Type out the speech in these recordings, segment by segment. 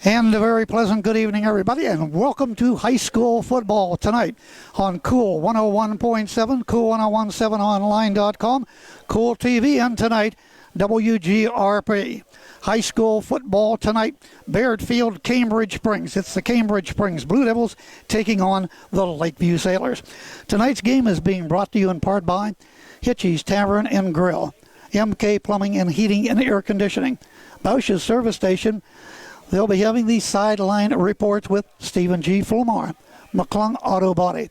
And a very pleasant good evening, everybody, and welcome to high school football tonight on Cool 101.7, Cool1017online.com, Cool TV, and tonight, WGRP. High school football tonight, Baird Field, Cambridge Springs. It's the Cambridge Springs Blue Devils taking on the Lakeview Sailors. Tonight's game is being brought to you in part by Hitchie's Tavern and Grill, MK Plumbing and Heating and Air Conditioning, Bausch's Service Station. They'll be having these sideline reports with Stephen G. Fulmar, McClung Auto Body,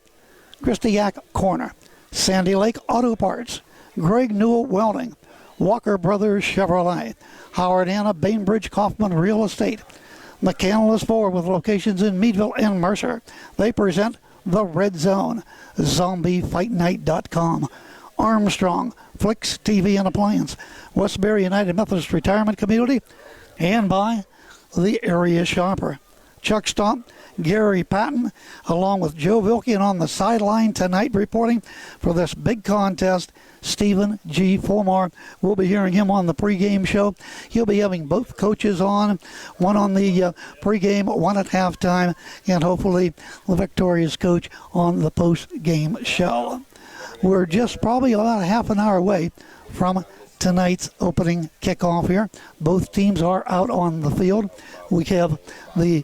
Christiak Corner, Sandy Lake Auto Parts, Greg Newell Welding, Walker Brothers Chevrolet, Howard Anna Bainbridge Kaufman Real Estate, McCandless Ford with locations in Meadville and Mercer. They present The Red Zone, ZombieFightNight.com, Armstrong, Flicks TV and Appliance, Westbury United Methodist Retirement Community, and by The Area Shopper. Chuck Stomp, Gary Patton, along with Joe Vilke, and on the sideline tonight reporting for this big contest, Stephen G. Fulmar. We'll be hearing him on the pregame show. He'll be having both coaches on, one on the pregame, one at halftime, and hopefully the victorious coach on the postgame show. We're just probably about a half an hour away from tonight's opening kickoff here. Both teams are out on the field. We have the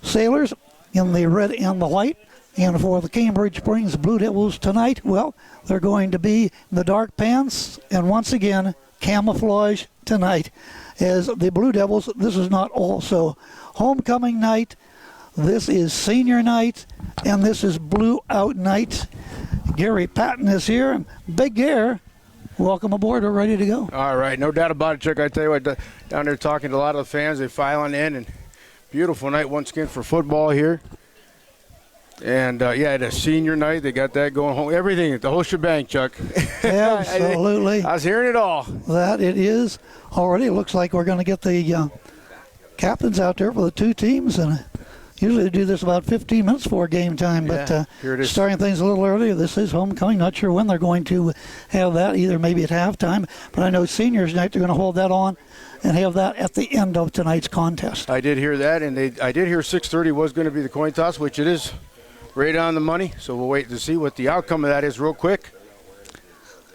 Sailors in the red and the white. And for the Cambridge Springs Blue Devils tonight, well, they're going to be in the dark pants and once again camouflage tonight as the Blue Devils. This is not also homecoming night. This is senior night, and this is blue out night. Gary Patton is here. Big Gare, welcome aboard. We're ready to go. All right, no doubt about it, Chuck. I tell you what, down there talking to a lot of the fans, they're filing in, and beautiful night once again for football here. And, yeah, it's a senior night. They got that going home. Everything, the whole shebang, Chuck. Absolutely. I was hearing it all. That it is already. It looks like we're going to get the captains out there for the two teams, and usually they do this about 15 minutes before game time, but here it is. Starting things a little earlier. This is homecoming. Not sure when they're going to have that, either maybe at halftime, but I know seniors night they're going to hold that on and have that at the end of tonight's contest. I did hear that, and I did hear 6:30 was going to be the coin toss, which it is right on the money, so we'll wait to see what the outcome of that is real quick.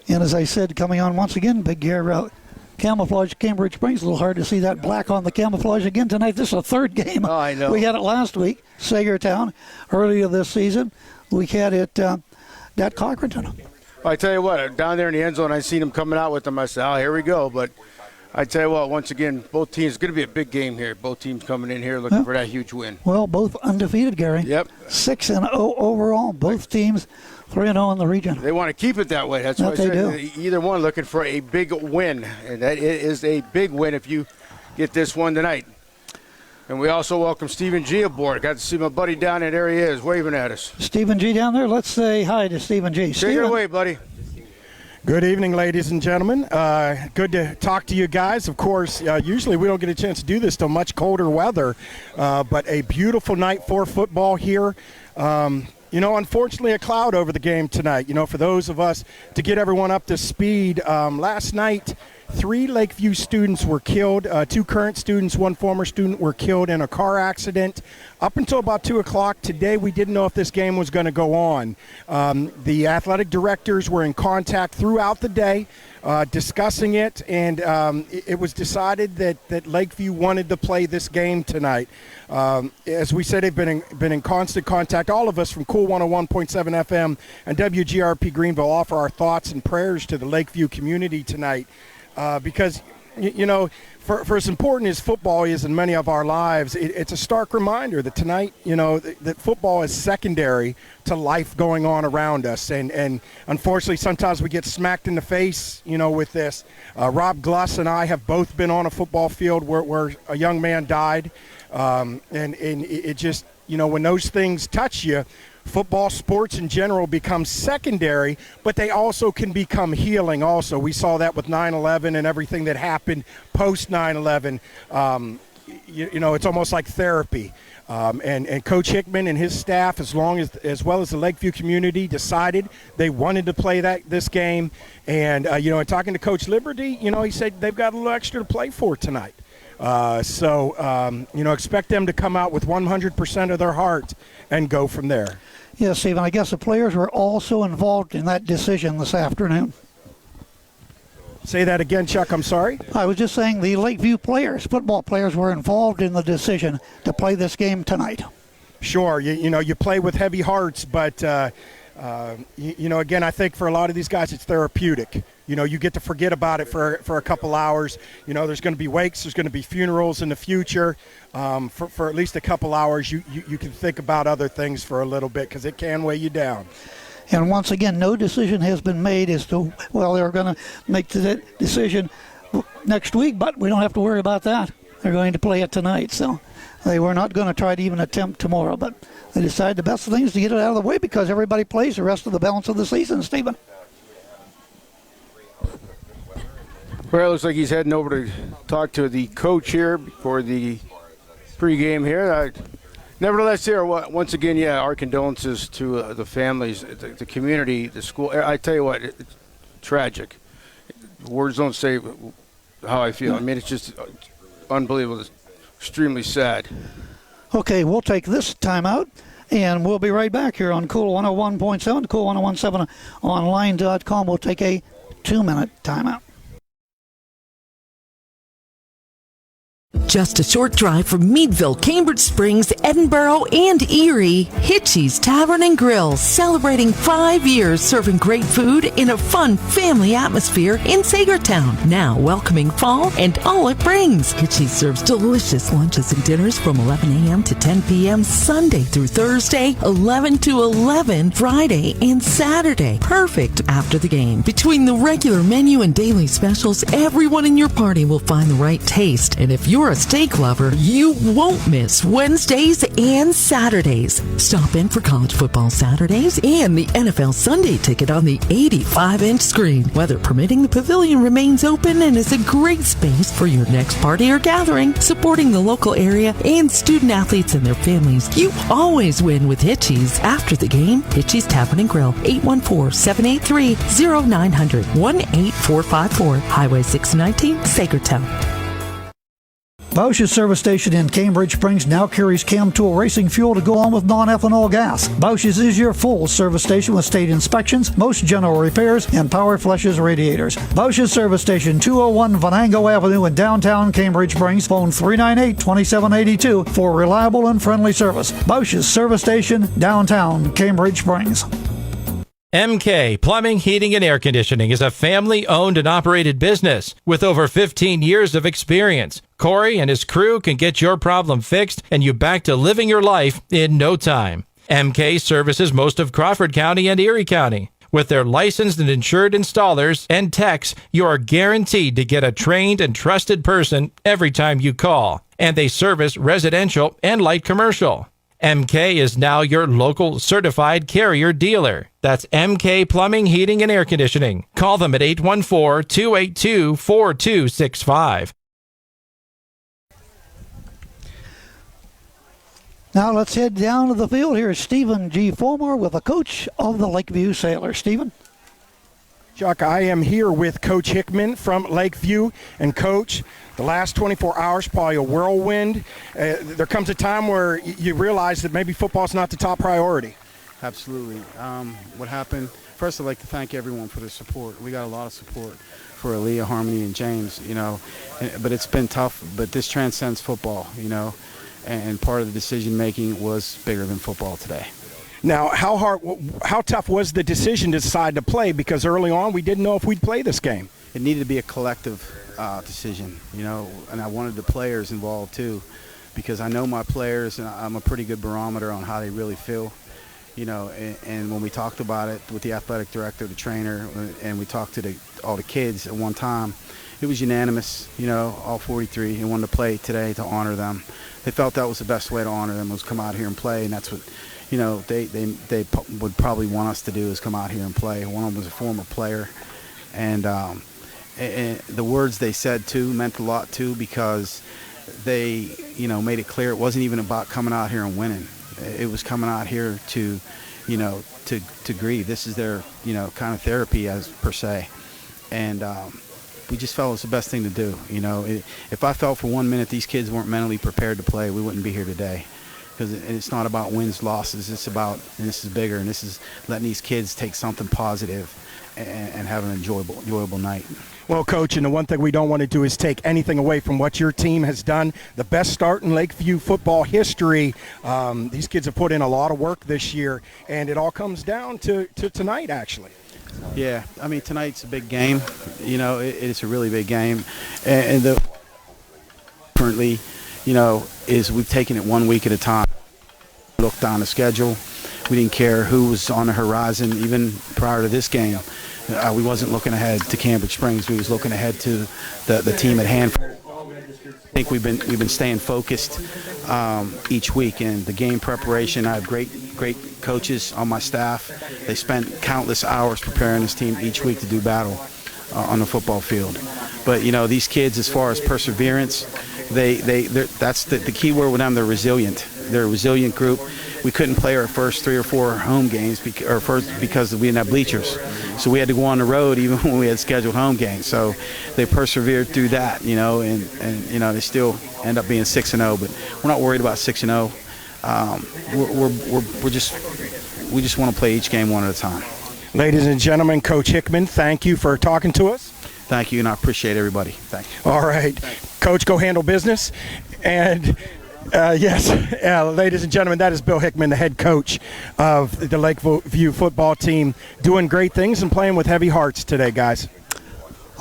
And as I said, coming on once again, Big Gare camouflage Cambridge Springs. A little hard to see that black on the camouflage again tonight. This is a third game. Oh, I know. We had it last week, Sagertown, earlier this season. We had it at Cochranton. Well, I tell you what, down there in the end zone, I seen them coming out with them. I said, oh, here we go. But I tell you what, once again, both teams, it's going to be a big game here. Both teams coming in here looking for that huge win. Well, both undefeated, Gary. Yep. 6-0 overall. Both teams 3-0 in the region. They want to keep it that way. That's what I said. Either one looking for a big win, and that is a big win if you get this one tonight. And we also welcome Stephen G. aboard. Got to see my buddy down there. There he is, waving at us. Stephen G. down there. Let's say hi to Stephen G. Take it away, buddy. Good evening, ladies and gentlemen. Good to talk to you guys. Of course, usually we don't get a chance to do this till much colder weather, but a beautiful night for football here. Unfortunately, a cloud over the game tonight. For those of us, to get everyone up to speed, last night, 3 Lakeview students were killed. 2 current students, 1 former student were killed in a car accident. Up until about 2 o'clock today, we didn't know if this game was going to go on. The athletic directors were in contact throughout the day discussing it, and it was decided that Lakeview wanted to play this game tonight. As we said, they've been in constant contact. All of us from Cool 101.7 FM and WGRP Greenville offer our thoughts and prayers to the Lakeview community tonight. Because, for as important as football is in many of our lives, it's a stark reminder that tonight, that football is secondary to life going on around us. And unfortunately, sometimes we get smacked in the face, with this. Rob Gluss and I have both been on a football field where a young man died. And it just, when those things touch you, football, sports in general become secondary, but they also can become healing also. We saw that with 9/11 and everything that happened post 9/11. It's almost like therapy. And Coach Hickman and his staff, as well as the Lakeview community, decided they wanted to play this game. And, talking to Coach Liberty, he said they've got a little extra to play for tonight. Expect them to come out with 100% of their heart and go from there. Yeah, Stephen, I guess the players were also involved in that decision this afternoon. Say that again, Chuck. I'm sorry. I was just saying the Lakeview players, football players, were involved in the decision to play this game tonight. Sure. You play with heavy hearts, but, again, I think for a lot of these guys it's therapeutic. You get to forget about it for a couple hours. There's going to be wakes, there's going to be funerals in the future. For at least a couple hours, you can think about other things for a little bit because it can weigh you down. And once again, no decision has been made as to, they're going to make the decision next week, but we don't have to worry about that. They're going to play it tonight, so they were not going to try to even attempt tomorrow, but they decided the best thing is to get it out of the way because everybody plays the rest of the balance of the season, Stephen. Well, it looks like he's heading over to talk to the coach here for the pregame here. Nevertheless, here, once again, our condolences to the families, the community, the school. I tell you what, it's tragic. Words don't say how I feel. I mean, it's just unbelievable. It's extremely sad. Okay, we'll take this timeout, and we'll be right back here on Cool 101.7, Cool 101.7 online.com. We'll take a 2-minute timeout. Just a short drive from Meadville, Cambridge Springs, Edinburgh, and Erie, Hitchie's Tavern and Grill, celebrating 5 years serving great food in a fun family atmosphere in Sagertown. Now welcoming fall and all it brings. Hitchie's serves delicious lunches and dinners from 11 a.m. to 10 p.m. Sunday through Thursday, 11 to 11 Friday and Saturday. Perfect after the game. Between the regular menu and daily specials, everyone in your party will find the right taste. And if you're a steak lover, you won't miss Wednesdays and Saturdays. Stop in for college football Saturdays and the NFL Sunday ticket on the 85-inch screen. Weather permitting, the pavilion remains open and is a great space for your next party or gathering. Supporting the local area and student athletes and their families, you always win with Hitchie's. After the game, Hitchie's Tavern and Grill, 814-783-0900, 18454, Highway 619, Sagertown. Bausch's service station in Cambridge Springs now carries Chem Tool racing fuel to go on with non-ethanol gas. Bausch's is your full service station with state inspections, most general repairs, and power flushes radiators. Bausch's service station, 201 Venango Avenue in downtown Cambridge Springs. Phone 398-2782 for reliable and friendly service. Bausch's service station, downtown Cambridge Springs. MK Plumbing, Heating, and Air Conditioning is a family-owned and operated business with over 15 years of experience. Corey and his crew can get your problem fixed and you back to living your life in no time. MK services most of Crawford County and Erie County. With their licensed and insured installers and techs, you are guaranteed to get a trained and trusted person every time you call. And they service residential and light commercial. MK is now your local certified Carrier dealer. That's MK Plumbing, Heating, and Air Conditioning. Call them at 814-282-4265. Now let's head down to the field. Here's Stephen G. Fulmer with the coach of the Lakeview Sailors. Stephen? Chuck, I am here with Coach Hickman from Lakeview. And, Coach, the last 24 hours, probably a whirlwind. There comes a time where you realize that maybe football's not the top priority. Absolutely. What happened, first I'd like to thank everyone for their support. We got a lot of support for Aaliyah, Harmony, and James, but it's been tough. But this transcends football, and part of the decision-making was bigger than football today. Now, how tough was the decision to decide to play? Because early on, we didn't know if we'd play this game. It needed to be a collective decision, and I wanted the players involved too, because I know my players, and I'm a pretty good barometer on how they really feel, and when we talked about it with the athletic director, the trainer, and we talked to all the kids at one time, it was unanimous, all 43, and wanted to play today to honor them. They felt that was the best way to honor them was come out here and play, and that's what they would probably want us to do is come out here and play. One of them was a former player, and the words they said too meant a lot too, because they made it clear it wasn't even about coming out here and winning. It was coming out here to grieve. This is their kind of therapy as per se, and we just felt it was the best thing to do. You know, if I felt for 1 minute these kids weren't mentally prepared to play, we wouldn't be here today. Because it's not about wins, losses. It's about, and this is bigger, and this is letting these kids take something positive and have an enjoyable night. Well, Coach, and the one thing we don't want to do is take anything away from what your team has done. The best start in Lakeview football history. These kids have put in a lot of work this year, and it all comes down to tonight, actually. Yeah, I mean, tonight's a big game. You know, it's a really big game. And the currently, you know, is we've taken it 1 week at a time. Looked on the schedule. We didn't care who was on the horizon, even prior to this game. We wasn't looking ahead to Cambridge Springs. We was looking ahead to the team at hand. I think we've been staying focused each week, and the game preparation. I have great coaches on my staff. They spent countless hours preparing this team each week to do battle on the football field. But you know, these kids, as far as perseverance, that's the key word with them. They're resilient. They're a resilient group. We couldn't play our first 3 or 4 home games because we didn't have bleachers. So we had to go on the road even when we had scheduled home games. So they persevered through that, you know, and you know, they still end up being 6-0. But we're not worried about 6-0. We just want to play each game one at a time. Ladies and gentlemen, Coach Hickman, thank you for talking to us. Thank you, and I appreciate everybody. Thank you. All right. Coach, go handle business. And yes, ladies and gentlemen, that is Bill Hickman, the head coach of the Lakeview football team, doing great things and playing with heavy hearts today, guys.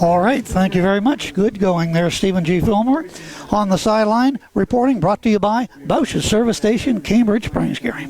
All right, thank you very much. Good going there, Stephen G. Fillmore. On the sideline, reporting brought to you by Bosch's Service Station, Cambridge Springs, Gary.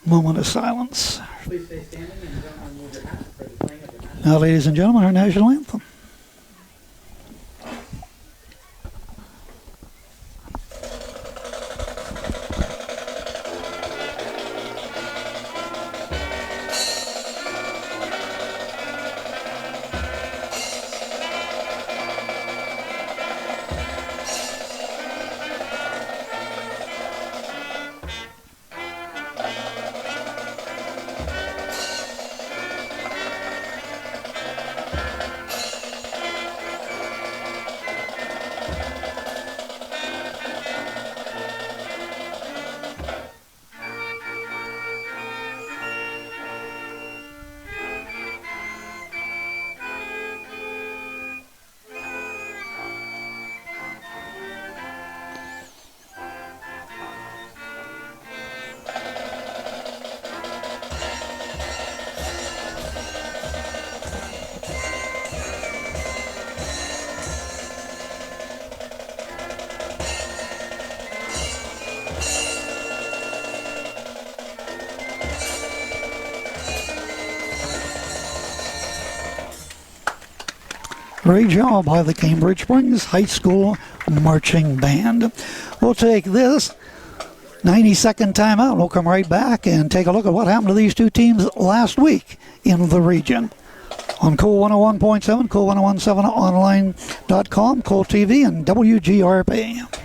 Moment of silence. Please stay standing and don't remove your hat for the playing of the national. Now, ladies and gentlemen, our national anthem. Great job by the Cambridge Springs High School Marching Band. We'll take this 90-second timeout. We'll come right back and take a look at what happened to these two teams last week in the region. On Cool 101.7, Cool1017online.com, Cool TV, and WGRP.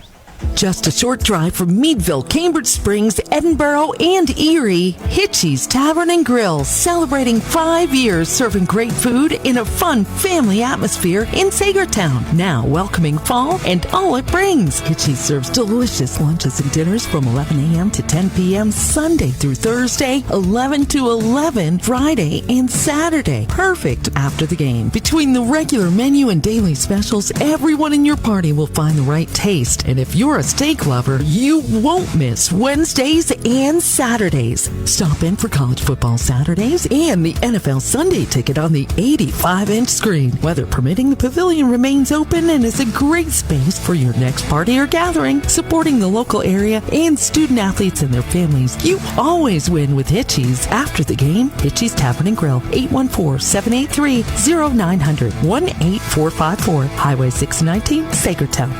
Just a short drive from Meadville, Cambridge Springs, Edinburgh, and Erie, Hitchie's Tavern and Grill, celebrating 5 years serving great food in a fun family atmosphere in Sagertown. Now welcoming fall and all it brings. Hitchie's serves delicious lunches and dinners from 11 a.m. to 10 p.m. Sunday through Thursday, 11 to 11 Friday and Saturday. Perfect after the game. Between the regular menu and daily specials, everyone in your party will find the right taste. And if you're a steak lover, you won't miss Wednesdays and Saturdays. Stop in for college football Saturdays and the NFL Sunday ticket on the 85-inch screen. Weather permitting, the pavilion remains open and is a great space for your next party or gathering. Supporting the local area and student athletes and their families, you always win with Hitchie's. After the game, Hitchie's Tavern and Grill, 814-783-0900, 18454, Highway 619, Sagertown.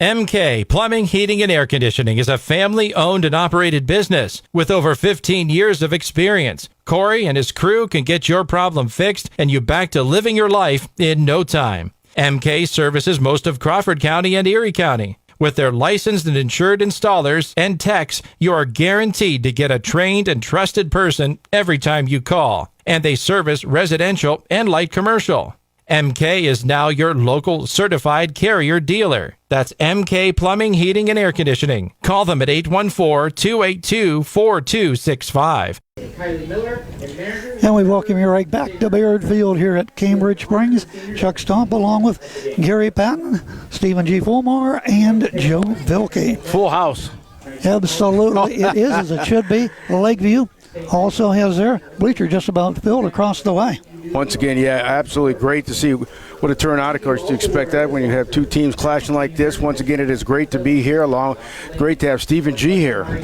MK Plumbing, Heating, and Air Conditioning is a family-owned and operated business with over 15 years of experience. Corey and his crew can get your problem fixed and you back to living your life in no time. MK services most of Crawford County and Erie County. With their licensed and insured installers and techs, you are guaranteed to get a trained and trusted person every time you call. And they service residential and light commercial. MK is now your local certified Carrier dealer. That's MK Plumbing, Heating, and Air Conditioning. Call them at 814-282-4265. And we welcome you right back to Baird Field here at Cambridge Springs. Chuck Stomp along with Gary Patton, Stephen G. Fulmar, and Joe Vilke. Full house. Absolutely. It is as it should be. Lakeview also has their bleacher just about filled across the way. Once again, yeah, absolutely great to see what a turnout. Of course, to expect that when you have two teams clashing like this. Once again, it is great to be here. Great to have Stephen G. here.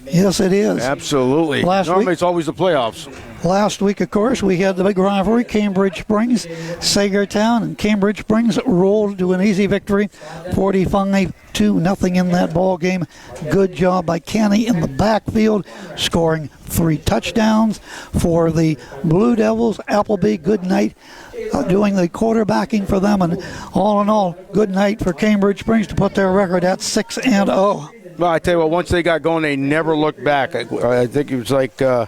Yes, it is. Absolutely. Normally, it's always the playoffs. Last week, of course, we had the big rivalry, Cambridge Springs, Sagertown, and Cambridge Springs rolled to an easy victory, 45-0 in that ball game. Good job by Kenny in the backfield, scoring 3 touchdowns for the Blue Devils. Appleby, good night, doing the quarterbacking for them, and all in all, good night for Cambridge Springs to put their record at 6-0. Well, I tell you what, once they got going, they never looked back. I think it was like, I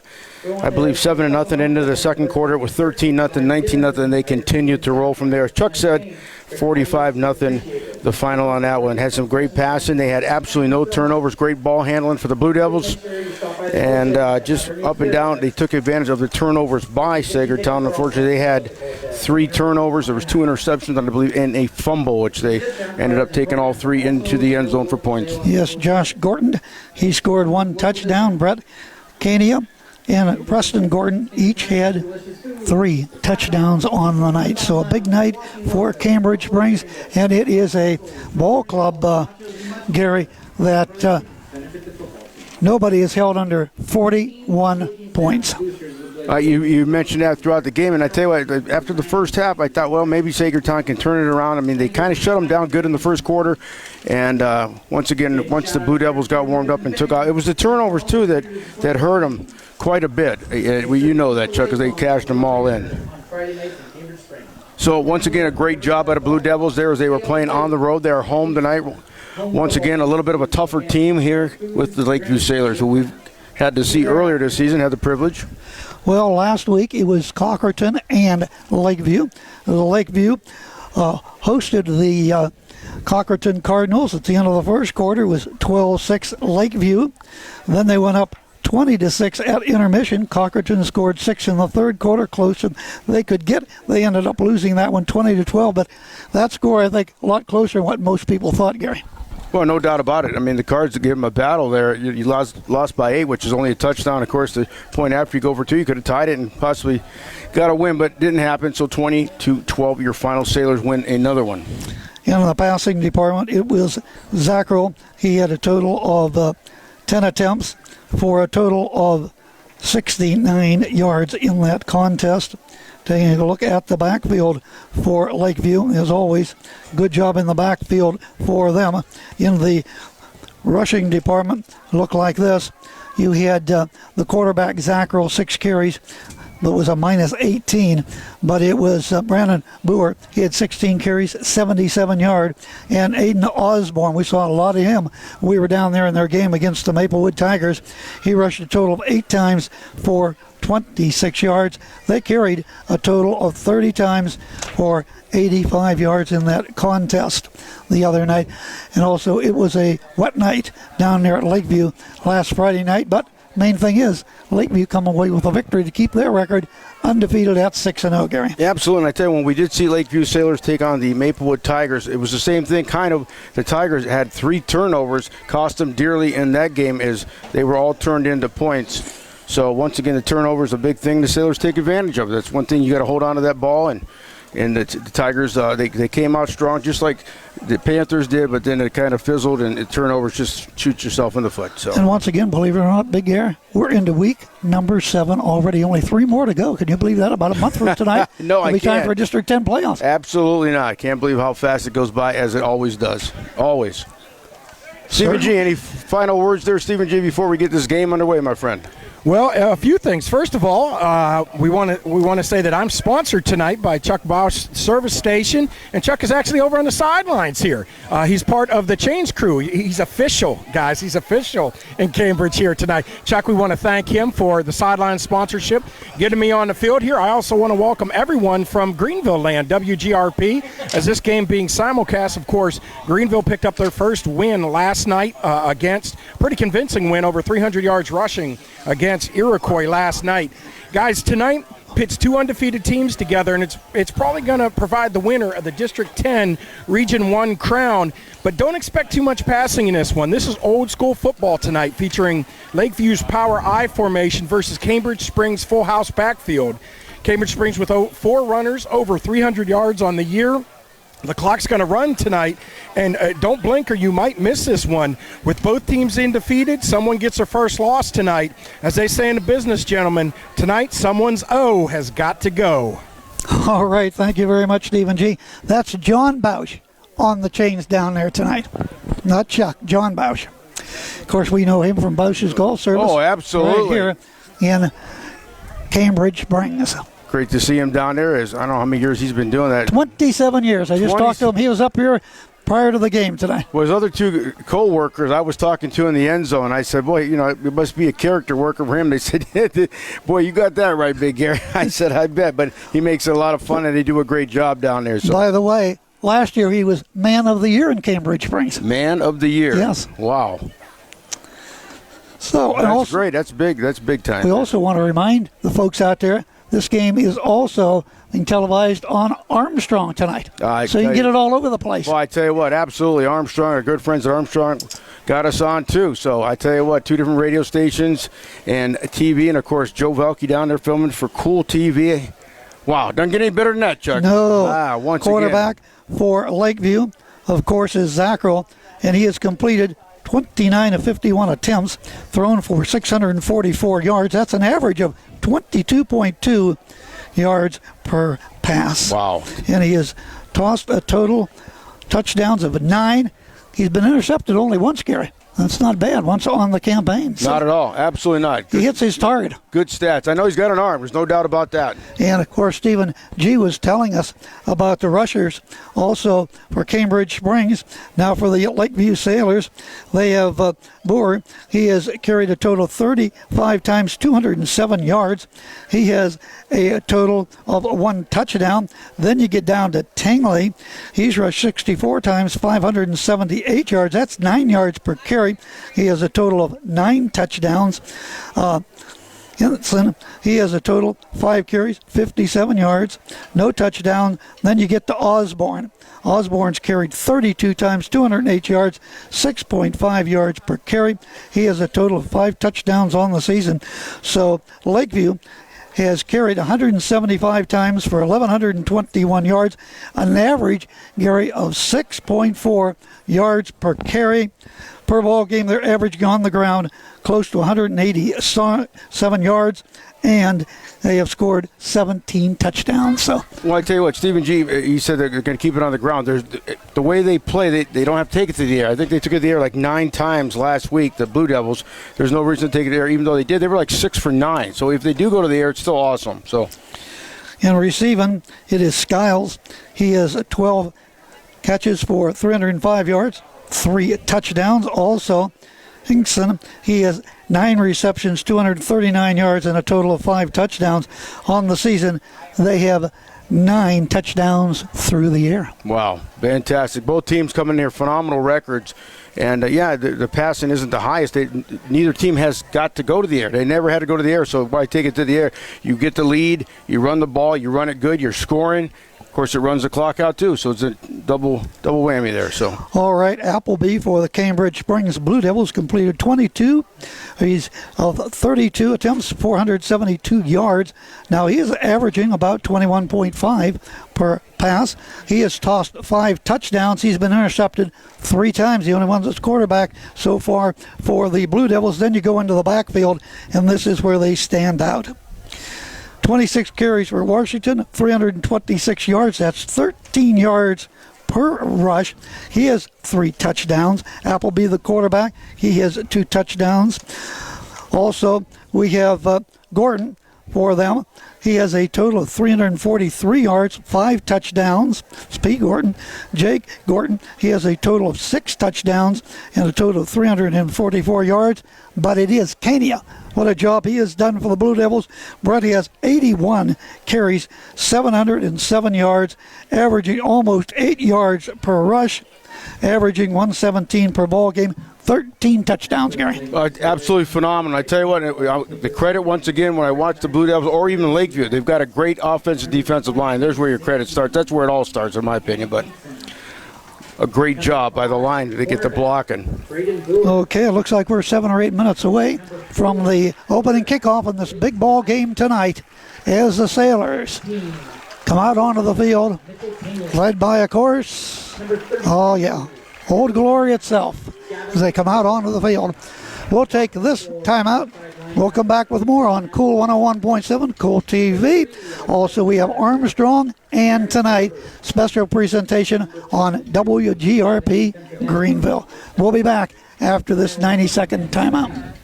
believe 7-0 into the second quarter. It was 13-0, 19-0, and they continued to roll from there. As Chuck said, 45-0, the final on that one. Had some great passing. They had absolutely no turnovers. Great ball handling for the Blue Devils. And just up and down, they took advantage of the turnovers by Sagertown. Unfortunately, they had 3 turnovers. There was 2 interceptions, I believe, and a fumble, which they ended up taking all 3 into the end zone for points. Yes, Josh Gorton, he scored 1 touchdown. Brett Cania and Preston Gordon each had 3 touchdowns on the night. So a big night for Cambridge Springs, and it is a ball club, Gary, that nobody is held under 41 points. You mentioned that throughout the game, and I tell you what, after the first half, I thought, well, maybe Sagertown can turn it around. I mean, they kind of shut them down good in the first quarter, and once the Blue Devils got warmed up and took out, it was the turnovers, too, that hurt them quite a bit. You know that, Chuck, because they cashed them all in. So, once again, a great job by the Blue Devils there as they were playing on the road. They are home tonight. Once again, a little bit of a tougher team here with the Lakeview Sailors, who we've had to see earlier this season, had the privilege. Well, last week it was Cockerton and Lakeview. Lakeview hosted the Cockerton Cardinals at the end of the first quarter. It was 12-6 Lakeview. Then they went up 20-6 at intermission. Cockerton scored 6 in the third quarter, closer than they could get. They ended up losing that one 20-12, but that score, I think, a lot closer than what most people thought, Gary. Well, no doubt about it. I mean, the Cards gave them a battle there. You lost by 8, which is only a touchdown. Of course, the point after you go for 2, you could have tied it and possibly got a win, but it didn't happen. So 20-12, your final. Sailors win another one. In the passing department, it was Zackrell. He had a total of 10 attempts for a total of 69 yards in that contest. Taking a look at the backfield for Lakeview, as always, good job in the backfield for them. In the rushing department, look like this. You had the quarterback, Zackrell, 6 carries. That was a -18, but it was Brandon Boer. He had 16 carries, 77 yards, and Aiden Osborne. We saw a lot of him. We were down there in their game against the Maplewood Tigers. He rushed a total of 8 times for 26 yards. They carried a total of 30 times for 85 yards in that contest the other night. And also, it was a wet night down there at Lakeview last Friday night, but main thing is Lakeview come away with a victory to keep their record undefeated at 6-0, Gary. Yeah, absolutely. And I tell you, when we did see Lakeview Sailors take on the Maplewood Tigers, it was the same thing, kind of. The Tigers had 3 turnovers, cost them dearly in that game as they were all turned into points. So once again, the turnover is a big thing the Sailors take advantage of. That's one thing, you got to hold on to that ball, and the Tigers, they came out strong, just like The Panthers did, but then it kind of fizzled, and turnovers just shoot yourself in the foot. So. And once again, believe it or not, Big Air, we're into week number 7 already. Only 3 more to go. Can you believe that? About a month from tonight, No, I it'll be time can't. for District 10 playoffs. Absolutely not. I can't believe how fast it goes by, as it always does. Always. Stephen G., any final words there, Stephen G., before we get this game underway, my friend? Well, a few things. First of all, we want to say that I'm sponsored tonight by Chuck Bosch Service Station, and Chuck is actually over on the sidelines here. He's part of the Change crew. He's official, guys. He's official in Cambridge here tonight. Chuck, we want to thank him for the sideline sponsorship, getting me on the field here. I also want to welcome everyone from Greenville land, WGRP, as this game being simulcast. Of course, Greenville picked up their first win last night against pretty convincing win, over 300 yards rushing against Iroquois last night. Guys, tonight pits 2 undefeated teams together, and it's probably going to provide the winner of the District 10 Region 1 crown. But don't expect too much passing in this one. This is old school football tonight, featuring Lakeview's Power I formation versus Cambridge Springs full house backfield. Cambridge Springs with 4 runners, over 300 yards on the year. The clock's going to run tonight, and don't blink or you might miss this one. With both teams undefeated, someone gets their first loss tonight. As they say in the business, gentlemen, tonight someone's O has got to go. All right, thank you very much, Stephen G. That's John Bausch on the chains down there tonight. Not Chuck, John Bausch. Of course, we know him from Bausch's Golf Service. Oh, absolutely. Right here in Cambridge Springs. Great to see him down there. I don't know how many years he's been doing that. 27 years. I just talked to him. He was up here prior to the game today. Well, his other 2 co-workers I was talking to in the end zone, I said, boy, it must be a character worker for him. They said, boy, you got that right, Big Gary. I said, I bet. But he makes it a lot of fun, and they do a great job down there. So. By the way, last year he was Man of the Year in Cambridge Springs. Man of the Year. Yes. Wow. So, that's great. That's big. That's big time. We also want to remind the folks out there, this game is also being televised on Armstrong tonight. So you can get it all over the place. Well, I tell you what, absolutely. Armstrong, our good friends at Armstrong, got us on too. So I tell you what, 2 different radio stations and TV, and of course Joe Velke down there filming for Cool TV. Wow, doesn't get any better than that, Chuck. No. Once Quarterback for Lakeview, of course, is Zackrell, and he has completed 29 of 51 attempts, thrown for 644 yards. That's an average of 22.2 yards per pass. Wow. And he has tossed a total touchdowns of 9. He's been intercepted only once, Gary. That's not bad once on the campaign. So not at all. Absolutely not. He hits his target. Good stats. I know he's got an arm. There's no doubt about that. And, of course, Stephen G. was telling us about the rushers also for Cambridge Springs. Now for the Lakeview Sailors, they have Boer. He has carried a total of 35 times, 207 yards. He has a total of 1 touchdown. Then you get down to Tangley. He's rushed 64 times, 578 yards. That's 9 yards per carry. He has a total of 9 touchdowns. Hinson, he has a total 5 carries, 57 yards, no touchdown. Then you get to Osborne. Osborne's carried 32 times, 208 yards, 6.5 yards per carry. He has a total of 5 touchdowns on the season. So Lakeview has carried 175 times for 1,121 yards, an average, Gary, of 6.4 yards per carry. Per ball game, their average on the ground close to 187 yards, and they have scored 17 touchdowns. So, well, I tell you what, Stephen G., he said they're going to keep it on the ground. The way they play, they don't have to take it to the air. I think they took it to the air like 9 times last week, the Blue Devils. There's no reason to take it to the air, even though they did. They were like 6 for 9. So if they do go to the air, it's still awesome. So, in receiving, it is Skiles. He has 12 catches for 305 yards, 3 touchdowns. Also, Hinkson, he has 9 receptions, 239 yards, and a total of 5 touchdowns on the season. They have 9 touchdowns through the air. Wow, fantastic. Both teams come in here, phenomenal records. And, the passing isn't the highest. Neither team has got to go to the air. They never had to go to the air, so why take it to the air? You get the lead, you run the ball, you run it good, you're scoring. Of course, it runs the clock out too, so it's a double whammy there. So all right, Appleby for the Cambridge Springs Blue Devils completed 22. He's 32 attempts, 472 yards. Now he is averaging about 21.5 per pass. He has tossed 5 touchdowns. He's been intercepted 3 times. The only one that's quarterback so far for the Blue Devils. Then you go into the backfield, and this is where they stand out. 26 carries for Washington, 326 yards. That's 13 yards per rush. He has 3 touchdowns. Appleby, the quarterback, he has 2 touchdowns. Also, we have Gordon for them. He has a total of 343 yards, 5 touchdowns. Pete Gordon. Jake Gordon, he has a total of 6 touchdowns and a total of 344 yards. But it is Kania. What a job he has done for the Blue Devils. Brett, he has 81 carries, 707 yards, averaging almost 8 yards per rush, averaging 117 per ball game. 13 touchdowns, Gary. Absolutely phenomenal. I tell you what, the credit once again when I watch the Blue Devils or even Lakeview, they've got a great offensive defensive line. There's where your credit starts. That's where it all starts, in my opinion. But a great job by the line to get the blocking. Okay, it looks like we're 7 or 8 minutes away from the opening kickoff in this big ball game tonight as the Sailors come out onto the field, led by, of course, oh yeah, Old Glory itself, as they come out onto the field. We'll take this timeout. We'll come back with more on Cool 101.7, Cool TV. Also, we have Armstrong, and tonight, special presentation on WGRP Greenville. We'll be back after this 90-second timeout.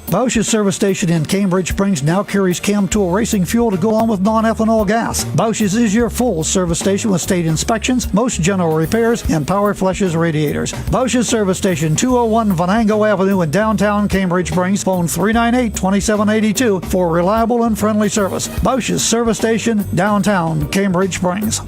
Bausch's service station in Cambridge Springs now carries Chem-Tool racing fuel to go on with non-ethanol gas. Bausch's is your full service station with state inspections, most general repairs, and power flushes radiators. Bausch's service station, 201 Venango Avenue in downtown Cambridge Springs. Phone 398-2782 for reliable and friendly service. Bausch's service station, downtown Cambridge Springs.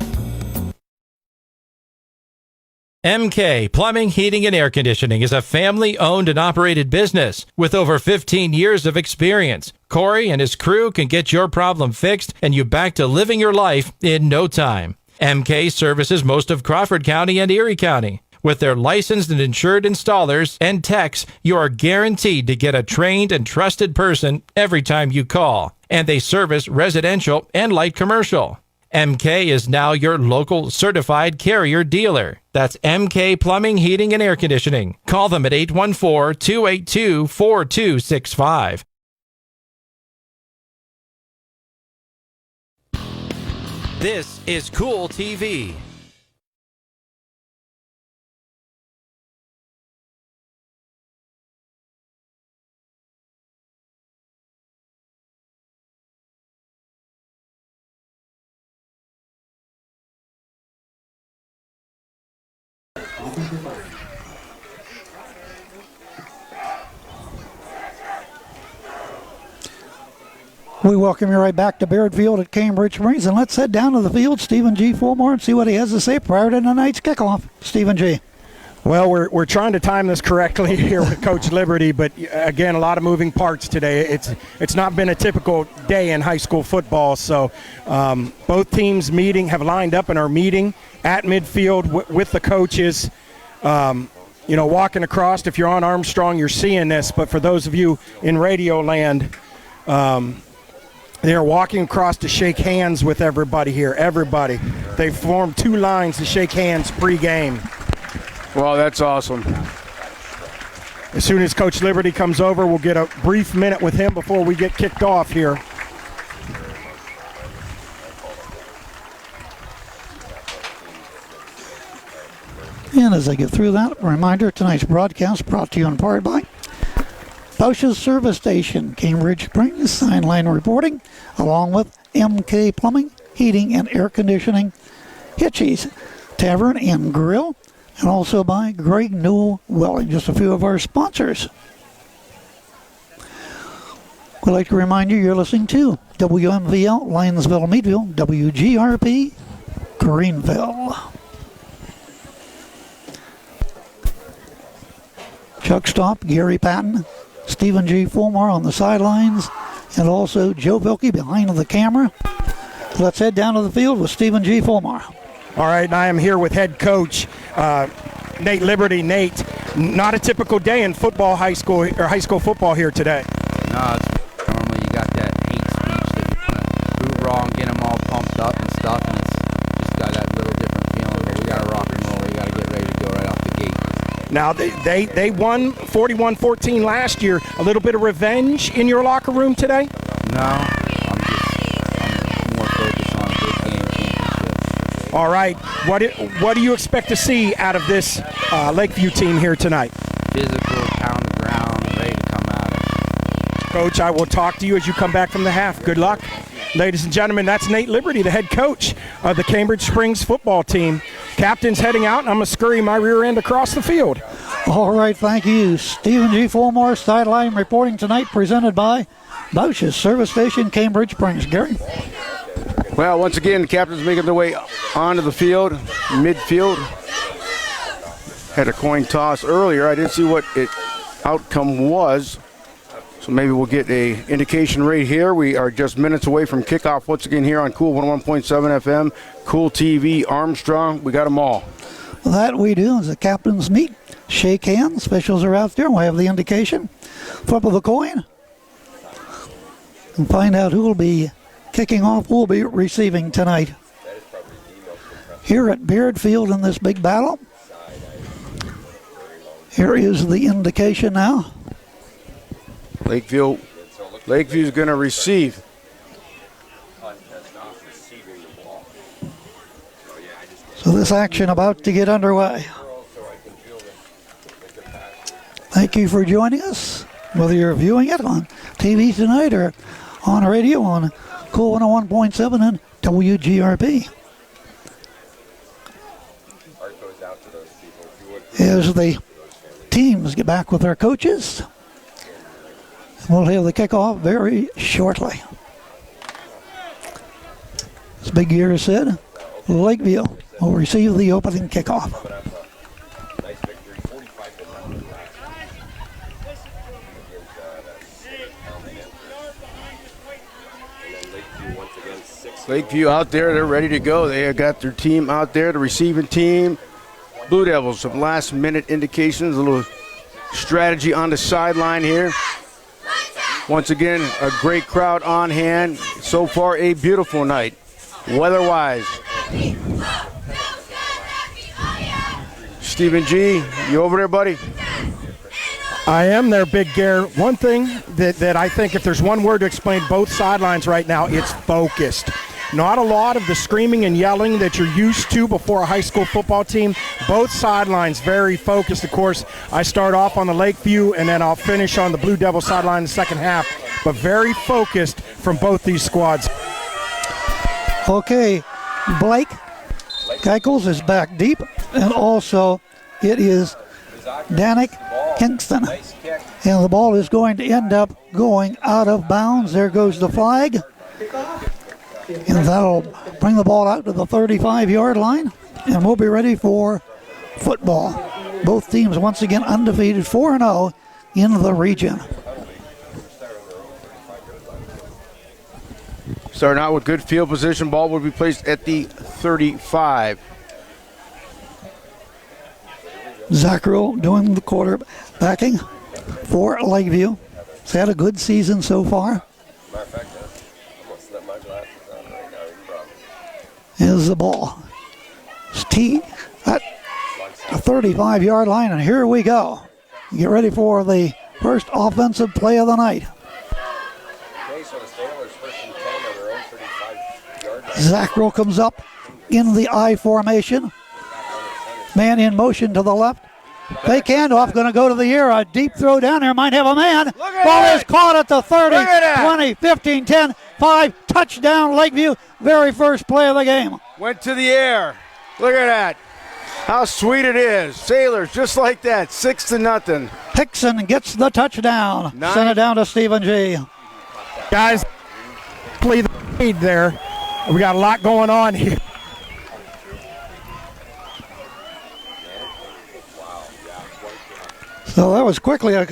MK Plumbing, Heating, and Air Conditioning is a family-owned and operated business with over 15 years of experience. Corey and his crew can get your problem fixed and you back to living your life in no time. MK services most of Crawford County and Erie County. With their licensed and insured installers and techs, you are guaranteed to get a trained and trusted person every time you call. And they service residential and light commercial. MK is now your local certified Carrier dealer. That's MK Plumbing, Heating, and Air Conditioning. Call them at 814-282-4265. This is Cool TV. We welcome you right back to Baird Field at Cambridge Springs, and let's head down to the field, Stephen G. Fulmore, and see what he has to say prior to tonight's kickoff. Stephen G. Well, we're trying to time this correctly here with Coach Liberty, but again, a lot of moving parts today. It's not been a typical day in high school football, so both teams have lined up and are meeting at midfield with the coaches. Walking across, if you're on Armstrong, you're seeing this, but for those of you in radio land, they are walking across to shake hands with everybody here. Everybody. They formed 2 lines to shake hands pre-game. Well, that's awesome. As soon as Coach Liberty comes over, we'll get a brief minute with him before we get kicked off here. And as I get through that, a reminder, tonight's broadcast brought to you in part by Bausch's Service Station, Cambridge Springs, sign line reporting, along with MK Plumbing, Heating, and Air Conditioning, Hitchie's Tavern and Grill, and also by Greg Newell Welding, just a few of our sponsors. We'd like to remind you you're listening to WMVL, Lionsville, Meadville, WGRP, Greenville. Chuck Stop, Gary Patton, Stephen G. Fulmore on the sidelines, and also Joe Vilke behind the camera. Let's head down to the field with Stephen G. Fulmar. All right, and I am here with head coach Nate Liberty. Nate, not a typical day in football, high school football here today. No, it's normally you got that hate speech that you want to hoorah and get them all pumped up and stuff, and it's just got that little different feeling. But we got to rock and roll. We got to get ready to go right off the gate. Now, they won 41-14 last year. A little bit of revenge in your locker room today? No, I'm more focused on big game championship. All right, what do you expect to see out of this Lakeview team here tonight? Physical, pound the ground, ready to come at us. Coach, I will talk to you as you come back from the half. Good luck. Ladies and gentlemen, that's Nate Liberty, the head coach of the Cambridge Springs football team. Captain's heading out, and I'm going to scurry my rear end across the field. All right, thank you. Stephen G. Fulmar, sideline reporting tonight, presented by Boucher's Service Station, Cambridge Springs. Gary? Well, once again, the captains making their way onto the field, midfield. Had a coin toss earlier. I didn't see what outcome was. So maybe we'll get a indication right here. We are just minutes away from kickoff once again here on Cool 101.7 FM, Cool TV, Armstrong. We got them all. That we do as the captains meet, shake hands. Officials are out there. We'll have the indication. Flip of the coin. And find out who will be kicking off, who will be receiving tonight. Here at Beard Field in this big battle. Here is the indication now. Lakeview's going to receive. So this action about to get underway. Thank you for joining us, whether you're viewing it on TV tonight or on radio on Cool 101.7 and WGRP. As the teams get back with their coaches, we'll have the kickoff very shortly. As Big Gear said, Lakeview will receive the opening kickoff. Lakeview out there, they're ready to go. They have got their team out there, the receiving team. Blue Devils, some last minute indications, a little strategy on the sideline here. Once again, a great crowd on hand. So far, a beautiful night, weather-wise. Stephen G., you over there, buddy? I am there, Big Gare. One thing that I think, if there's one word to explain both sidelines right now, it's focused. Not a lot of the screaming and yelling that you're used to before a high school football team. Both sidelines very focused. Of course, I start off on the Lakeview, and then I'll finish on the Blue Devil sideline in the second half. But very focused from both these squads. Okay, Blake Keichels is back deep, and also it is Danik Kingston. And the ball is going to end up going out of bounds. There goes the flag. And that'll bring the ball out to the 35-yard line. And we'll be ready for football. Both teams once again undefeated, 4-0 in the region. Starting out with good field position, ball will be placed at the 35. Zackrell doing the quarterbacking for Lakeview. He's had a good season so far. Is the ball. It's T at the 35-yard line, and here we go. Get ready for the first offensive play of the night. Zackrell comes up in the I formation. Man in motion to the left. Fake handoff, going to go to the air. A deep throw down there, might have a man. Ball is caught at the 30, 20, 15, 10, 5. Touchdown, Lakeview. Very first play of the game. Went to the air. Look at that. How sweet it is. Sailors, just like that, 6-0. Hickson gets the touchdown. Send it down to Stephen G. Guys, play the lead there. We got a lot going on here. So that was quickly a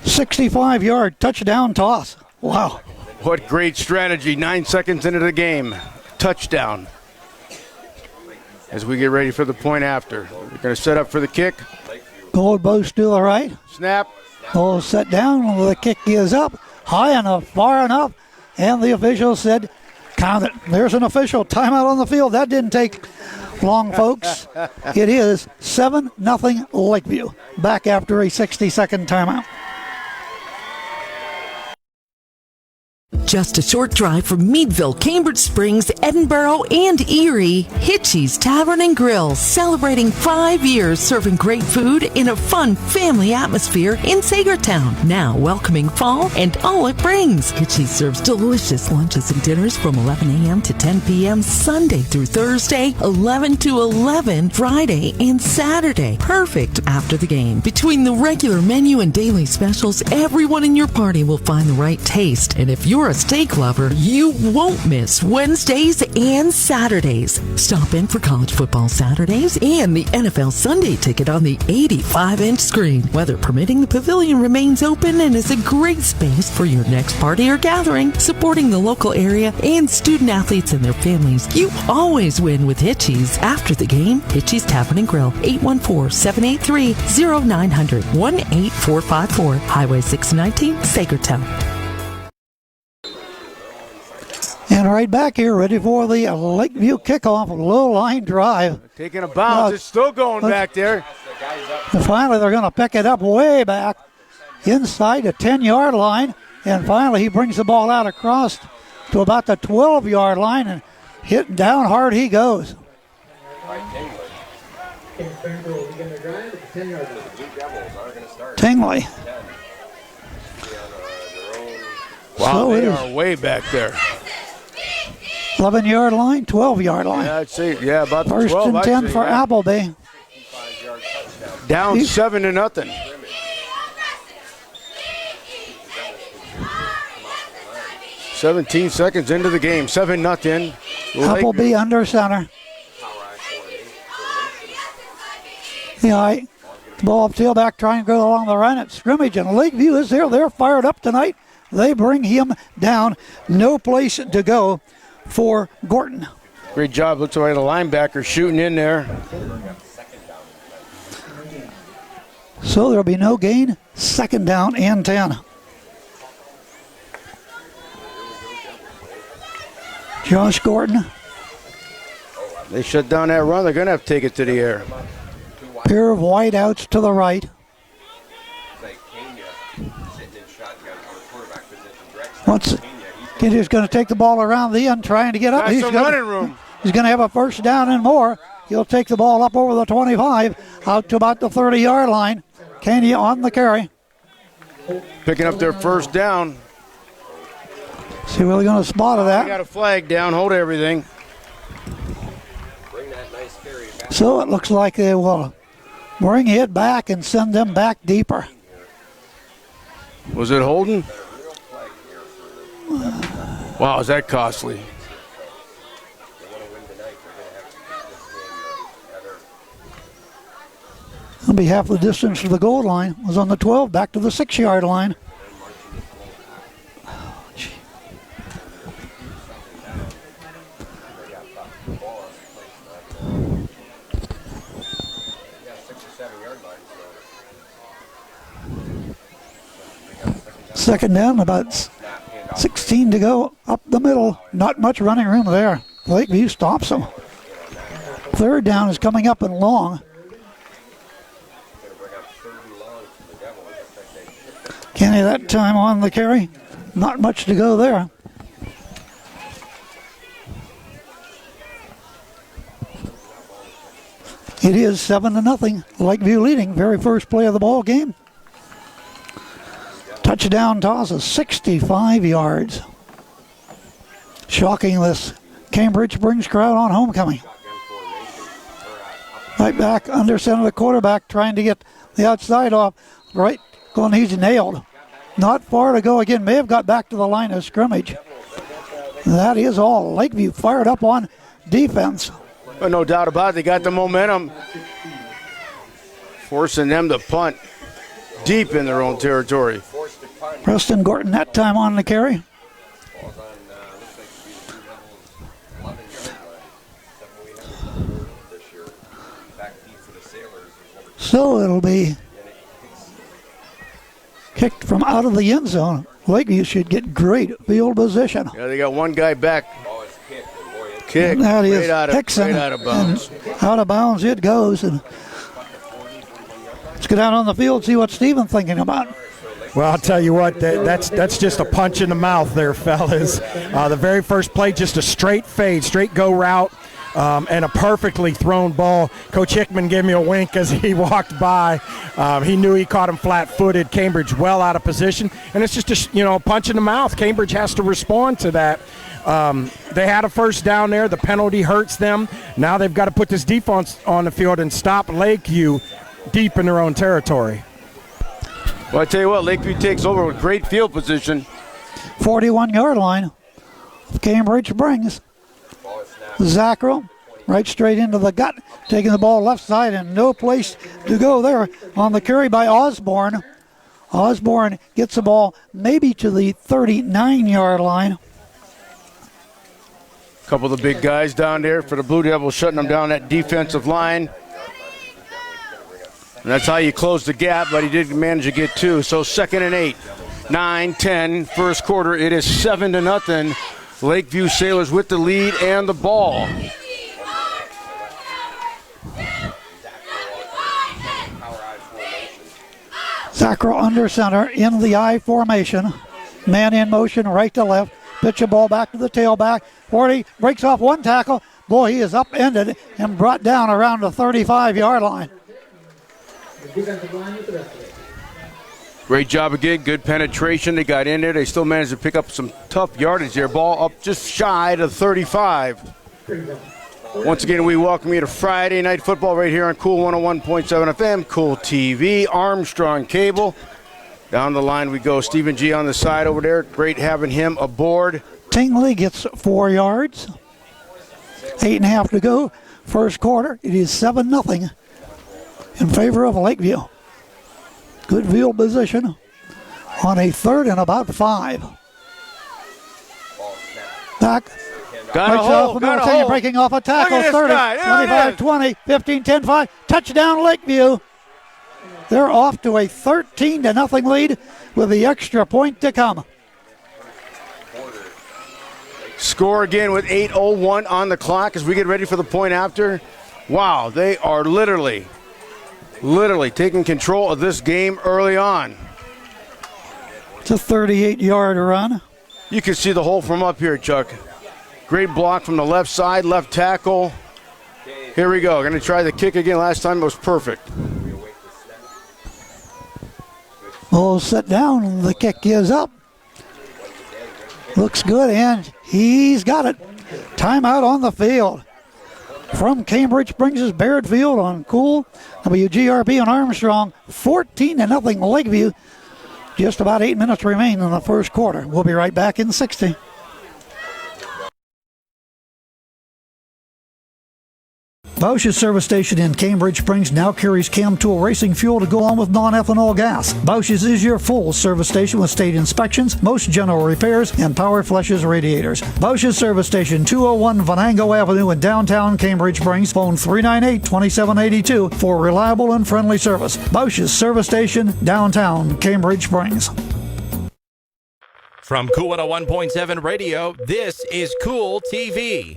65-yard touchdown toss. Wow. What great strategy. 9 seconds into the game. Touchdown. As we get ready for the point after. We're going to set up for the kick. Goalpost to the right. Snap. Ball set down. The kick is up. High enough, far enough. And the official said, count it. There's an official timeout on the field. That didn't take long, folks. It is 7-0 Lakeview. Back after a 60-second timeout. Just a short drive from Meadville, Cambridge Springs, Edinburgh, and Erie, Hitchie's Tavern and Grill, celebrating 5 years serving great food in a fun family atmosphere in Sagertown. Now welcoming fall and all it brings. Hitchie's serves delicious lunches and dinners from 11 a.m. to 10 p.m. Sunday through Thursday, 11 to 11 Friday and Saturday. Perfect after the game. Between the regular menu and daily specials, everyone in your party will find the right taste. And if you're a steak lover, you won't miss Wednesdays and Saturdays. Stop in for college football Saturdays and the NFL Sunday ticket on the 85-inch screen. Weather permitting, the pavilion remains open and is a great space for your next party or gathering. Supporting the local area and student athletes and their families, you always win with Hitchie's. After the game, Hitchie's Tavern and Grill, 814-783-0900, 18454, Highway 619, Sagertown. And right back here, ready for the Lakeview kickoff, low line drive. Taking a bounce. It's still going back there. And finally, they're going to pick it up way back inside the 10-yard line. And finally, he brings the ball out across to about the 12-yard line and hit down hard he goes. Tingley. Wow, So they it is are way back there. 11-yard line, 12-yard line. Yeah, I'd say, about the First 12. and 10 for Appleby. Down 7-0. "17 seconds into the game, 7-0. Appleby under center. Yeah, the ball up tailback trying to go along the line at scrimmage, and Lakeview is there. They're fired up tonight. They bring him down. No place to go for Gorton. Great job. Looks like the linebacker shooting in there. So there'll be no gain. Second down and 10. Josh Gorton. They shut down that run. They're going to have to take it to the air. Pair of wideouts to the right. Once Kenya's going to take the ball around the end, trying to get up. He's running room. He's going to have a first down and more. He'll take the ball up over the 25, out to about the 30-yard line. Kenya on the carry. Picking up their first down. See where they're going to spot of They that. got a flag down. Hold everything. So it looks like they will bring it back and send them back deeper. Was it holding? Wow, is that costly? It'll be half the distance to the goal line. Was on the 12, back to the 6-yard line. Second down, about 16 to go up the middle. Not much running room there. Lakeview stops them. Third down is coming up and long. Kenny that time on the carry. Not much to go there. It is 7-0. Lakeview leading. Very first play of the ball game. Touchdown toss of 65 yards. Shocking this Cambridge Springs crowd on homecoming. Right back under center, the quarterback trying to get the outside off. Right, going, he's nailed. Not far to go again. May have got back to the line of scrimmage. That is all. Lakeview fired up on defense. But no doubt about it. They got the momentum. Forcing them to punt deep in their own territory. Preston Gorton that time on the carry. So it'll be kicked from out of the end zone. Lakeview should get great field position. Yeah, they got one guy back. Kick. That is Hickson. Right out of bounds. Out of bounds it goes. And let's get out on the field and see what Stephen's thinking about. Well, I'll tell you what, that's just a punch in the mouth there, fellas. The very first play, just a straight fade, straight go route, and a perfectly thrown ball. Coach Hickman gave me a wink as he walked by. He knew he caught him flat-footed. Cambridge well out of position, and it's just a punch in the mouth. Cambridge has to respond to that. They had a first down there. The penalty hurts them. Now they've got to put this defense on the field and stop Lakeview deep in their own territory. Well, I tell you what, Lakeview takes over with great field position. 41-yard line. Cambridge brings Zackrell right straight into the gut, taking the ball left side and no place to go there on the carry by Osborne. Osborne gets the ball maybe to the 39-yard line. A couple of the big guys down there for the Blue Devils shutting them down that defensive line. And that's how you close the gap, but he did manage to get two. So 2nd and 8, 9-10, first quarter. It is 7-0. Lakeview Sailors with the lead and the ball. Zackrell under center in the I formation. Man in motion, right to left. Pitch a ball back to the tailback. 40 breaks off one tackle. Boy, he is upended and brought down around the 35-yard line. Great job again, good penetration. They got in there. They still managed to pick up some tough yardage there. Ball up just shy to 35. Once again, we welcome you to Friday Night Football right here on Cool 101.7 FM, Cool TV, Armstrong Cable. Down the line we go. Stephen G on the side over there. Great having him aboard. Tingley gets 4 yards. 8.5 to go. First quarter. It is 7-0 in favor of Lakeview. Good field position on a 3rd and about 5. Back. Got a hole. Breaking off a tackle. 30, guy. 25, 20, 15, 10, 5. Touchdown Lakeview. They're off to a 13-0 lead with the extra point to come. Score again with 8:01 on the clock as we get ready for the point after. Wow, they are literally taking control of this game early on. It's a 38-yard run. You can see the hole from up here, Chuck. Great block from the left side, left tackle. Here we go. Going to try the kick again. Last time it was perfect. Will sit down. The kick is up. Looks good, and he's got it. Timeout on the field. From Cambridge brings us Baird Field on Cool, WGRP and Armstrong. 14-0 Lakeview. Just about 8 minutes remain in the first quarter. We'll be right back in 60. Bausch's service station in Cambridge Springs now carries Chem Tool racing fuel to go along with non-ethanol gas. Bausch's is your full service station with state inspections, most general repairs, and power flushes radiators. Bausch's service station, 201 Venango Avenue in downtown Cambridge Springs. Phone 398-2782 for reliable and friendly service. Bausch's service station, downtown Cambridge Springs. From Cool 101.7 Radio, this is Cool TV.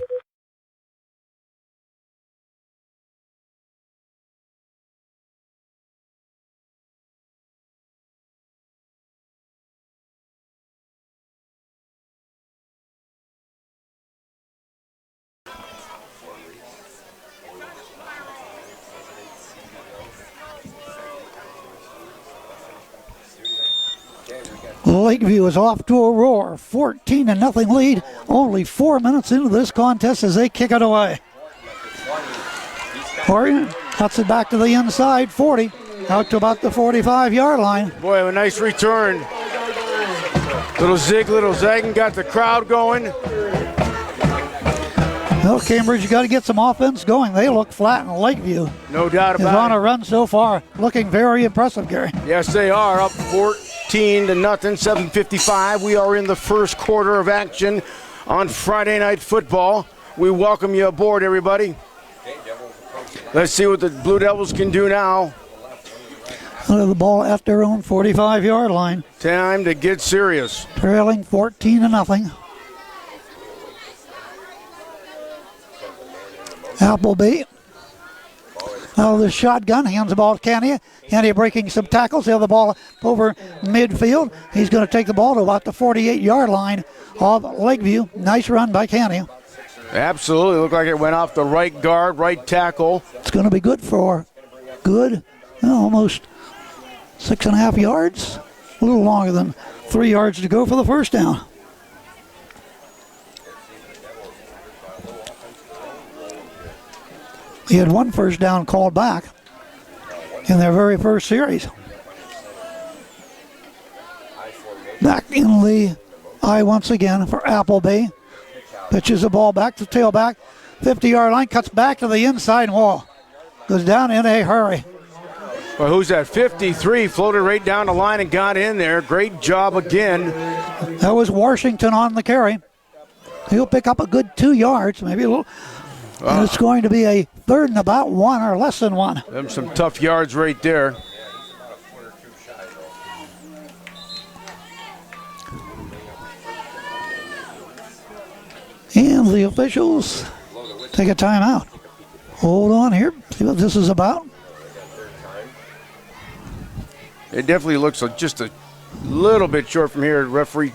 Lakeview is off to a roar. 14-0 lead. Only 4 minutes into this contest as they kick it away. Oregon cuts it back to the inside. 40. Out to about the 45-yard line. Boy, a nice return. Little zig, little zagging, got the crowd going. Well, Cambridge, you got to get some offense going. They look flat in Lakeview. No doubt Is about on it. a run so far. Looking very impressive, Gary. Yes, they are. Up 14-0, 7:55. We are in the first quarter of action on Friday Night Football. We welcome you aboard, everybody. Let's see what the Blue Devils can do now. The ball at their own 45-yard line. Time to get serious. Trailing 14-0. Appleby out of the shotgun, hands the ball to Candia. Candia breaking some tackles. They have the ball over midfield. He's going to take the ball to about the 48-yard line of Lakeview. Nice run by Candia. Absolutely. Looked like it went off the right guard, right tackle. It's going to be good for almost 6.5 yards. A little longer than 3 yards to go for the first down. He had one first down called back in their very first series. Back in the eye once again for Appleby. Pitches the ball back to tailback. 50-yard line, cuts back to the inside wall. Goes down in a hurry. Well, who's that? 53 floated right down the line and got in there. Great job again. That was Washington on the carry. He'll pick up a good 2 yards, maybe a little. And it's going to be a 3rd and about 1 or less than 1. Them some tough yards right there. And the officials take a timeout. Hold on here, see what this is about. It definitely looks like just a little bit short from here. Referee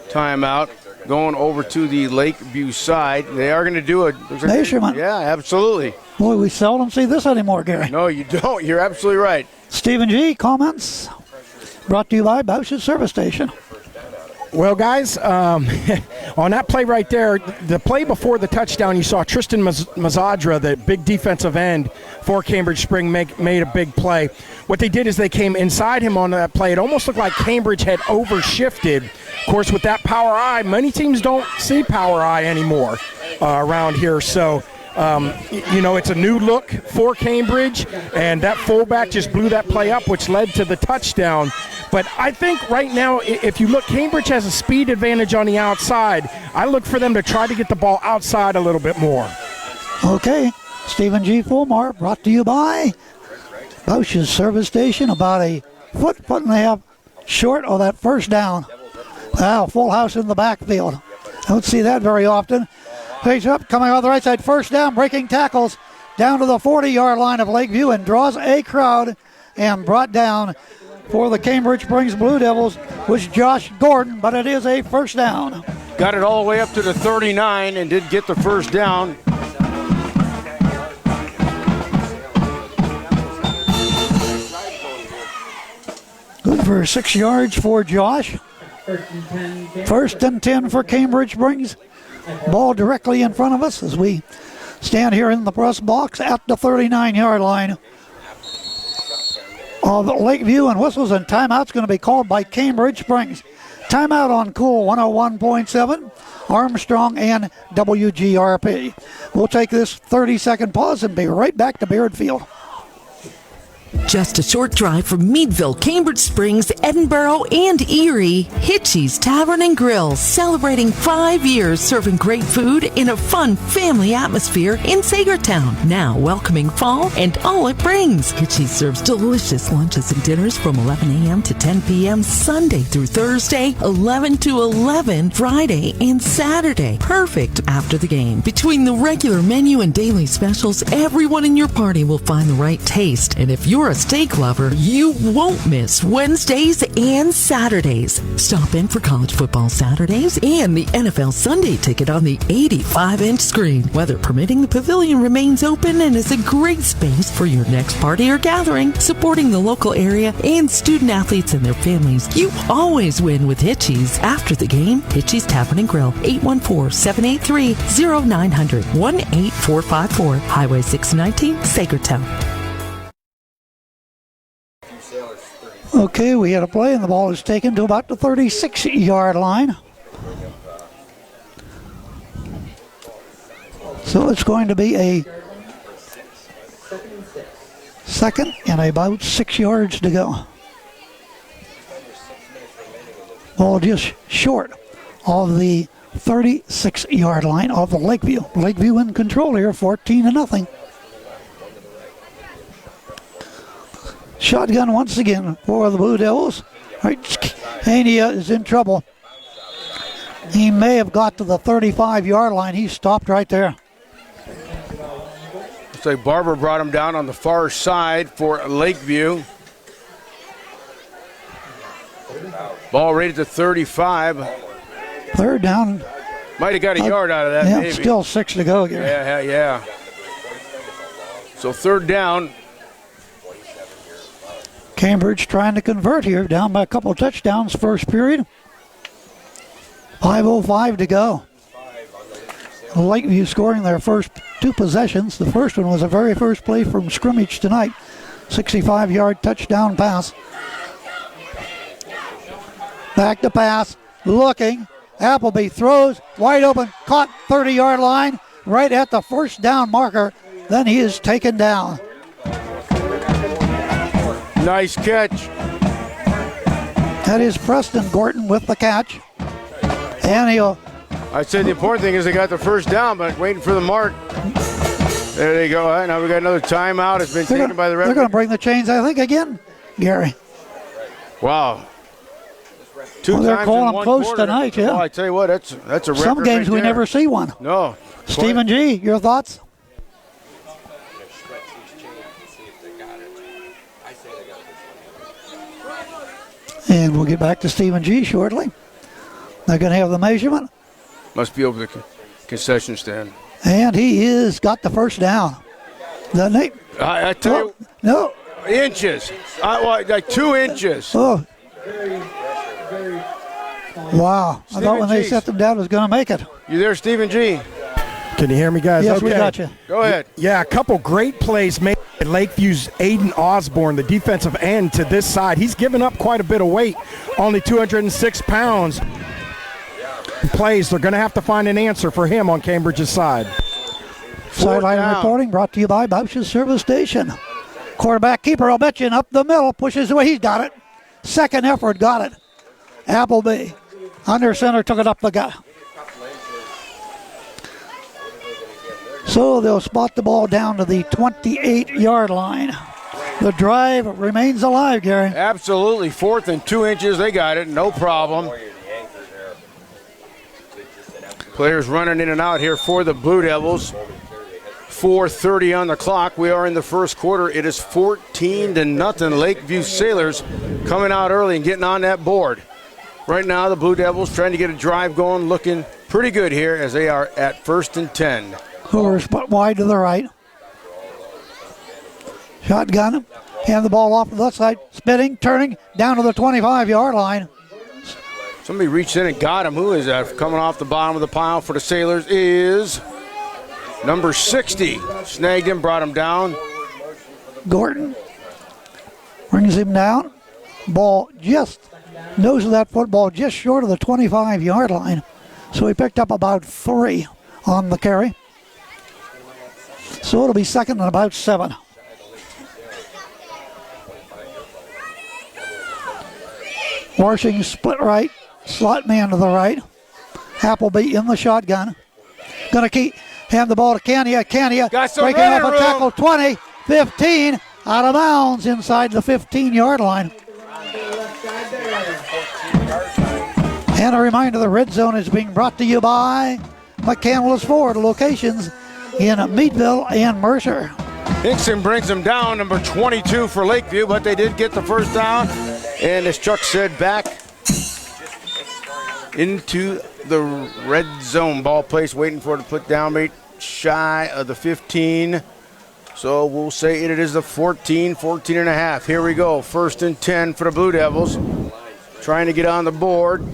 timeout. Going over to the Lakeview side. They are going to do a measurement. Yeah, absolutely. Boy, we seldom see this anymore, Gary. No, you don't. You're absolutely right. Stephen G., comments? Brought to you by Bausch's Service Station. Well, guys, on that play right there, the play before the touchdown, you saw Tristan Mazadra, the big defensive end for Cambridge Spring, made a big play. What they did is they came inside him on that play. It almost looked like Cambridge had overshifted. Of course, with that power eye, many teams don't see power eye anymore around here. So, it's a new look for Cambridge, and that fullback just blew that play up, which led to the touchdown. But I think right now, if you look, Cambridge has a speed advantage on the outside. I look for them to try to get the ball outside a little bit more. Okay, Stephen G. Fulmar, brought to you by Bausch's Service Station. About a foot and a half short of that first down. Wow, full house in the backfield. Don't see that very often. Picks up, coming out the right side, first down, breaking tackles down to the 40-yard line of Lakeview and draws a crowd and brought down for the Cambridge Springs Blue Devils was Josh Gordon, but it is a first down. Got it all the way up to the 39 and did get the first down. Good for 6 yards for Josh. First and 10 for Cambridge Springs. Ball directly in front of us as we stand here in the press box at the 39-yard line of Lakeview, and whistles and timeouts going to be called by Cambridge Springs. Timeout on Cool 101.7, Armstrong and WGRP. We'll take this 30-second pause and be right back to Beard Field. Just a short drive from Meadville, Cambridge Springs, Edinburgh, and Erie, Hitchie's Tavern and Grill, celebrating 5 years serving great food in a fun family atmosphere in Sagertown. Now welcoming fall and all it brings. Hitchie's serves delicious lunches and dinners from 11 a.m. to 10 p.m. Sunday through Thursday, 11 to 11 Friday and Saturday. Perfect after the game. Between the regular menu and daily specials, everyone in your party will find the right taste. And if you're a steak lover, you won't miss Wednesdays and Saturdays. Stop in for college football Saturdays and the NFL Sunday ticket on the 85-inch screen. Weather permitting, the pavilion remains open and is a great space for your next party or gathering. Supporting the local area and student athletes and their families, you always win with Hitchie's. After the game, Hitchie's Tavern and Grill, 814-783-0900, 18454, Highway 619, Sagertown. Okay, we had a play and the ball is taken to about the 36-yard line. So it's going to be a second and about 6 yards to go. Ball just short of the 36-yard line of Lakeview. Lakeview in control here, 14-0. Shotgun once again for the Blue Devils. Right, Hania is in trouble. He may have got to the 35-yard line. He stopped right there. Looks like Barber brought him down on the far side for Lakeview. Ball rated to 35. Third down. Might have got a yard out of that, Yeah, maybe. still 6 to go here. Yeah. So third down. Cambridge trying to convert here, down by a couple of touchdowns first period. 5:05 to go. Lakeview scoring their first 2 possessions. The first one was the very first play from scrimmage tonight. 65-yard touchdown pass. Back to pass, looking. Appleby throws, wide open, caught 30-yard line, right at the first down marker. Then he is taken down. Nice catch. That is Preston Gorton with the catch. And he'll... I'd say the important thing is they got the first down, but waiting for the mark. There they go. All right, now we got another timeout. It's been taken by the referee. They're going to bring the chains, I think, again, Gary. Wow. They're calling them close tonight, yeah. Well, I tell you what, that's a record. Some games right we there. never see one. No. Stephen G., your thoughts? And we'll get back to Stephen G. shortly. They're going to have the measurement. Must be over the concession stand. And he is got the first down. Doesn't he? I tell you. No. Inches. Like 2 inches. Oh. Wow. I thought when they set them down it was going to make it. You there, Stephen G.? Can you hear me, guys? Yes, okay. we got you. Go ahead. Yeah, a couple great plays made at Lakeview's Aiden Osborne, the defensive end, to this side. He's given up quite a bit of weight, only 206 pounds. Plays, they're going to have to find an answer for him on Cambridge's side. Sideline reporting brought to you by Boucher's Service Station. Quarterback keeper, I'll bet you, up the middle, pushes away. He's got it. Second effort, got it. Appleby under center, took it up the gut. So they'll spot the ball down to the 28-yard line. The drive remains alive, Gary. Absolutely. 4th and 2 inches. They got it. No problem. Players running in and out here for the Blue Devils. 4:30 on the clock. We are in the first quarter. It is 14-0. Lakeview Sailors coming out early and getting on that board. Right now, the Blue Devils trying to get a drive going, looking pretty good here as they are at 1st and 10. Hoover's wide to the right. Shotgun. Hand the ball off to the left side. Spinning, turning, down to the 25-yard line. Somebody reached in and got him. Who is that? Coming off the bottom of the pile for the Sailors is number 60. Snagged him, brought him down. Gorton brings him down. Ball just, nose of that football just short of the 25-yard line. So he picked up about 3 on the carry. So it'll be 2nd and about 7. Washing split right, slot man to the right. Appleby in the shotgun. Gonna hand the ball to Cania. Cania breaking off a tackle. 20, 15, out of bounds inside the 15-yard line. And a reminder, the red zone is being brought to you by McCandless Ford, locations in Meadville and Mercer. Hickson brings them down, number 22 for Lakeview, but they did get the first down. And as Chuck said, back into the red zone. Ball placed, waiting for it to put down, mate, shy of the 15. So we'll say it is the 14 and a half. Here we go, 1st and 10 for the Blue Devils. Trying to get on the board.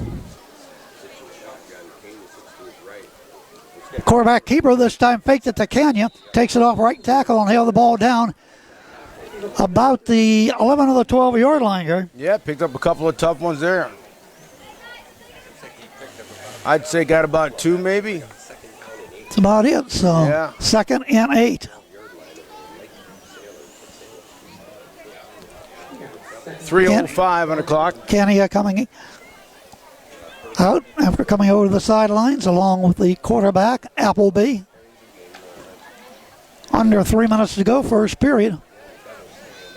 Quarterback keeper this time faked it to Cania. Takes it off right tackle and held the ball down about the 11 of the 12-yard line, Gary. Yeah, picked up a couple of tough ones there. I'd say got about 2 maybe. That's about it. So yeah. 2nd and 8. 3:05 on the clock. Cania coming out after coming over to the sidelines along with the quarterback, Appleby. Under 3 minutes to go, first period.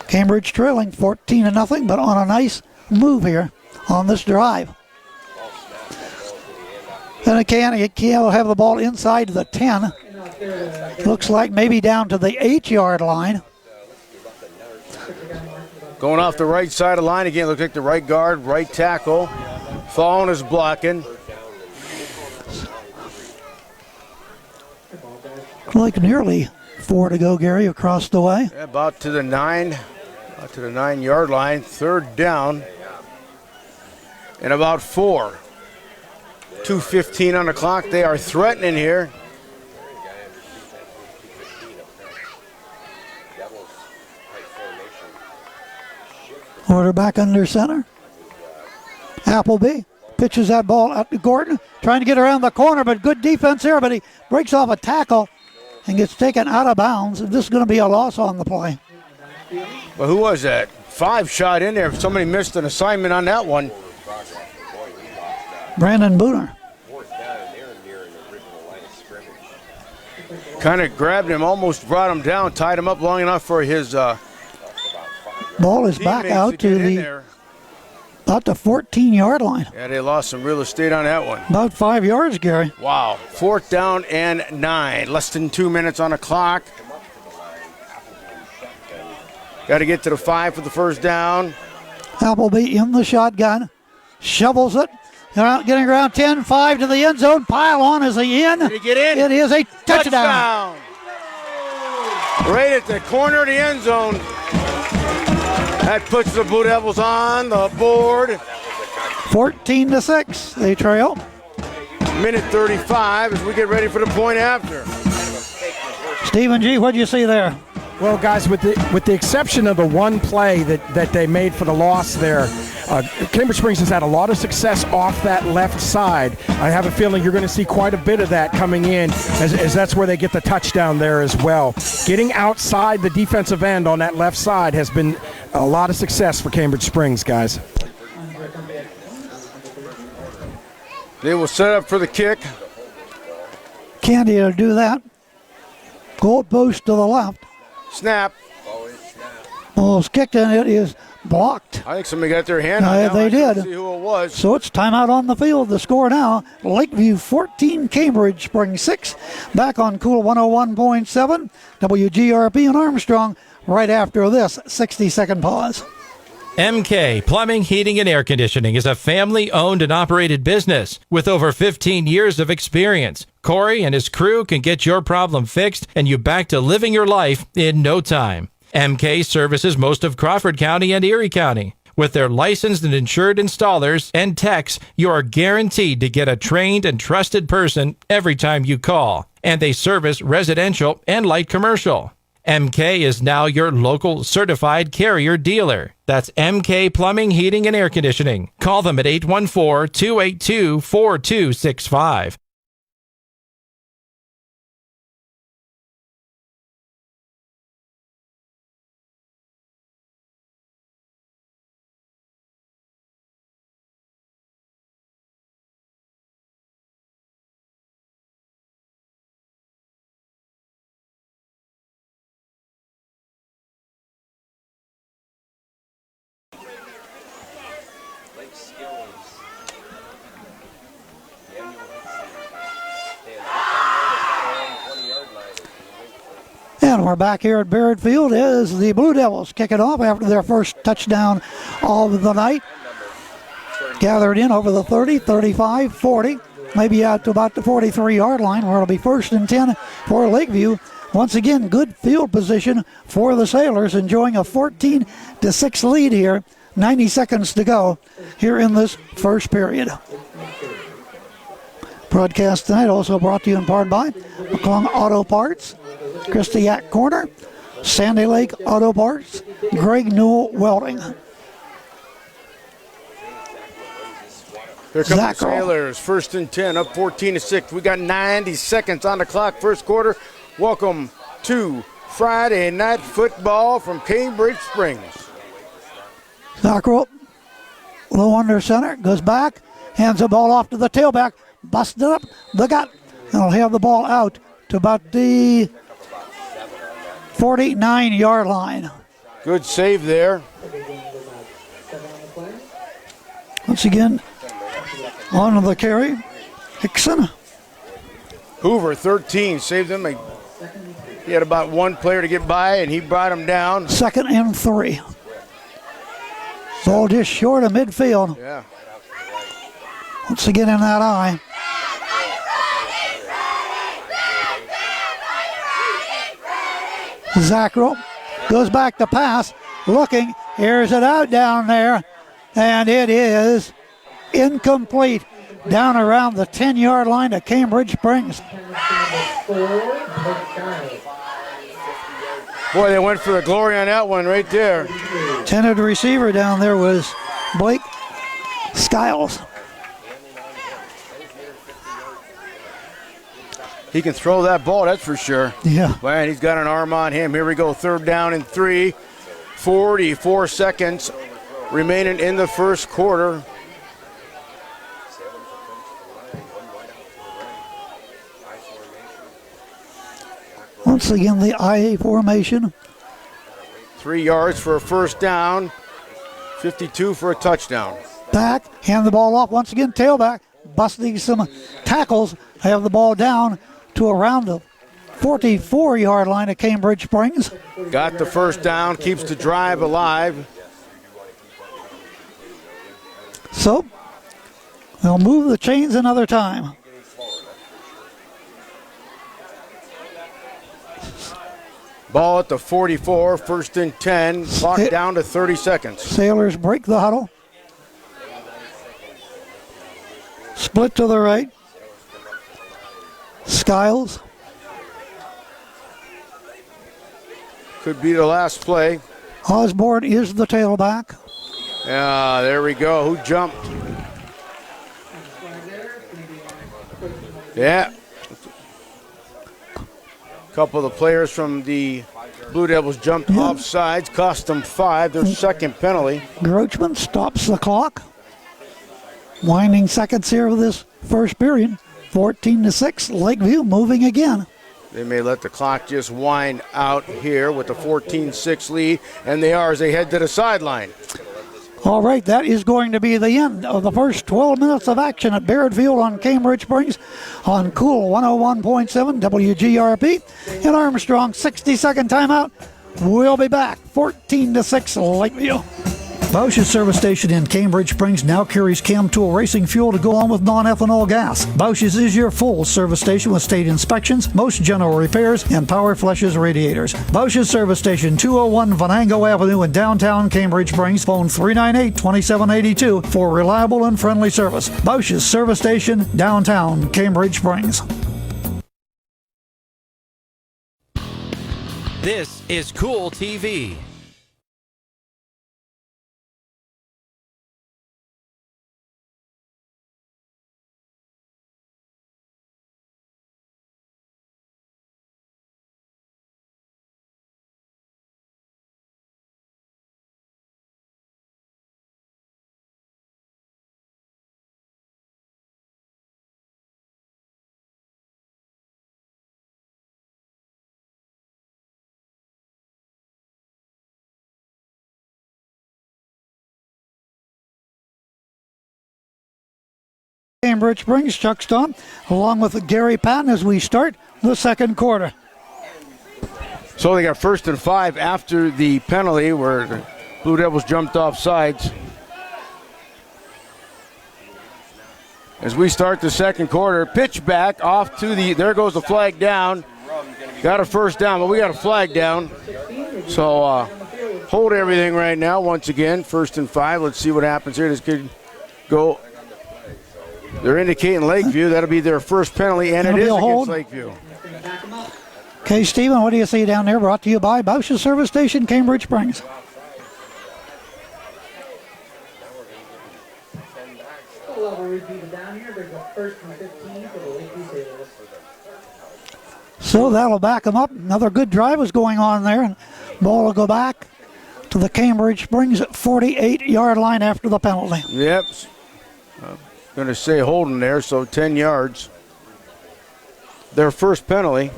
Cambridge trailing 14-0, but on a nice move here on this drive. And again, he'll have the ball inside the 10. Looks like maybe down to the 8-yard line. Going off the right side of the line again. Looks like the right guard, right tackle. Fallon is blocking. Like nearly 4 to go, Gary, across the way. Yeah, about to the 9-yard line. Third down. And about 4. 2:15 on the clock. They are threatening here. Quarterback under center. Appleby pitches that ball out to Gordon, trying to get around the corner, but good defense there, but he breaks off a tackle and gets taken out of bounds. This is going to be a loss on the play. Well, who was that? 5 shot in there. Somebody missed an assignment on that one. Brandon Booner. Kind of grabbed him, almost brought him down, tied him up long enough for his ball is back out to the about the 14-yard line. Yeah, they lost some real estate on that one. About 5 yards, Gary. Wow. 4th down and 9. Less than 2 minutes on the clock. Got to get to the 5 for the first down. Appleby in the shotgun. Shovels it. Getting around 10, 5 to the end zone. Pile on, is he in? Did he get in? It is a touchdown. Right at the corner of the end zone. That puts the Blue Devils on the board. 14-6, they trail. Minute 35 as we get ready for the point after. Stephen G., what do you see there? Well, guys, with the exception of the one play that they made for the loss there, Cambridge Springs has had a lot of success off that left side. I have a feeling you're going to see quite a bit of that coming in as that's where they get the touchdown there as well. Getting outside the defensive end on that left side has been a lot of success for Cambridge Springs, guys. They will set up for the kick. Candy to do that. Goal post to the left. Snap. Well, it's kicked and it is blocked. I think somebody got their hand on that. They did. See who it was. So it's timeout on the field. The score now, Lakeview 14, Cambridge Springs 6. Back on Cool 101.7, WGRP and Armstrong right after this 60-second pause. MK Plumbing, Heating, and Air Conditioning is a family-owned and operated business with over 15 years of experience. Corey and his crew can get your problem fixed and you back to living your life in no time. MK services most of Crawford County and Erie County. With their licensed and insured installers and techs, you are guaranteed to get a trained and trusted person every time you call. And they service residential and light commercial. MK is now your local certified carrier dealer. That's MK Plumbing, Heating, and Air Conditioning. Call them at 814-282-4265. And we're back here at Barrett Field as the Blue Devils kick it off after their first touchdown of the night. Gathered in over the 30, 35, 40, maybe out to about the 43-yard line where it'll be 1st and 10 for Lakeview. Once again, good field position for the Sailors, enjoying a 14-6 lead here. 90 seconds to go here in this first period. Broadcast tonight also brought to you in part by McClung Auto Parts, Christiac Corner, Sandy Lake Auto Parts, Greg Newell Welding. Here come the Sailors, 1st and 10, up 14-6. We got 90 seconds on the clock, first quarter. Welcome to Friday Night Football from Cambridge Springs. Zackrell, low under center, goes back, hands the ball off to the tailback, busted up the gut, and will have the ball out to about the 49-yard line. Good save there. Once again, on the carry, Hickson. Hoover, 13, saved him. He had about one player to get by, and he brought him down. 2nd and 3. Ball just short of midfield. Yeah. Once again in that eye. Zackrow goes back to pass, looking, airs it out down there, and it is incomplete down around the 10-yard line to Cambridge Springs. Boy, they went for the glory on that one right there. Intended receiver down there was Blake Skiles. He can throw that ball, that's for sure. Yeah. Man, he's got an arm on him. Here we go, 3rd down and 3. 44 seconds remaining in the first quarter. Once again, the IA formation. 3 yards for a first down. 52 for a touchdown. Back, hand the ball off once again, tailback, busting some tackles, have the ball down to around the 44-yard line at Cambridge Springs. Got the first down, keeps the drive alive. So, they'll move the chains another time. Ball at the 44, 1st and 10, clock down to 30 seconds. Sailors break the huddle. Split to the right. Skiles. Could be the last play. Osborne is the tailback. Yeah, there we go. Who jumped? Yeah. A couple of the players from the Blue Devils jumped off sides, cost them 5, their 2nd penalty. Grochman stops the clock. Winding seconds here of this first period. 14-6, Lakeview moving again. They may let the clock just wind out here with the 14-6 lead, and they are as they head to the sideline. All right, that is going to be the end of the first 12 minutes of action at Baird Field on Cambridge Springs on Cool 101.7 WGRP. And Armstrong, 60-second timeout. We'll be back, 14-6 Lakeview. Bausch's service station in Cambridge Springs now carries Chem Tool racing fuel to go on with non-ethanol gas. Bausch's is your full service station with state inspections, most general repairs, and power flushes radiators. Bausch's service station, 201 Venango Avenue in downtown Cambridge Springs. Phone 398-2782 for reliable and friendly service. Bausch's service station, downtown Cambridge Springs. This is Cool TV. Cambridge Springs, Chuck Stump, along with Gary Patton as we start the second quarter. So they got 1st and 5 after the penalty where the Blue Devils jumped off sides. As we start the second quarter, pitch back off to the, there goes the flag down. Got a first down, but we got a flag down. So hold everything right now once again, 1st and 5. Let's see what happens here. This could go. They're indicating Lakeview. That'll be their first penalty, and it is against Lakeview. Okay, Stephen, what do you see down there? Brought to you by Bausch's Service Station, Cambridge Springs. So that'll back them up. Another good drive is going on there, and ball will go back to the Cambridge Springs 48-yard line after the penalty. Yep. going to say holding there, so 10 yards. Their first penalty.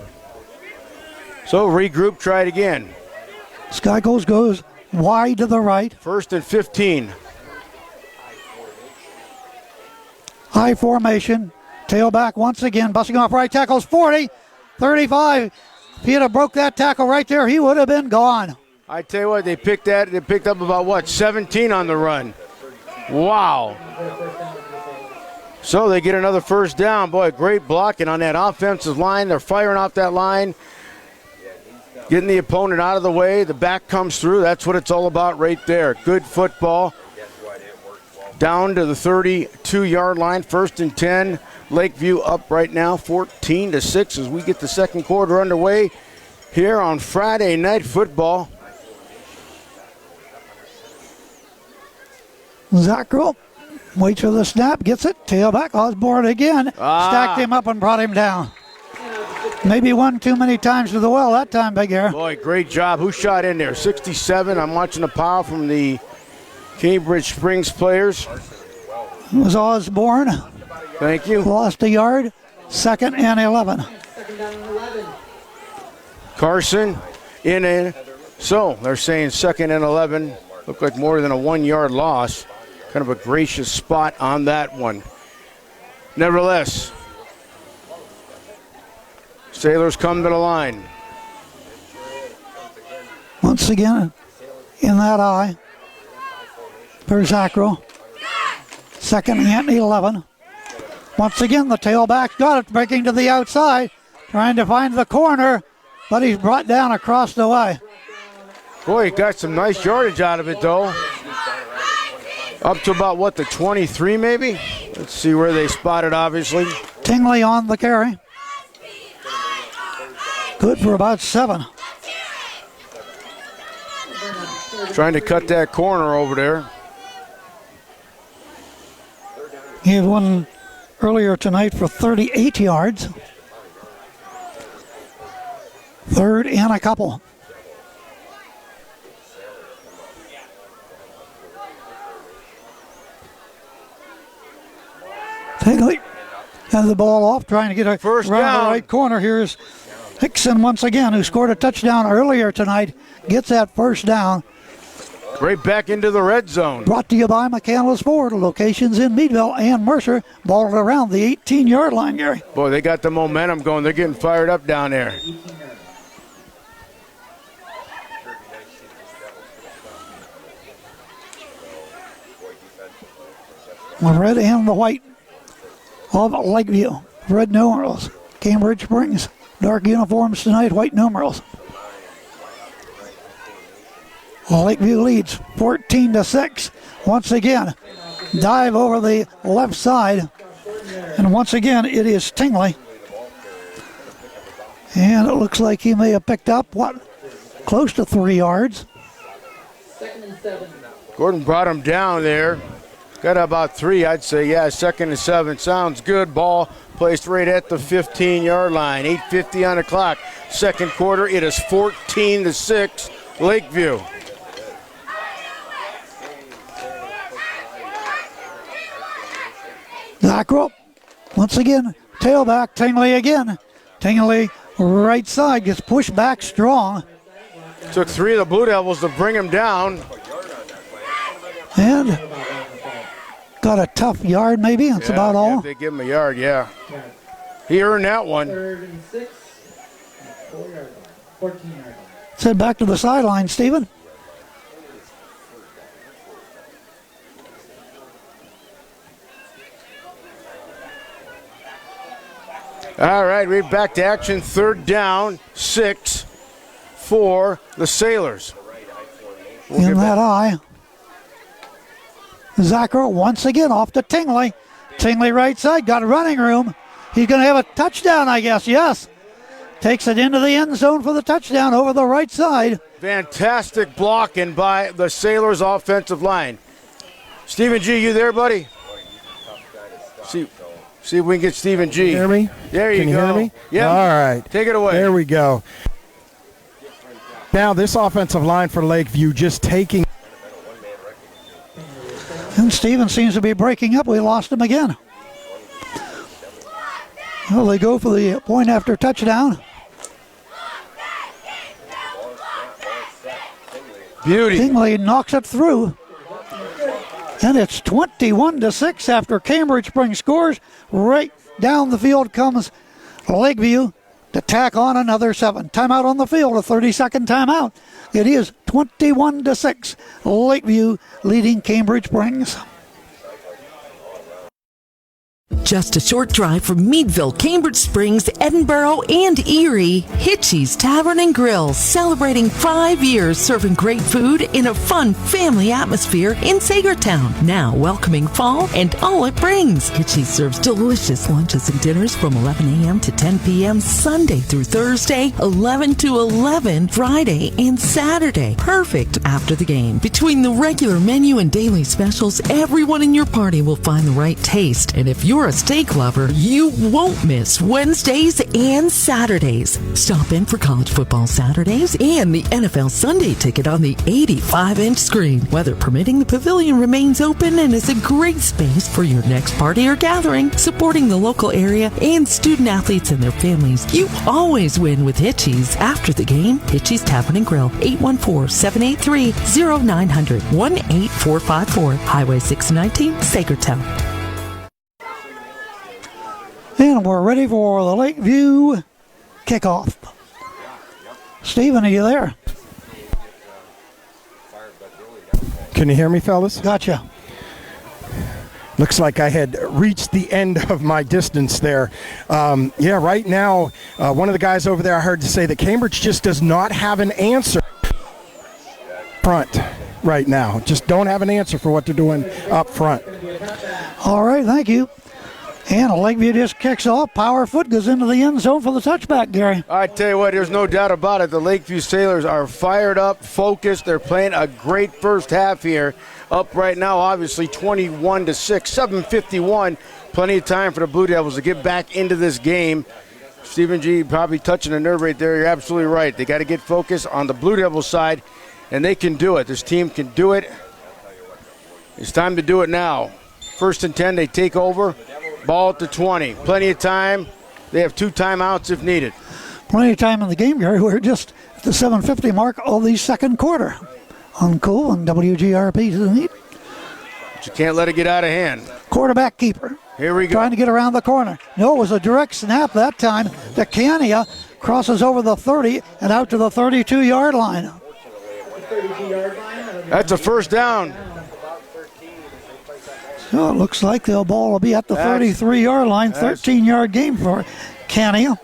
So regroup, try it again. Skycoast goes wide to the right. 1st and 15. High formation. Tailback once again. Busting off right tackles 40, 35. If he'd have broke that tackle right there, he would have been gone. I tell you what, they picked up about what, 17 on the run. Wow. So they get another first down. Boy, great blocking on that offensive line. They're firing off that line, getting the opponent out of the way. The back comes through. That's what it's all about right there. Good football. Down to the 32-yard line, 1st and 10. Lakeview up right now, 14-6 as we get the second quarter underway here on Friday Night Football. Zackrell waits for the snap, gets it, tailback, Osborne again, stacked him up and brought him down. Maybe one too many times to the well that time, Big Air. Boy, great job. Who shot in there? 67. I'm watching the power from the Cambridge Springs players. It was Osborne. Thank you. Lost a yard, 2nd and 11. Carson in. So they're saying 2nd and 11. Looked like more than a 1-yard loss. Kind of a gracious spot on that one. Nevertheless, Sailors come to the line. Once again, in that eye for Zackrell. 2nd and 11. Once again, the tailback got it, breaking to the outside, trying to find the corner, but he's brought down across the way. Boy, he got some nice yardage out of it, though. Up to about, what, the 23 maybe? Let's see where they spotted, obviously. Tingley on the carry. Good for about 7. Trying to cut that corner over there. He had one earlier tonight for 38 yards. 3rd and a couple. Tingley has the ball off, trying to get a first around down. the right corner. Here's Hickson once again, who scored a touchdown earlier tonight, gets that first down. Right back into the red zone. Brought to you by McCandless Ford, locations in Meadville and Mercer, balled around the 18-yard line, Gary. Boy, they got the momentum going. They're getting fired up down there. The red and the white of Lakeview. Red numerals. Cambridge Springs. Dark uniforms tonight, white numerals. Lakeview leads 14-6. Once again, dive over the left side. And once again, it is Tingley. And it looks like he may have picked up, what, close to 3 yards. Gordon brought him down there. Got about 3, I'd say. Yeah, 2nd and 7. Sounds good. Ball placed right at the 15-yard line. 8:50 on the clock. Second quarter, it is 14-6, Lakeview. Zackrell, once again, tailback, Tingley again. Tingley, right side, gets pushed back strong. Took 3 of the Blue Devils to bring him down. And got a tough yard, maybe. That's about all. If they give him a yard, yeah. He earned that one. 3rd and 6, 4-yard line, 14-yard line. Send back to the sideline, Stephen. All right, we're back to action. 3rd down, 6 for the Sailors. In that eye. Zackrell once again off to Tingley. Tingley right side, got running room. He's going to have a touchdown, I guess. Yes. Takes it into the end zone for the touchdown over the right side. Fantastic blocking by the Sailors' offensive line. Stephen G., you there, buddy? See if we can get Stephen G. Hear me? There you Can you go. hear me? Yeah. All right. Take it away. There we go. Now this offensive line for Lakeview just taking. And Stephen seems to be breaking up. We lost him again. Well, they go for the point after touchdown. Beauty. Kingley knocks it through. And it's 21-6 after Cambridge Springs scores. Right down the field comes Lakeview to tack on another 7. Timeout on the field, a 30-second timeout. It is 21-6. Lakeview leading Cambridge Springs. Just a short drive from Meadville, Cambridge Springs, Edinburgh, and Erie, Hitchie's Tavern and Grill, celebrating 5 years serving great food in a fun family atmosphere in Sagertown. Now welcoming fall and all it brings. Hitchie's serves delicious lunches and dinners from 11 a.m. to 10 p.m. Sunday through Thursday, 11 to 11 Friday and Saturday. Perfect after the game. Between the regular menu and daily specials, everyone in your party will find the right taste. And if you're a steak lover, you won't miss Wednesdays and Saturdays. Stop in for college football Saturdays and the NFL Sunday ticket on the 85-inch screen. Weather permitting, the pavilion remains open and is a great space for your next party or gathering, supporting the local area and student athletes and their families. You always win with Hitchie's. After the game, Hitchie's Tavern and Grill, 814-783-0900, 18454, Highway 619, Sagertown. And we're ready for the Lakeview kickoff. Stephen, are you there? Can you hear me, fellas? Gotcha. Looks like I had reached the end of my distance there. Right now, one of the guys over there I heard say that Cambridge just does not have an answer front right now. Just don't have an answer for what they're doing up front. All right, thank you. And Lakeview just kicks off. Power foot goes into the end zone for the touchback, Gary. I tell you what, there's no doubt about it. The Lakeview Sailors are fired up, focused. They're playing a great first half here. Up right now, obviously, 21-6, 7:51. Plenty of time for the Blue Devils to get back into this game. Stephen G. probably touching a nerve right there. You're absolutely right. They got to get focused on the Blue Devils side, and they can do it. This team can do it. It's time to do it now. 1st and 10, they take over. Ball at the 20. Plenty of time. They have 2 timeouts if needed. Plenty of time in the game, Gary. We're just at the 7:50 mark of the second quarter. Uncool and WGRP. But you can't let it get out of hand. Quarterback keeper. Here we go. Trying to get around the corner. No, it was a direct snap that time. DeCania crosses over the 30 and out to the 32-yard line. That's a first down. So it looks like the ball will be at the 33-yard line. 13-yard game for Cania.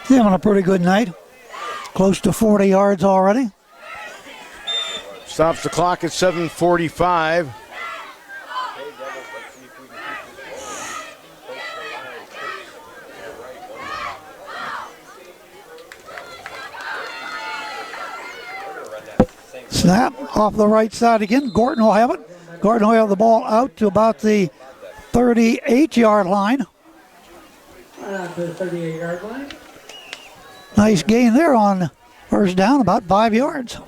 He's having a pretty good night. Close to 40 yards already. Stops the clock at 7:45. Snap off the right side again. Gorton will have it. Gorton will have the ball out to about the 38-yard line. To the 38-yard line. Nice gain there on first down, about 5 yards.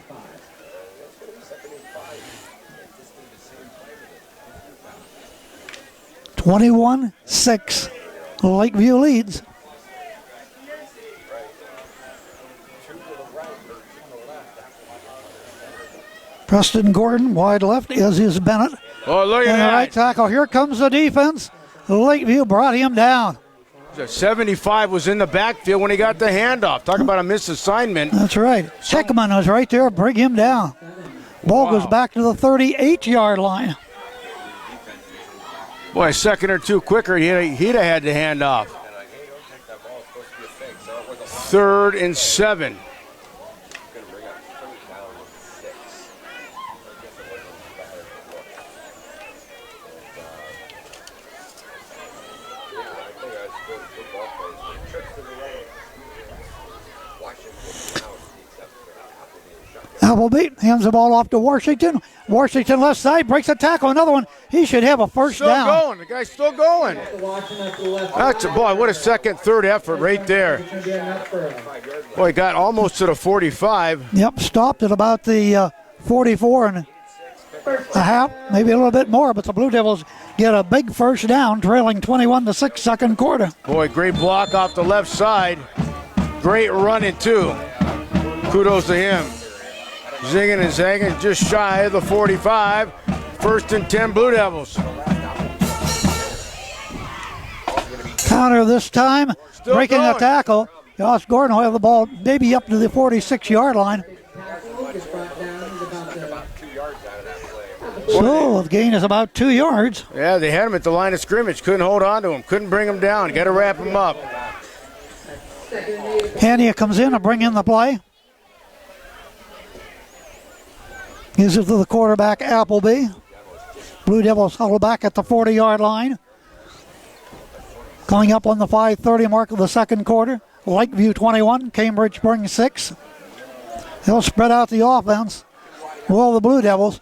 (21-6). Lakeview leads. Preston Gordon, wide left, as is Bennett. Oh, look at and that. The right tackle. Here comes the defense. Lakeview brought him down. The 75 was in the backfield when he got the handoff. Talk about a misassignment. That's right. Heckman was right there. Bring him down. Ball goes back to the 38-yard line. Boy, a second or two quicker, he'd have had the handoff. 3rd and 7. Appleby hands the ball off to Washington. Washington left side, breaks a tackle. Another one. He should have a first down. Still going. The guy's still going. That's boy, what a second, third effort right there. Boy, got almost to the 45. Yep, stopped at about the 44 and a half, maybe a little bit more, but the Blue Devils get a big first down, trailing 21-6 second quarter. Boy, great block off the left side. Great running, too. Kudos to him. Zinging and zagging just shy of the 45. 1st and 10 Blue Devils. Counter this time, Still breaking going. a tackle. Josh Gordon will have the ball maybe up to the 46-yard line. So the gain is about 2 yards. Yeah, they had him at the line of scrimmage. Couldn't hold on to him. Couldn't bring him down. Got to wrap him up. Hania comes in to bring in the play. Gives it to the quarterback, Appleby. Blue Devils huddle back at the 40-yard line. Coming up on the 5:30 mark of the second quarter. Lakeview 21, Cambridge Springs 6. They'll spread out the offense. Well, the Blue Devils.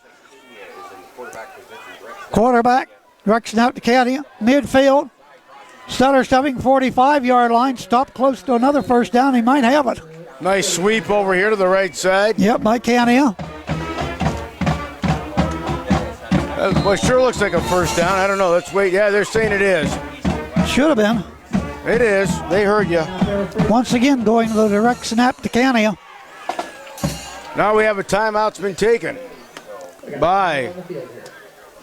Quarterback, direction out to Caddy. Midfield. Stutter stepping 45-yard line. Stopped close to another first down. He might have it. Nice sweep over here to the right side. Yep, Mike Cania. Well, it sure looks like a first down. I don't know. Let's wait. Yeah, they're saying it is. Should have been. It is. They heard you. Once again, going to the direct snap to Cania. Now we have a timeout's been taken by.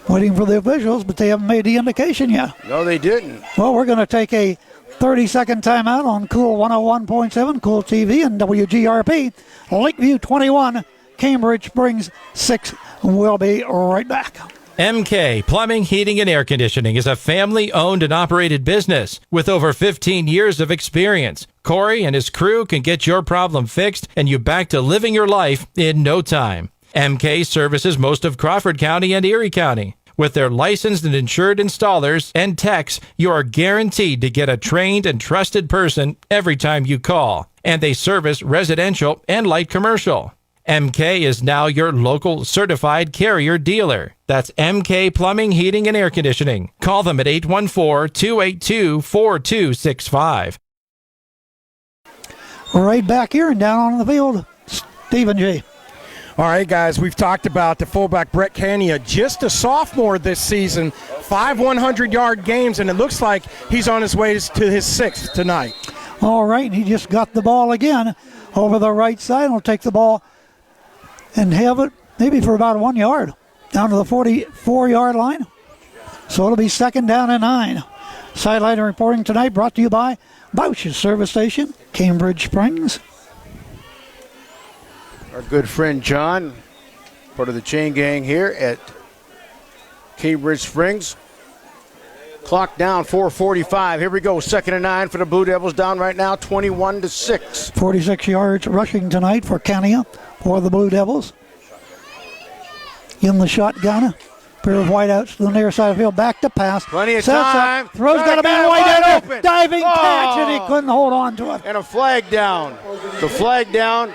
Waiting for the officials, but they haven't made the indication yet. No, they didn't. Well, we're going to take a 30-second timeout on Cool 101.7, Cool TV, and WGRP. Lakeview 21, Cambridge Springs 6. We'll be right back. MK Plumbing, Heating, and Air Conditioning is a family-owned and operated business with over 15 years of experience. Corey and his crew can get your problem fixed and you back to living your life in no time. MK services most of Crawford County and Erie County. With their licensed and insured installers and techs, you are guaranteed to get a trained and trusted person every time you call. And they service residential and light commercial. MK is now your local certified carrier dealer. That's MK Plumbing, Heating, and Air Conditioning. Call them at 814-282-4265. Right back here and down on the field, Stephen G. All right, guys, we've talked about the fullback Brett Cania, just a sophomore this season, 5 100-yard games, and it looks like he's on his way to his 6th tonight. All right, and he just got the ball again over the right side. He'll take the ball and have it maybe for about 1 yard down to the 44-yard line. So it'll be 2nd down and 9. Sideline reporting tonight brought to you by Bouch's Service Station, Cambridge Springs. Our good friend John, part of the chain gang here at Cambridge Springs. Clock down, 4:45. Here we go, 2nd and 9 for the Blue Devils, down right now, 21-6. 46 yards rushing tonight for Cania for the Blue Devils. In the shotgun, pair of wideouts to the near side of the field, back to pass. Plenty of Sets time. Up, throws got to be wide open. Diving catch, and he couldn't hold on to it. And a flag down. The flag down.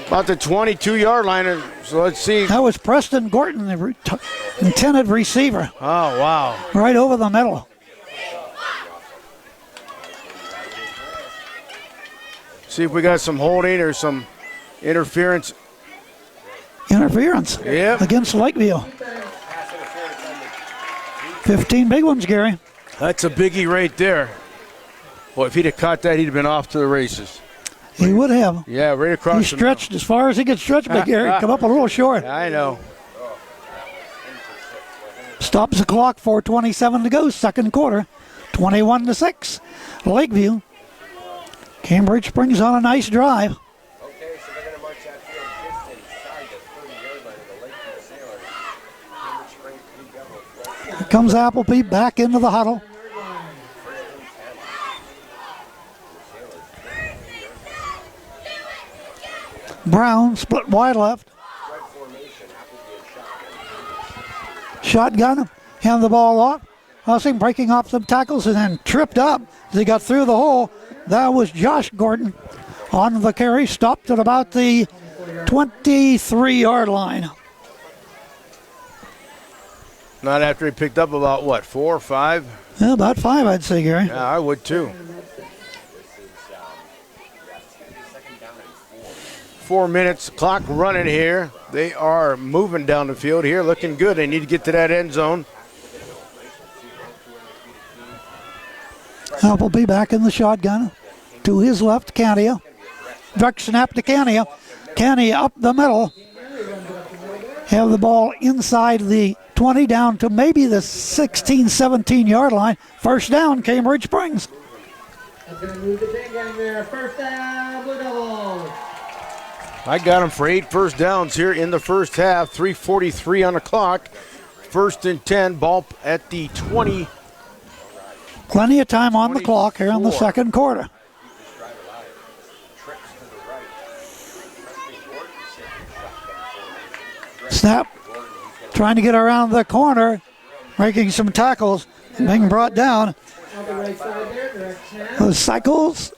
About the 22-yard line. So let's see. That was Preston Gorton, the intended receiver. Oh, wow. Right over the middle. See if we got some holding or some interference. Yep. Against Lakeview. 15 big ones, Gary. That's a biggie right there. Boy, if he'd have caught that, he'd have been off to the races. He would have. Yeah, right across. He stretched as far as he could stretch, but Gary come up a little short. I know. Stops the clock, 4:27 to go, second quarter, 21-6. Lakeview. Cambridge Springs on a nice drive. Okay, so they're going to march that field just inside the 30-yard line of the Lakeview Sailors. Cambridge Springs Blue Devils. Here comes Appleby back into the huddle. Brown split wide left. Shotgun, hand the ball off. Hussing breaking off some tackles and then tripped up as he got through the hole. That was Josh Gordon on the carry, stopped at about the 23-yard line. Not after he picked up about, what, 4 or 5? Yeah, about 5, I'd say, Gary. Yeah, I would too. 4 minutes, clock running here. They are moving down the field here, looking good. They need to get to that end zone. Appleby back in the shotgun. To his left, Candia. Duck snap to Candia. Candia up the middle. Have the ball inside the 20 down to maybe the 16, 17-yard line. First down, Cambridge Springs. That's going to move the big game there. First down, Blue Devils. I got them for 8 first downs here in the first half. 3:43 on the clock. First and 10, ball at the 20. Plenty of time on the clock here in the second quarter. Snap, trying to get around the corner, making some tackles, being brought down. Those cycles,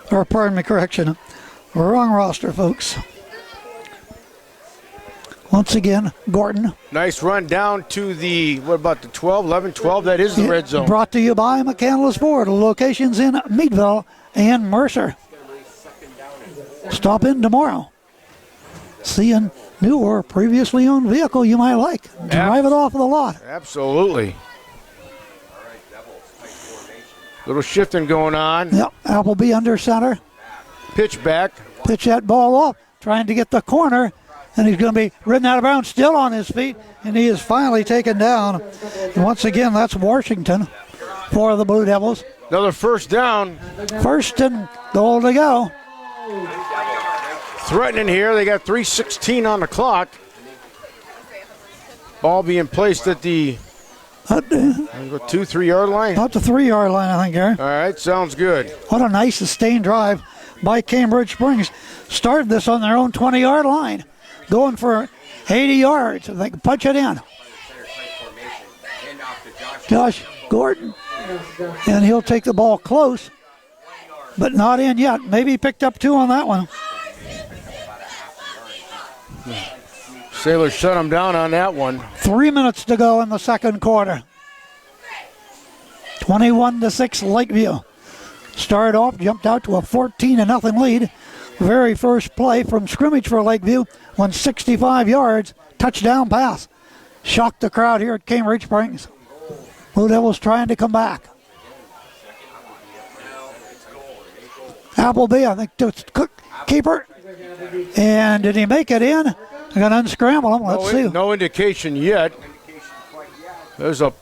or pardon me, correction, wrong roster, folks. Once again, Gordon. Nice run down to the, what about the 12, 11, 12? That is the red zone. Brought to you by McCandless Ford. Locations in Meadville and Mercer. Stop in tomorrow. See a new or previously owned vehicle you might like. Drive it off of the lot. Absolutely. Little shifting going on. Yep, Appleby under center. Pitch back. Pitch that ball off, trying to get the corner. And he's going to be ridden out of bounds, still on his feet, and he is finally taken down. And once again, that's Washington for the Blue Devils. Another first down. First and goal to go. Threatening here. They got 3:16 on the clock. Ball being placed at the 2-3 yard line. About the 3 yard line, I think, Gary. All right, sounds good. What a nice sustained drive by Cambridge Springs. Started this on their own 20-yard line. Going for 80 yards. They can punch it in. Josh Gordon. And he'll take the ball close, but not in yet. Maybe he picked up 2 on that one. Sailors shut him down on that one. 3 minutes to go in the second quarter. 21-6 Lakeview. Started off, jumped out to a 14-0 lead. Very first play from scrimmage for Lakeview, went 65 yards, touchdown pass. Shocked the crowd here at Cambridge Springs. Blue Devils trying to come back. Appleby, I think, to keeper. And did he make it in? They're going to unscramble him. Let's see. No indication yet. There's a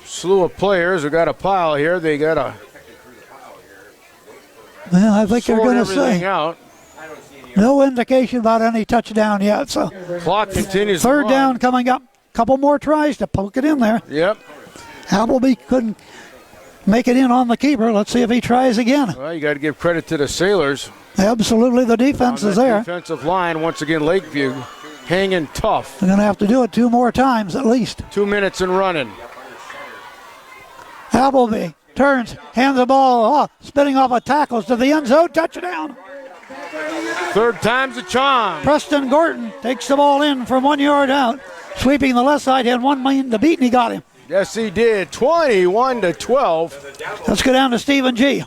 slew of players who got a pile here. They got a. Well, I think they're going to say. Out. No indication about any touchdown yet. So clock continues. Third down coming up. Couple more tries to poke it in there. Yep. Appleby couldn't make it in on the keeper. Let's see if he tries again. Well, you got to give credit to the Sailors. Absolutely, the defense is there. Defensive line, once again, Lakeview hanging tough. They're going to have to do it 2 more times at least. 2 minutes and running. Appleby turns, hands the ball off, spinning off of tackles to the end zone, touchdown. Third time's a charm. Preston Gordon takes the ball in from 1 yard out, sweeping the left side, had 1 man to beat, and he got him. Yes, he did. 21-12. Let's go down to Stephen G.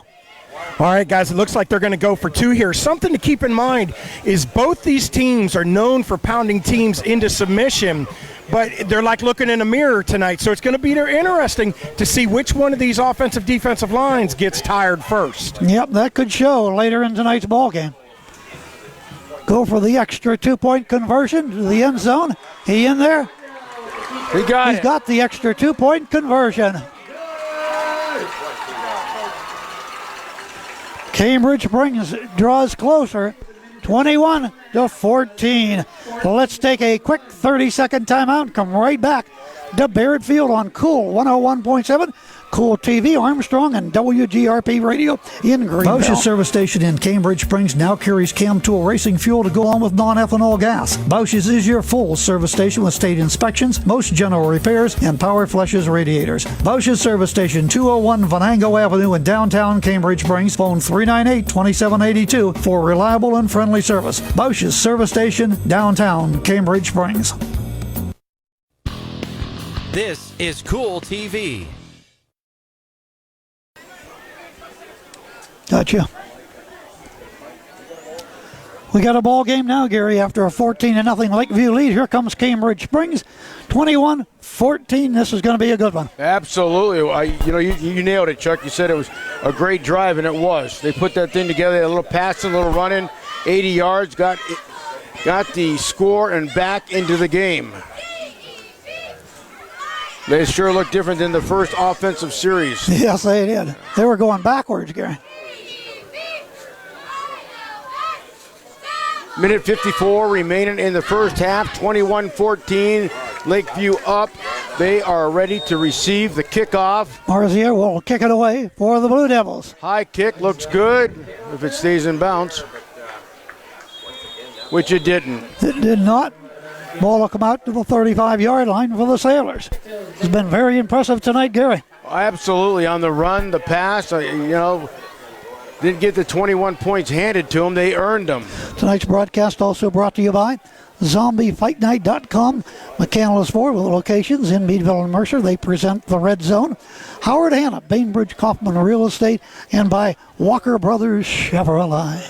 All right, guys, it looks like they're going to go for 2 here. Something to keep in mind is both these teams are known for pounding teams into submission, but they're like looking in a mirror tonight. So it's going to be interesting to see which one of these offensive defensive lines gets tired first. Yep, that could show later in tonight's ball game. Go for the extra 2-point conversion to the end zone. He in there? He's got the extra 2-point conversion. Cambridge draws closer, 21-14. Let's take a quick 30-second timeout. Come right back to Barrett Field on Cool 101.7. Cool TV, Armstrong, and WGRP Radio in Greenville. Bausch's service station in Cambridge Springs now carries Cam Tool racing fuel to go on with non-ethanol gas. Bausch's is your full service station with state inspections, most general repairs, and power flushes radiators. Bausch's service station, 201 Venango Avenue in downtown Cambridge Springs. Phone 398-2782 for reliable and friendly service. Bausch's service station, downtown Cambridge Springs. This is Cool TV. Gotcha. We got a ball game now, Gary, after a 14-0 Lakeview lead. Here comes Cambridge Springs, 21-14. This is going to be a good one. Absolutely. You nailed it, Chuck. You said it was a great drive, and it was. They put that thing together, a little passing, a little running, 80 yards, got the score and back into the game. They sure look different than the first offensive series. Yes, they did. They were going backwards, Gary. Minute 54 remaining in the first half, 21-14. Lakeview up. They are ready to receive the kickoff. Marzier will kick it away for the Blue Devils. High kick looks good if it stays in bounds, which it didn't. It did not. Ball will come out to the 35-yard line for the Sailors. It's been very impressive tonight, Gary. Absolutely. On the run, the pass, didn't get the 21 points handed to them. They earned them. Tonight's broadcast also brought to you by ZombieFightNight.com. McCandless Ford with locations in Meadville and Mercer. They present the Red Zone. Howard Hanna, Bainbridge Kaufman Real Estate, and by Walker Brothers Chevrolet.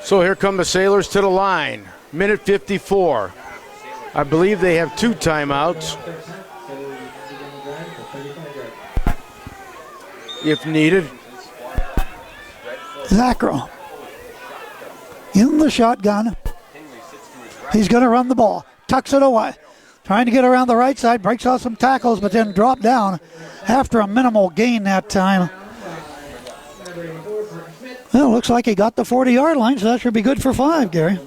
So here come the Sailors to the line. Minute 54. I believe they have 2 timeouts if needed. Zacro in the shotgun. He's going to run the ball. Tucks it away. Trying to get around the right side. Breaks off some tackles, but then dropped down after a minimal gain that time. Well, looks like he got the 40-yard line, so that should be good for 5, Gary.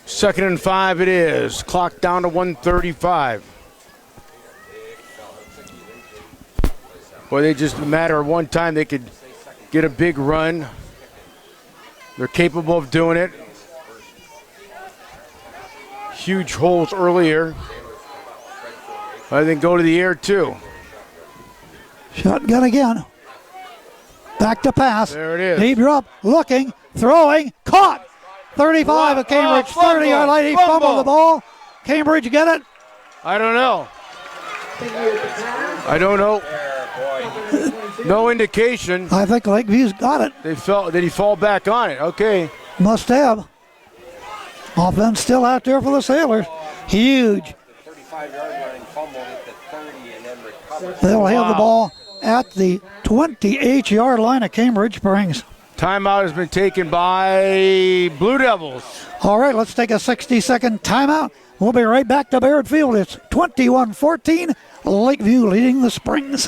2nd and 5 it is. Clock down to 1:35. Boy, they just a matter of one time they could get a big run. They're capable of doing it. Huge holes earlier. I think go to the air too. Shotgun again. Back to pass. There it is. Deep drop, looking, throwing, caught. 35 of Cambridge, 30-yard line. He fumbled the ball. Cambridge get it? I don't know. No indication. I think Lakeview's got it. Did he fall back on it? Okay. Must have. Offense still out there for the Sailors. Huge. 35-yard line fumble at the 30 and then recovered. They'll have the ball at the 28-yard line of Cambridge Springs. Timeout has been taken by Blue Devils. All right, let's take a 60-second timeout. We'll be right back to Baird Field. It's 21-14, Lakeview leading the Springs.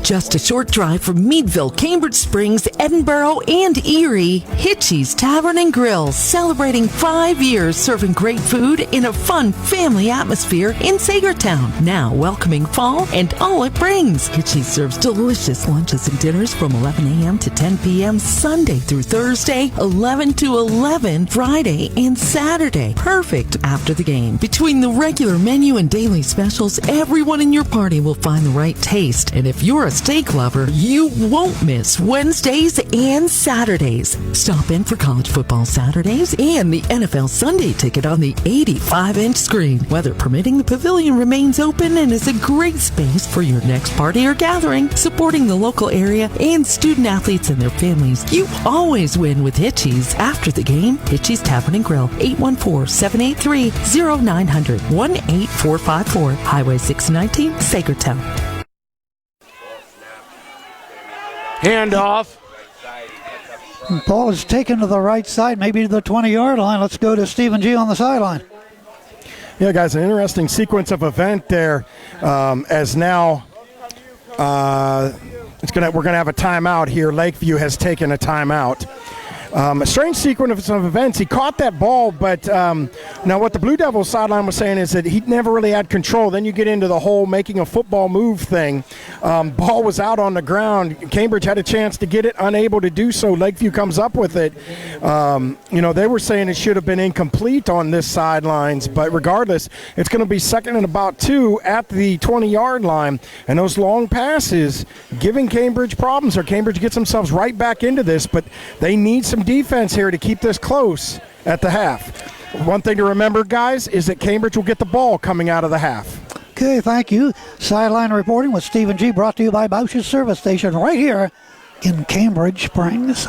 Just a short drive from Meadville, Cambridge Springs, Edinburgh, and Erie, Hitchie's Tavern and Grill, celebrating 5 years serving great food in a fun family atmosphere in Sagertown. Now welcoming fall and all it brings. Hitchie's serves delicious lunches and dinners from 11 a.m. to 10 p.m. Sunday through Thursday, 11 to 11 Friday and Saturday. Perfect after the game. Between the regular menu and daily specials, everyone in your party will find the right taste. And if you're a steak lover, you won't miss Wednesdays and Saturdays. Stop in for college football Saturdays and the NFL Sunday ticket on the 85-inch screen. Weather permitting, the pavilion remains open and is a great space for your next party or gathering. Supporting the local area and student athletes and their families, you always win with Hitchie's. After the game, Hitchie's Tavern and Grill, 814-783-0900, 18454, Highway 619, Sagertown. Handoff. Ball is taken to the right side, maybe to the 20-yard line. Let's go to Stephen G. on the sideline. Yeah, guys, an interesting sequence of event there. As now, we're going to have a timeout here. Lakeview has taken a timeout. A strange sequence of events. He caught that ball, but now what the Blue Devils sideline was saying is that he never really had control. Then you get into the whole making a football move thing. Ball was out on the ground. Cambridge had a chance to get it, unable to do so. Lakeview comes up with it. They were saying it should have been incomplete on this sidelines, but regardless, it's going to be 2nd and about 2 at the 20-yard line. And those long passes giving Cambridge problems, or Cambridge gets themselves right back into this, but they need some defense here to keep this close at the half. One thing to remember, guys, is that Cambridge will get the ball coming out of the half. Okay, thank you. Sideline reporting with Stephen G. Brought to you by Boucher's Service Station right here in Cambridge Springs.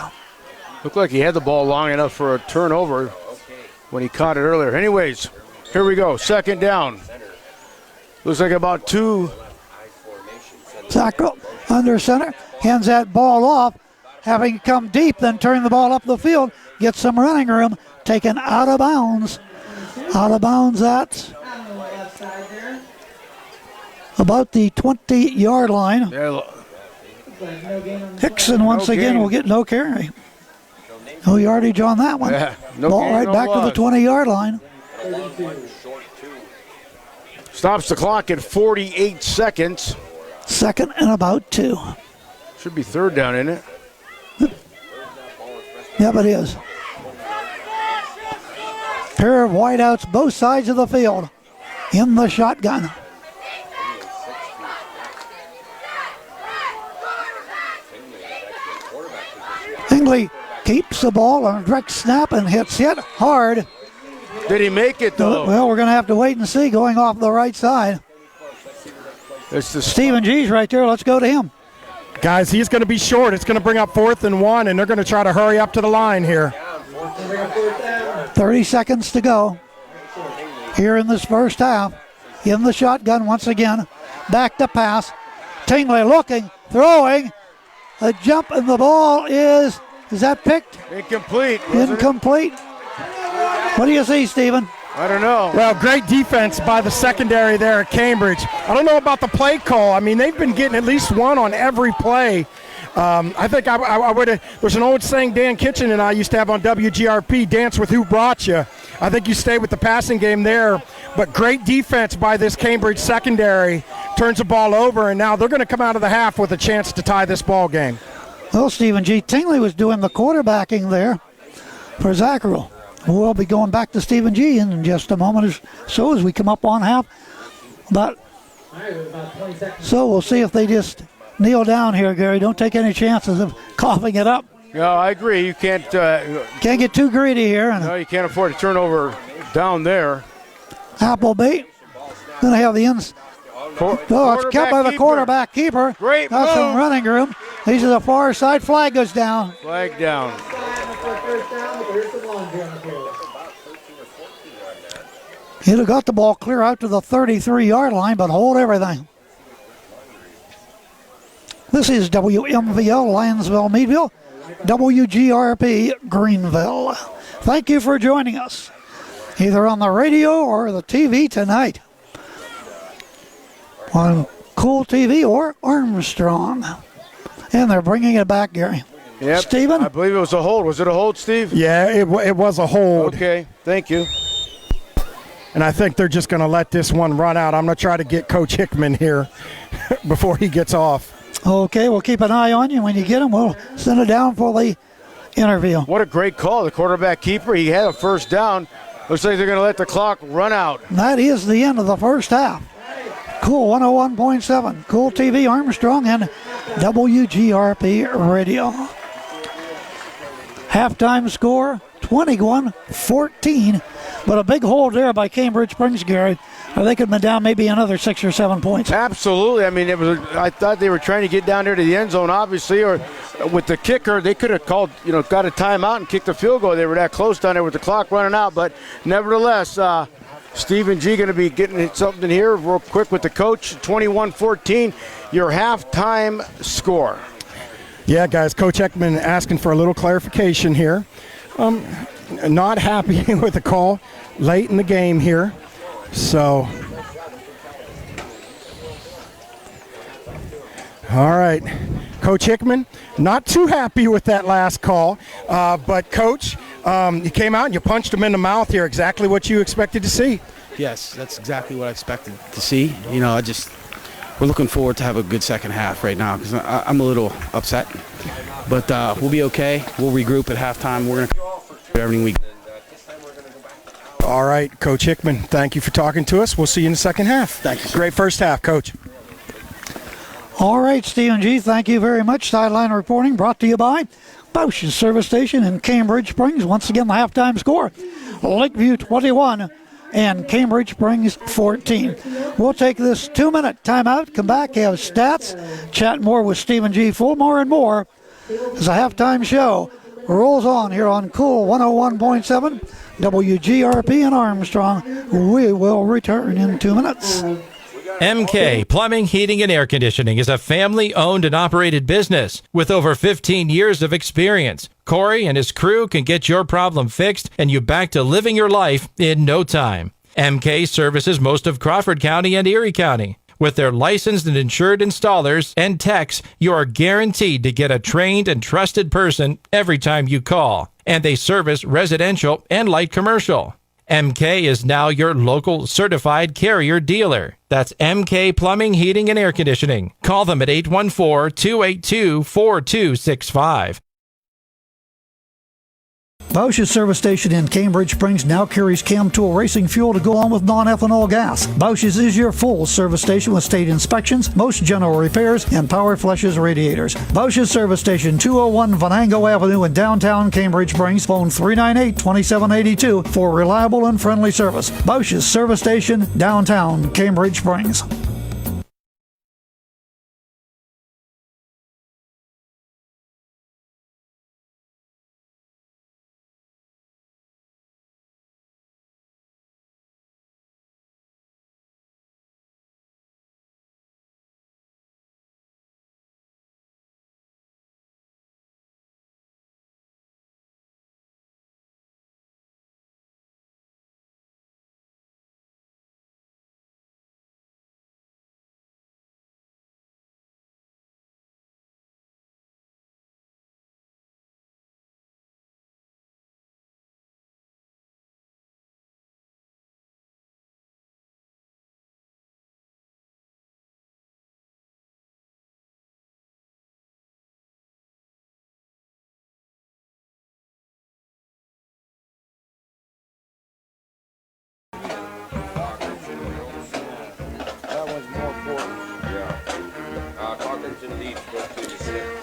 Looked like he had the ball long enough for a turnover when he caught it earlier. Anyways, here we go. Second down. Looks like about 2. Zackrell under center, hands that ball off, having come deep, then turn the ball up the field, get some running room, taken out of bounds. Out of bounds at about the 20-yard line. Hickson once again will get no carry. No yardage on that one. Yeah, no ball gain, right no back loss. to the 20-yard line. Stops the clock at 48 seconds. Second and about 2. Should be third down, isn't it? Yep, it is. Pair of wideouts both sides of the field in the shotgun. Hingley keeps the ball on a direct snap and hits it hard. Did he make it, though? Well, we're going to have to wait and see going off the right side. It's the Stephen G's right there. Let's go to him. Guys, he's going to be short. It's going to bring up 4th and 1, and they're going to try to hurry up to the line here. 30 seconds to go here in this first half. In the shotgun once again. Back to pass. Tingley looking, throwing. A jump, and the ball is that picked? incomplete. Incomplete. What do you see, Stephen? I don't know. Well, great defense by the secondary there at Cambridge. I don't know about the play call. I mean, they've been getting at least one on every play. I think I would have. There's an old saying Dan Kitchen and I used to have on WGRP, dance with who brought you. I think you stay with the passing game there. But great defense by this Cambridge secondary. Turns the ball over, and now they're going to come out of the half with a chance to tie this ball game. Well, Stephen G. Tingley was doing the quarterbacking there for Zackrell. We'll be going back to Stephen G. in just a moment or so as we come up on half. So we'll see if they just kneel down here, Gary. Don't take any chances of coughing it up. No, I agree. You can't. Can't get too greedy here. No, you can't afford to turn over down there. Appleby going to have the ends. It's kept by the quarterback keeper. Great Got move. some running room. He's to the far side. Flag goes down. Flag down. He'd have got the ball clear out to the 33-yard line, but hold everything. This is WMVL, Lionsville, Meadville, WGRP, Greenville. Thank you for joining us, either on the radio or the TV tonight, on Cool TV or Armstrong. And they're bringing it back, Gary. Yep. Stephen? I believe it was a hold. Was it a hold, Steve? Yeah, it was a hold. Okay, thank you. And I think they're just going to let this one run out. I'm going to try to get Coach Hickman here before he gets off. Okay, we'll keep an eye on you. When you get him, we'll send it down for the interview. What a great call. The quarterback keeper, he had a first down. Looks like they're going to let the clock run out. And that is the end of the first half. Cool 101.7, Cool TV, Armstrong, and WGRP Radio. Halftime score, 21-14. But a big hold there by Cambridge Springs, Gary. They could have been down maybe another 6 or 7 points. Absolutely. I mean, I thought they were trying to get down there to the end zone, obviously, or with the kicker, they could have called, got a timeout and kicked the field goal. They were that close down there with the clock running out. But nevertheless, Stephen G. going to be getting something here real quick with the coach. 21-14, your halftime score. Yeah, guys, Coach Ekman asking for a little clarification here. Not happy with the call late in the game here. So, all right. Coach Hickman, not too happy with that last call. But, Coach, you came out and you punched him in the mouth here. Exactly what you expected to see. Yes, that's exactly what I expected to see. We're looking forward to have a good second half right now because I'm a little upset. But we'll be okay. We'll regroup at halftime. We're going to do everything we can. All right, Coach Hickman, thank you for talking to us. We'll see you in the second half. Thank you. Great first half, Coach. All right, Stephen G., thank you very much. Sideline reporting brought to you by Bausch's Service Station in Cambridge Springs. Once again, the halftime score, Lakeview 21 and Cambridge Springs 14. We'll take this 2-minute timeout, come back, have stats, chat more with Stephen G. Fulmore and more as a halftime show rolls on here on Cool 101.7 WGRP in Armstrong. We will return in 2 minutes. MK Plumbing, Heating, and Air Conditioning is a family-owned and operated business with over 15 years of experience. Corey and his crew can get your problem fixed and you back to living your life in no time. MK services most of Crawford County and Erie County. With their licensed and insured installers and techs, you are guaranteed to get a trained and trusted person every time you call. And they service residential and light commercial. MK is now your local certified Carrier dealer. That's MK Plumbing, Heating, and Air Conditioning. Call them at 814-282-4265. Bosch's service station in Cambridge Springs now carries Chem Tool racing fuel to go on with non-ethanol gas. Bosch's is your full service station with state inspections, most general repairs, and power flushes radiators. Bosch's service station, 201 Venango Avenue in downtown Cambridge Springs. Phone 398-2782 for reliable and friendly service. Bosch's service station, downtown Cambridge Springs.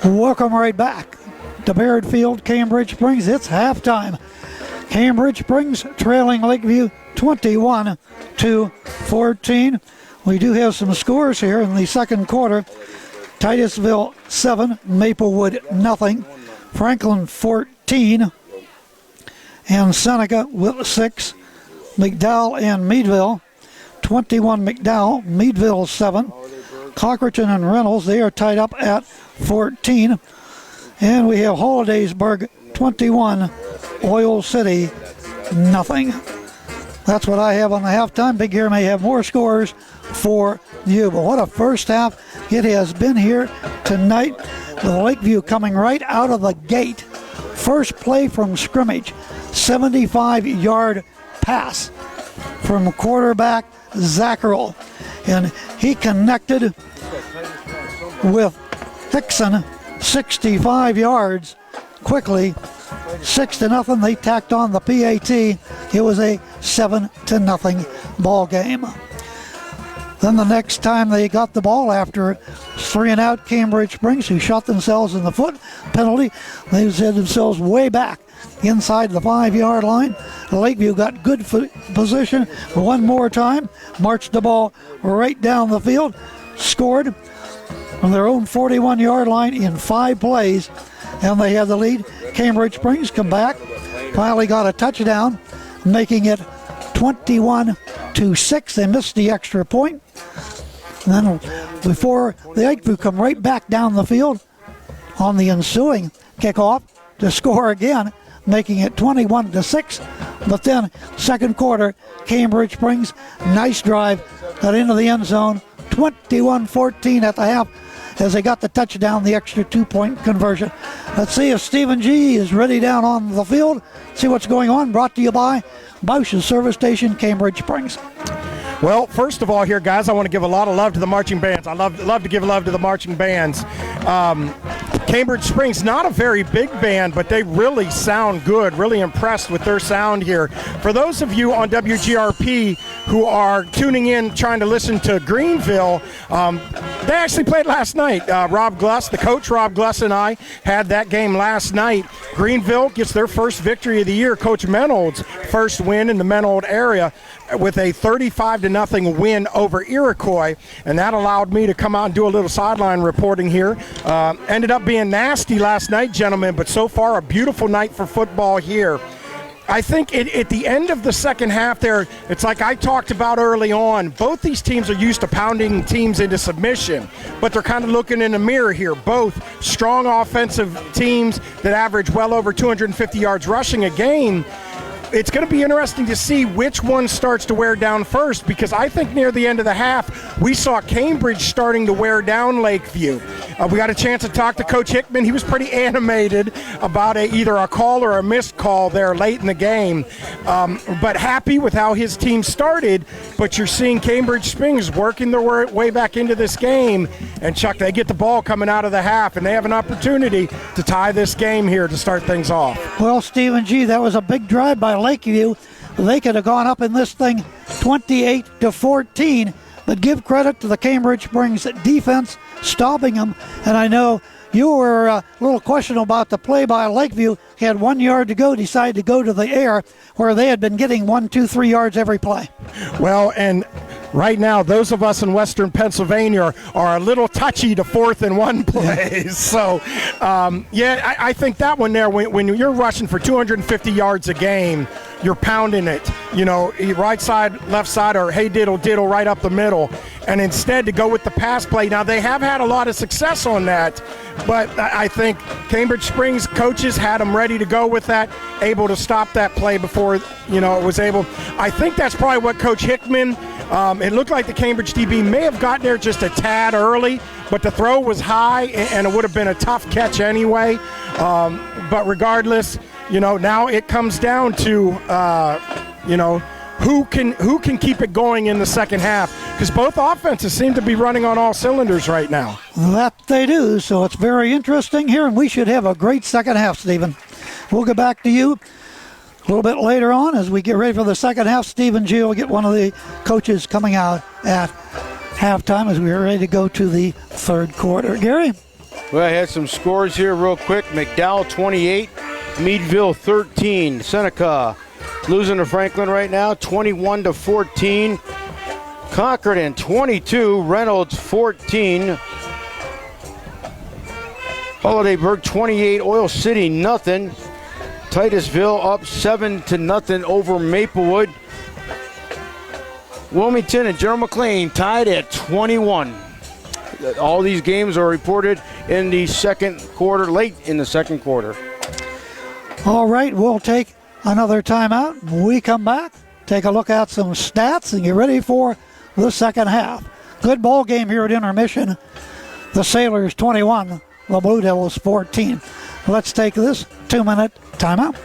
Welcome right back to Baird Field, Cambridge Springs. It's halftime. Cambridge Springs trailing Lakeview 21-14. We do have some scores here in the second quarter. Titusville 7, Maplewood nothing. Franklin 14, and Seneca with 6. McDowell and Meadville 21 McDowell, Meadville 7. Cochraton and Reynolds, they are tied up at 14. And we have Hollidaysburg 21, Oil City nothing. That's what I have on the halftime. Big Ear may have more scores for you. But what a first half it has been here tonight. With Lakeview coming right out of the gate. First play from scrimmage, 75-yard pass from quarterback Zackerl. And he connected with Hickson, 65 yards quickly. 6-0. They tacked on the PAT. It was a 7-0 ball game. Then the next time they got the ball after 3-and-out Cambridge Springs, who shot themselves in the foot penalty, they set themselves way back inside the 5-yard line. Lakeview got good position one more time, marched the ball right down the field, scored from their own 41-yard line in 5 plays, and they had the lead. Cambridge Springs come back, finally got a touchdown, making it 21-6. They missed the extra point. And then before the Lakeview come right back down the field on the ensuing kickoff to score again, making it 21-6. But then second quarter, Cambridge Springs, nice drive, got into the end zone, 21-14 at the half as they got the touchdown, the extra 2-point conversion. Let's see if Stephen G. is ready down on the field. See what's going on. Brought to you by Bosch's Service Station, Cambridge Springs. Well, first of all here, guys, I want to give a lot of love to the marching bands. I love to give love to the marching bands. Cambridge Springs, not a very big band, but they really sound good. Really impressed with their sound here. For those of you on WGRP who are tuning in trying to listen to Greenville, they actually played last night. Rob Gluss, the coach, Rob Gluss, and I had that game last night. Greenville gets their first victory of the year. Coach Menold's first win in the Menold area with a 35-0 win over Iroquois, and that allowed me to come out and do a little sideline reporting here. Ended up being nasty last night, gentlemen, but so far a beautiful night for football here. I think at the end of the second half there, it's like I talked about early on, both these teams are used to pounding teams into submission, but they're kind of looking in the mirror here. Both strong offensive teams that average well over 250 yards rushing a game. It's going to be interesting to see which one starts to wear down first, because I think near the end of the half, we saw Cambridge starting to wear down Lakeview. We got a chance to talk to Coach Hickman. He was pretty animated about either a call or a missed call there late in the game, but happy with how his team started. But you're seeing Cambridge Springs working their way back into this game, and Chuck, they get the ball coming out of the half, and they have an opportunity to tie this game here to start things off. Well, Stephen G., that was a big drive by Lakeview. They could have gone up in this thing 28-14, but give credit to the Cambridge Springs defense stopping them. And I know you were a little questionable about the play by Lakeview. He had 1 yard to go, decided to go to the air, where they had been getting 1, 2, 3 yards every play. Well, and right now, those of us in Western Pennsylvania are a little touchy to 4th and 1 plays. So, I think that one there, when you're rushing for 250 yards a game, you're pounding it, right side, left side, or hey diddle diddle right up the middle. And instead to go with the pass play. Now, they have had a lot of success on that, but I think Cambridge Springs coaches had them ready to go with that, able to stop that play before, it was able. I think that's probably what Coach Hickman, it looked like the Cambridge DB may have got there just a tad early, but the throw was high, and it would have been a tough catch anyway. But regardless, now it comes down to, who can keep it going in the second half, because both offenses seem to be running on all cylinders right now. That they do, so it's very interesting here, and we should have a great second half, Stephen. We'll get back to you a little bit later on as we get ready for the second half. Stephen G. will get one of the coaches coming out at halftime as we are ready to go to the third quarter. Gary? Well, I had some scores here real quick. McDowell 28, Meadville 13. Seneca losing to Franklin right now, 21-14. Concordan 22, Reynolds 14. Holidayburg 28, Oil City nothing. Titusville up 7-0 over Maplewood. Wilmington and General McLean tied at 21. All these games are reported in the second quarter, late in the second quarter. All right, we'll take another timeout. When we come back, take a look at some stats and get ready for the second half. Good ball game here at intermission. The Sailors 21, the Blue Devils 14. Let's take this 2-minute timeout.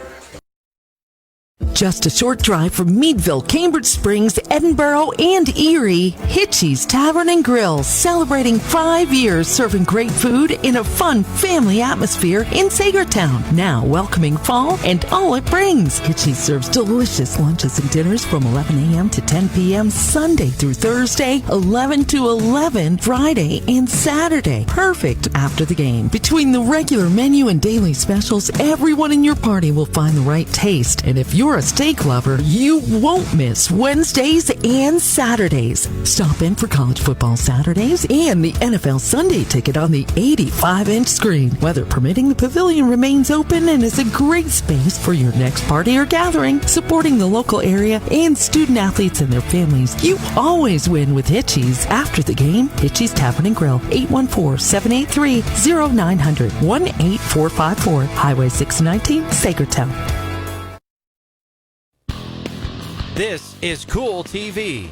Just a short drive from Meadville, Cambridge Springs, Edinburgh, and Erie, Hitchie's Tavern and Grill, celebrating 5 years serving great food in a fun family atmosphere in Sagertown. Now welcoming fall and all it brings. Hitchie's serves delicious lunches and dinners from 11 a.m. to 10 p.m. Sunday through Thursday, 11 to 11 Friday and Saturday. Perfect after the game. Between the regular menu and daily specials, everyone in your party will find the right taste. And if you're a steak lover, you won't miss Wednesdays and Saturdays. Stop in for college football Saturdays and the NFL Sunday ticket on the 85-inch screen. Weather permitting, the pavilion remains open and is a great space for your next party or gathering, supporting the local area and student athletes and their families. You always win with Hitchie's. After the game, Hitchie's Tavern and Grill, 814-783-0900, 18454, Highway 619, Sagertown. This is Cool TV.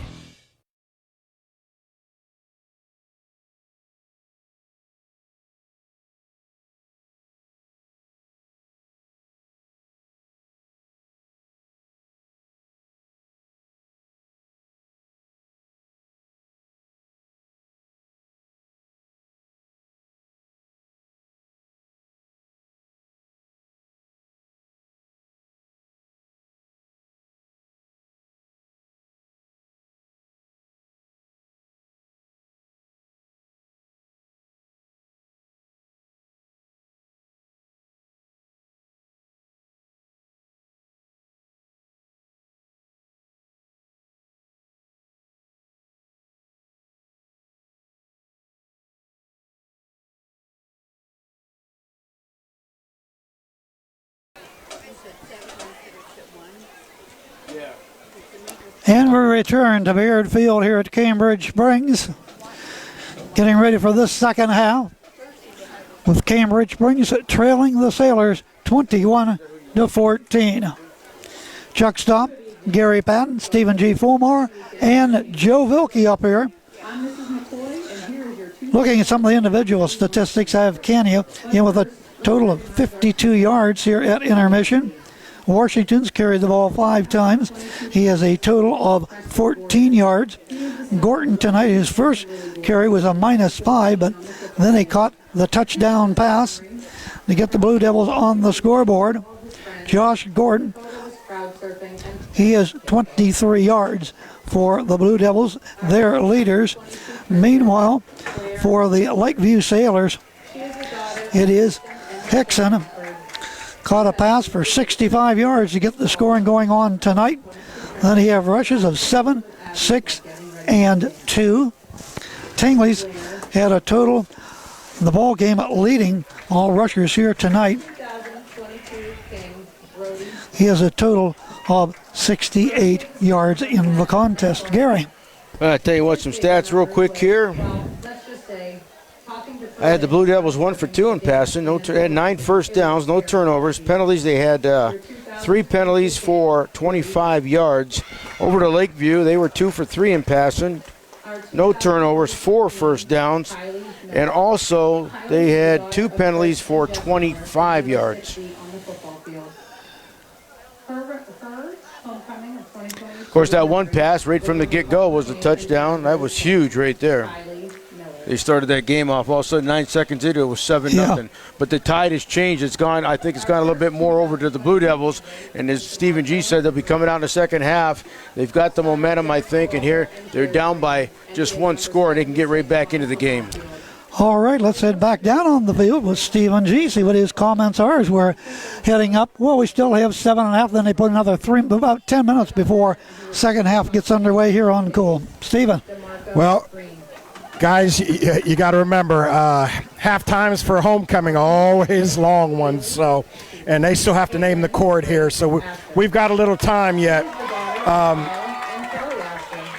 And we return to Beard Field here at Cambridge Springs. Getting ready for this second half, with Cambridge Springs trailing the Sailors 21-14. Chuck Stomp, Gary Patton, Stephen G. Fulmar, and Joe Vilke up here. Looking at some of the individual statistics, I have Kenya in with a total of 52 yards here at intermission. Washington's carried the ball 5 times. He has a total of 14 yards. Gorton tonight, his first carry was a -5, but then he caught the touchdown pass to get the Blue Devils on the scoreboard. Josh Gordon, he has 23 yards for the Blue Devils, their leaders. Meanwhile, for the Lakeview Sailors, it is Hickson. Caught a pass for 65 yards to get the scoring going on tonight. Then he have rushes of 7, 6, and 2. Tingley's had a total, the ball game leading all rushers here tonight. He has a total of 68 yards in the contest. Gary. I'll tell you what, some stats real quick here. I had the Blue Devils 1 for 2 in passing. Had 9 first downs, no turnovers. Penalties, they had 3 penalties for 25 yards. Over to Lakeview, they were 2 for 3 in passing. No turnovers, 4 first downs. And also, they had 2 penalties for 25 yards. Of course, that one pass right from the get-go was a touchdown. That was huge right there. They started that game off. All of a sudden, 9 seconds into it, was 7-0. But the tide has changed. It's gone. I think it's gone a little bit more over to the Blue Devils. And as Stephen G. said, they'll be coming out in the second half. They've got the momentum, I think. And here they're down by just 1 score, and they can get right back into the game. All right, let's head back down on the field with Stephen G. See what his comments are as we're heading up. Well, we still have 7.5. Then they put another 3, about 10 minutes before second half gets underway here on Cool. Stephen. Well, guys, you got to remember, half times for homecoming, always long ones. So, and they still have to name the court here. So we've got a little time yet.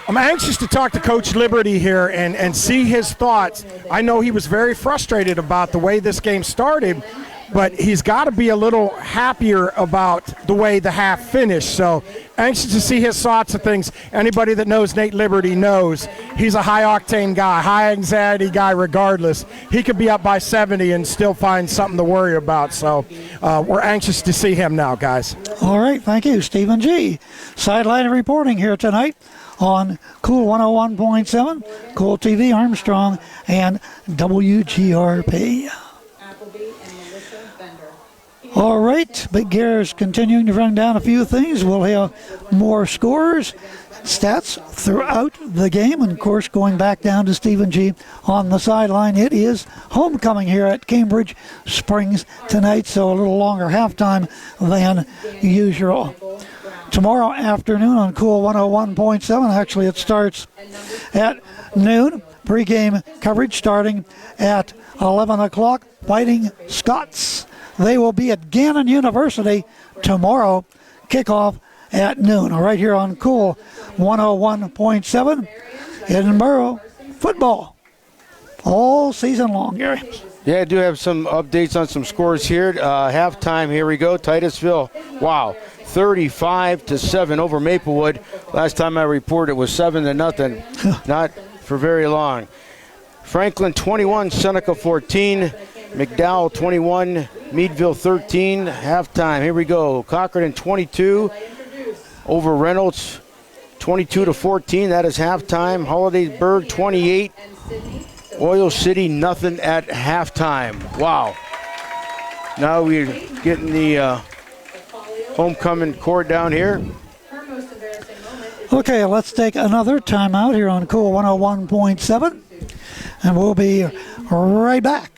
I'm anxious to talk to Coach Liberty here and see his thoughts. I know he was very frustrated about the way this game started, but he's got to be a little happier about the way the half finished. So anxious to see his thoughts of things. Anybody that knows Nate Liberty knows he's a high-octane guy, high-anxiety guy regardless. He could be up by 70 and still find something to worry about. So we're anxious to see him now, guys. All right, thank you, Stephen G. Sideline reporting here tonight on Cool 101.7, Cool TV, Armstrong, and WGRP. All right, Big Gear's continuing to run down a few things. We'll have more scores, stats throughout the game, and of course going back down to Stephen G. on the sideline. It is homecoming here at Cambridge Springs tonight, so a little longer halftime than usual. Tomorrow afternoon on Cool 101.7, actually it starts at noon. Pre-game coverage starting at 11 o'clock. Fighting Scots. They will be at Gannon University tomorrow. Kickoff at noon. Right here on Cool 101.7. Edinburgh football all season long, Gary. Yeah, I do have some updates on some scores here. Halftime, here we go. Titusville, wow, 35-7 over Maplewood. Last time I reported it was 7-0. Not for very long. Franklin 21, Seneca 14. McDowell 21, Meadville 13. Halftime, here we go. Cochran 22 over Reynolds, 22-14. That is halftime. Hollidaysburg 28. Oil City nothing at halftime. Wow. Now we're getting the homecoming court down here. Okay, let's take another timeout here on Cool 101.7, and we'll be right back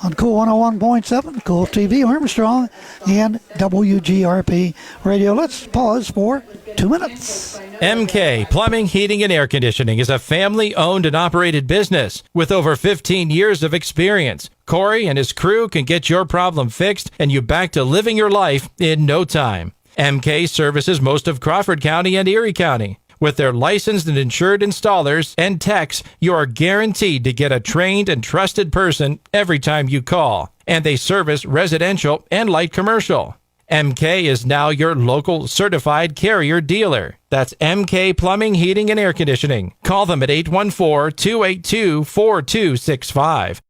on Cool 101.7, Cool TV, Armstrong, and WGRP Radio. Let's pause for 2 minutes. MK Plumbing, Heating, and Air Conditioning is a family-owned and operated business with over 15 years of experience. Corey and his crew can get your problem fixed and you back to living your life in no time. MK services most of Crawford County and Erie County. With their licensed and insured installers and techs, you are guaranteed to get a trained and trusted person every time you call. And they service residential and light commercial. MK is now your local certified Carrier dealer. That's MK Plumbing, Heating, and Air Conditioning. Call them at 814-282-4265.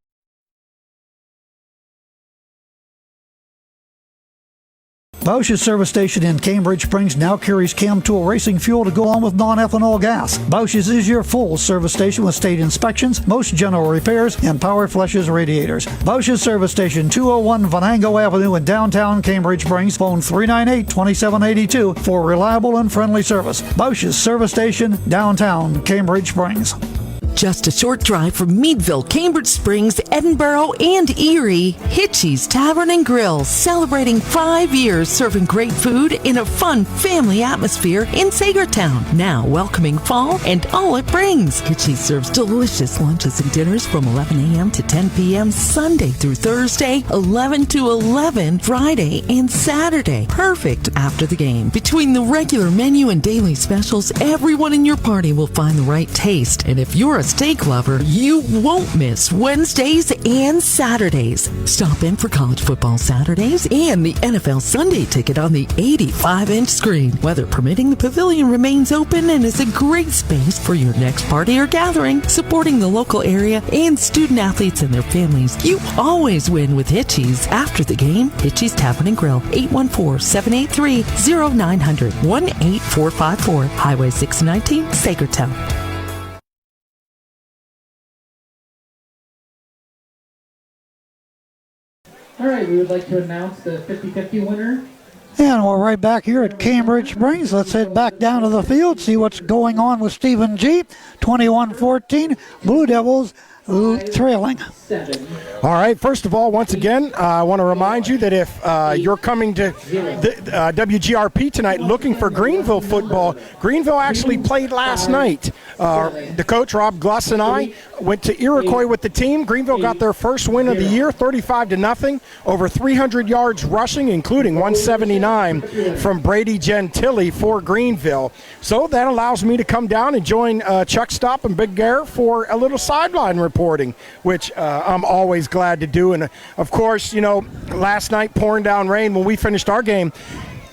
Bausch's service station in Cambridge Springs now carries Chem Tool racing fuel to go on with non-ethanol gas. Bausch's is your full service station with state inspections, most general repairs, and power flushes radiators. Bausch's service station, 201 Venango Avenue in downtown Cambridge Springs. Phone 398-2782 for reliable and friendly service. Bausch's service station, downtown Cambridge Springs. Just a short drive from Meadville, Cambridge Springs, Edinburgh, and Erie, Hitchie's Tavern and Grill, celebrating 5 years serving great food in a fun family atmosphere in Sagertown. Now welcoming fall and all it brings. Hitchie's serves delicious lunches and dinners from 11 a.m. to 10 p.m. Sunday through Thursday, 11 to 11 Friday and Saturday. Perfect after the game. Between the regular menu and daily specials, everyone in your party will find the right taste. And if you're a steak lover, you won't miss Wednesdays and Saturdays. Stop in for college football Saturdays and the NFL Sunday ticket on the 85-inch screen. Weather permitting, the pavilion remains open and is a great space for your next party or gathering. Supporting the local area and student athletes and their families, you always win with Hitchie's. After the game, Hitchie's Tavern and Grill, 814-783-0900, 18454, Highway 619, Sagertown. All right, we would like to announce the 50-50 winner. And we're right back here at Cambridge Springs. Let's head back down to the field, see what's going on with Stephen G. 21-14, Blue Devils trailing. All right, first of all, once again, I want to remind you that if you're coming to the WGRP tonight looking for Greenville football, Greenville actually played last night. The coach, Rob Gluss, and I went to Iroquois with the team. Greenville got their first win of the year, 35-0, over 300 yards rushing, including 179 from Brady Gentili for Greenville. So that allows me to come down and join Chuck Stopp and Big Gare for a little sideline reporting, which I'm always glad to do. And, of course, you know, last night pouring down rain when we finished our game.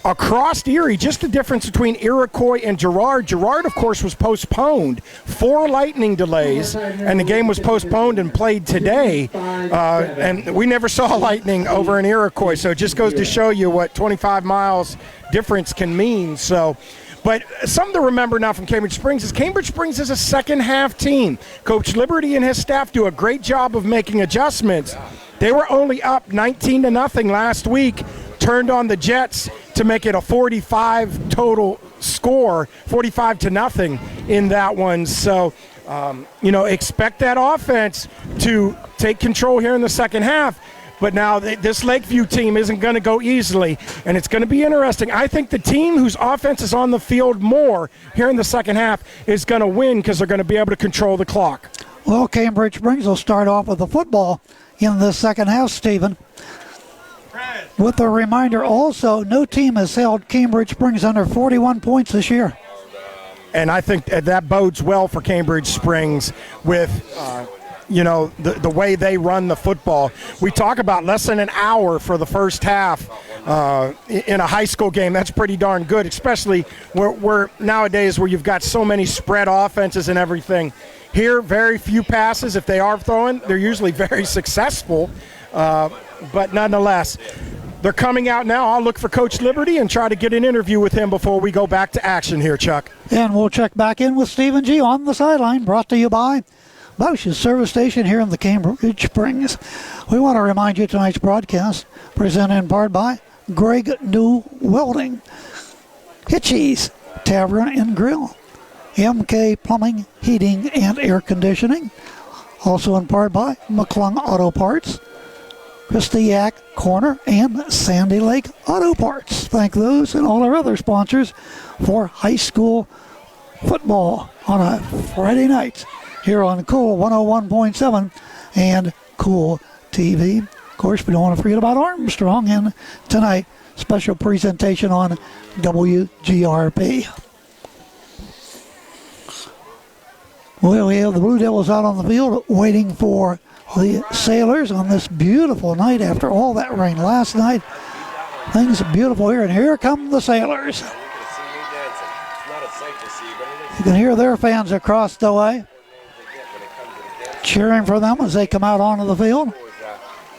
Across Erie, just the difference between Iroquois and Girard. Girard, of course, was postponed. 4 lightning delays, and the game was postponed and played today. And we never saw lightning over in Iroquois, so it just goes to show you what 25 miles difference can mean. So, but something to remember now from Cambridge Springs is Cambridge Springs is a second-half team. Coach Liberty and his staff do a great job of making adjustments. They were only up 19-0 last week, turned on the Jets to make it a 45 total score, 45-0 in that one. So, you know, expect that offense to take control here in the second half. But now this Lakeview team isn't going to go easily, and it's going to be interesting. I think the team whose offense is on the field more here in the second half is going to win because they're going to be able to control the clock. Well, Cambridge Springs will start off with the football in the second half, Stephen. With a reminder also, no team has held Cambridge Springs under 41 points this year. And I think that bodes well for Cambridge Springs with you know, the way they run the football. We talk about less than an hour for the first half in a high school game. That's pretty darn good, especially where nowadays where you've got so many spread offenses and everything. Here, very few passes. If they are throwing, they're usually very successful. But nonetheless, they're coming out now. I'll look for Coach Liberty and try to get an interview with him before we go back to action here, Chuck. And we'll check back in with Stephen G. on the sideline, brought to you by Bausch's service station here in the Cambridge Springs. We want to remind you tonight's broadcast presented in part by Greg New Welding, Hitchie's Tavern and Grill, MK Plumbing, Heating, and Air Conditioning. Also in part by McClung Auto Parts, Christiac Corner, and Sandy Lake Auto Parts. Thank those and all our other sponsors for high school football on a Friday night here on Cool 101.7 and Cool TV Of course, we don't want to forget about Armstrong and tonight, special presentation on WGRP. Well, we have the Blue Devils out on the field waiting for the Sailors on this beautiful night after all that rain last night. Things are beautiful here, and here come the Sailors. You can hear their fans across the way cheering for them as they come out onto the field.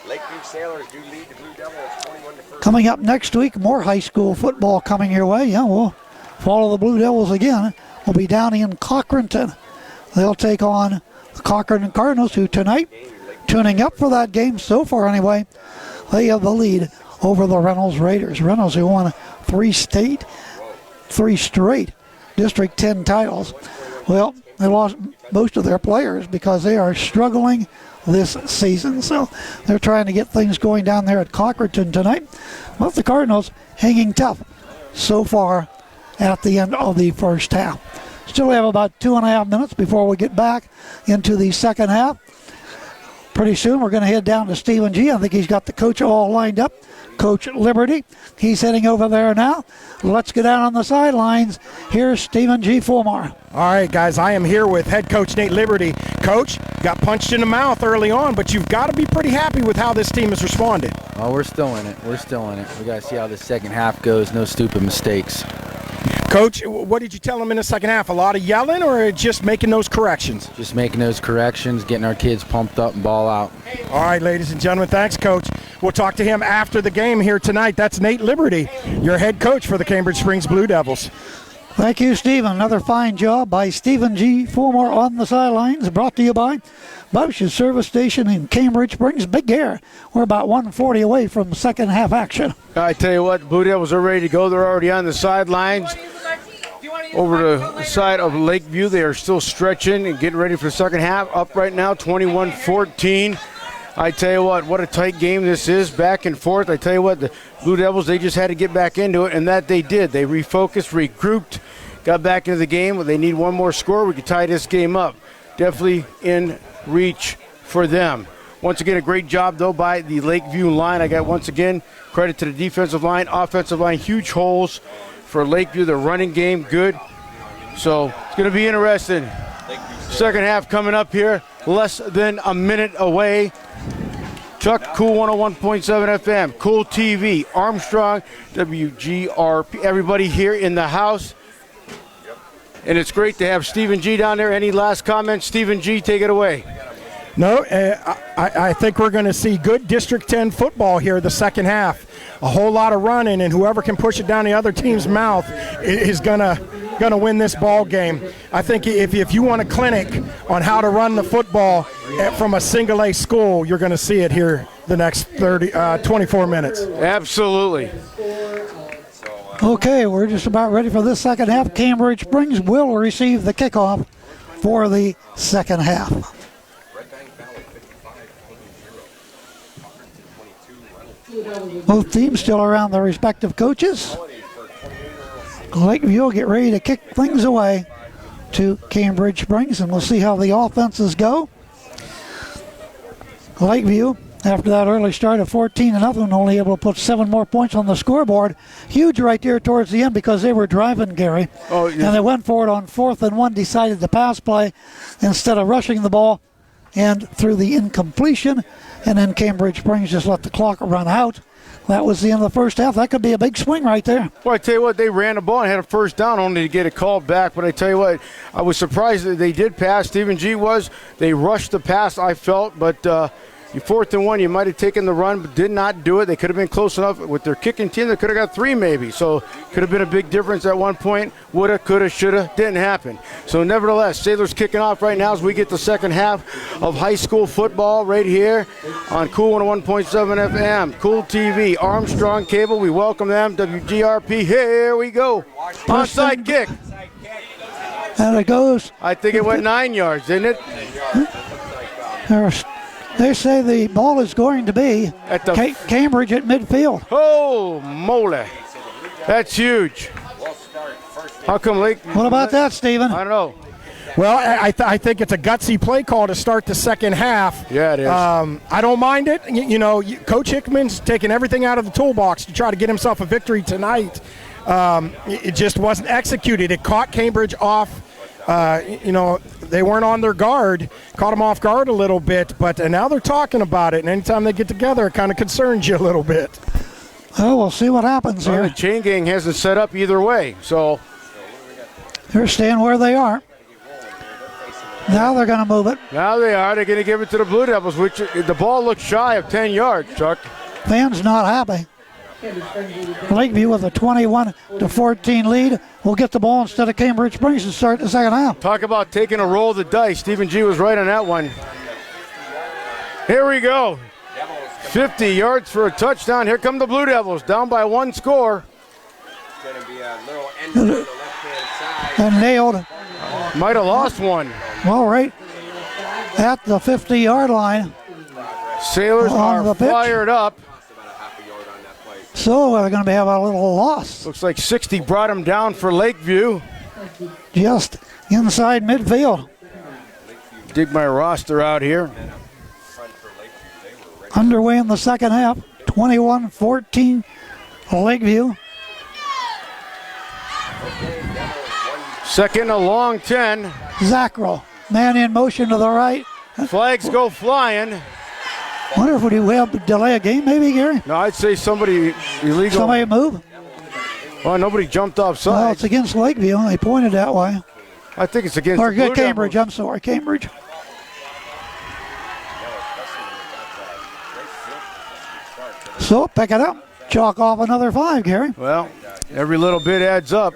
Lakeview Sailors do lead the Blue Devils 21-1. Coming up next week, more high school football coming your way. Yeah, we'll follow the Blue Devils again. We'll be down in Cochranton. They'll take on the Cochranton Cardinals, who tonight, tuning up for that game so far anyway, they have the lead over the Reynolds Raiders. Reynolds, who won three straight District 10 titles. Well, they lost most of their players because they are struggling this season. So they're trying to get things going down there at Cochranton tonight. But the Cardinals hanging tough so far at the end of the first half. Still have about 2.5 minutes before we get back into the second half. Pretty soon we're going to head down to Stephen G. I think he's got the coach all lined up. Coach Liberty. He's heading over there now. Let's get down on the sidelines. Here's Stephen G. Fulmar. All right, guys, I am here with head coach Nate Liberty. Coach, got punched in the mouth early on, but you've got to be pretty happy with how this team has responded. Oh, we're still in it. We're still in it. We got to see how the second half goes. No stupid mistakes. Coach, what did you tell them in the second half? A lot of yelling or just making those corrections? Just making those corrections, getting our kids pumped up and ball out. All right, ladies and gentlemen, thanks, Coach. We'll talk to him after the game here tonight. That's Nate Liberty, your head coach for the Cambridge Springs Blue Devils. Thank you, Stephen. Another fine job by Stephen G. Fulmar on the sidelines. Brought to you by Bosch's Service Station in Cambridge Springs. Big Air. We're about 1:40 away from second half action. I tell you what, Blue Devils are ready to go. They're already on the sidelines. Over the side of Lakeview, they are still stretching and getting ready for the second half. Up right now, 21-14. I tell you what a tight game this is, back and forth. I tell you what, the Blue Devils, they just had to get back into it, and that they did. They refocused, regrouped, got back into the game. They need one more score. We could tie this game up. Definitely in reach for them. Once again, a great job, though, by the Lakeview line. I got, once again, credit to the defensive line, offensive line, huge holes for Lakeview. The running game, good. So it's going to be interesting. Second half coming up here, less than a minute away. Chuck, Cool 101.7 FM, Cool TV, Armstrong, WGRP, everybody here in the house. And it's great to have Stephen G down there. Any last comments? Stephen G, take it away. No, I think we're going to see good District 10 football here the second half. A whole lot of running, and whoever can push it down the other team's mouth is going to win this ball game. I think if you want a clinic on how to run the football from a single A school, you're going to see it here the next 24 minutes. Absolutely. Okay, we're just about ready for this second half. Cambridge Springs will receive the kickoff for the second half. Both teams still around their respective coaches. Lakeview will get ready to kick things away to Cambridge Springs, and we'll see how the offenses go. Lakeview, after that early start of 14-0, only able to put 7 more points on the scoreboard. Huge right there towards the end because they were driving, Gary. Oh, yeah. And they went for it on 4th and 1, decided to pass play instead of rushing the ball, and through the incompletion, and then Cambridge Springs just let the clock run out. That was the end of the first half. That could be a big swing right there. Well, I tell you what, they ran the ball and had a first down only to get a call back. But I tell you what, I was surprised that they did pass. Stephen G was. They rushed the pass, I felt. But 4th and 1, you might have taken the run, but did not do it. They could have been close enough with their kicking team. They could have got 3 maybe. So could have been a big difference at one point. Woulda, coulda, shoulda. Didn't happen. So nevertheless, Sailors kicking off right now as we get the second half of high school football right here on Cool 101.7 FM, Cool TV, Armstrong Cable. We welcome them. WGRP. Here we go. Onside kick. And it goes. I think it went 9 yards, didn't it? They say the ball is going to be at Cambridge at midfield. Oh, moly. That's huge. How come Lake? What about that, Stephen? I don't know. Well, I think it's a gutsy play call to start the second half. Yeah, it is. I don't mind it. Coach Hickman's taking everything out of the toolbox to try to get himself a victory tonight. It just wasn't executed. It caught Cambridge off. They weren't on their guard, caught them off guard a little bit, but now they're talking about it, and anytime they get together, it kind of concerns you a little bit. Oh, we'll see what happens here. The chain gang hasn't set up either way, so they're staying where they are. Now they're going to move it. Now they are. They're going to give it to the Blue Devils, which the ball looks shy of 10 yards, Chuck. Fans not happy. Lakeview with a 21-14 lead will get the ball instead of Cambridge Springs and start the second half. Talk about taking a roll of the dice. Stephen G was right on that one. Here we go. 50 yards for a touchdown. Here come the Blue Devils, down by 1 score. It's going to be a little end on the left-hand side. And nailed. Might have lost one. Well, right at the 50-yard line. Sailors are fired up. So we're going to have a little loss. Looks like 60 brought him down for Lakeview. Just inside midfield. Dig my roster out here. Underway in the second half. 21-14 Lakeview. Second, a long 10. Zackrell, man in motion to the right. Flags go flying. Wonder if we have to delay a game, maybe, Gary? No, I'd say somebody illegal. Somebody move? Well, nobody jumped offside. Well, it's against Lakeview. They pointed that way. I think it's against or the Blue Cambridge. Devils. I'm sorry, Cambridge. So pick it up. Chalk off another 5, Gary. Well, every little bit adds up.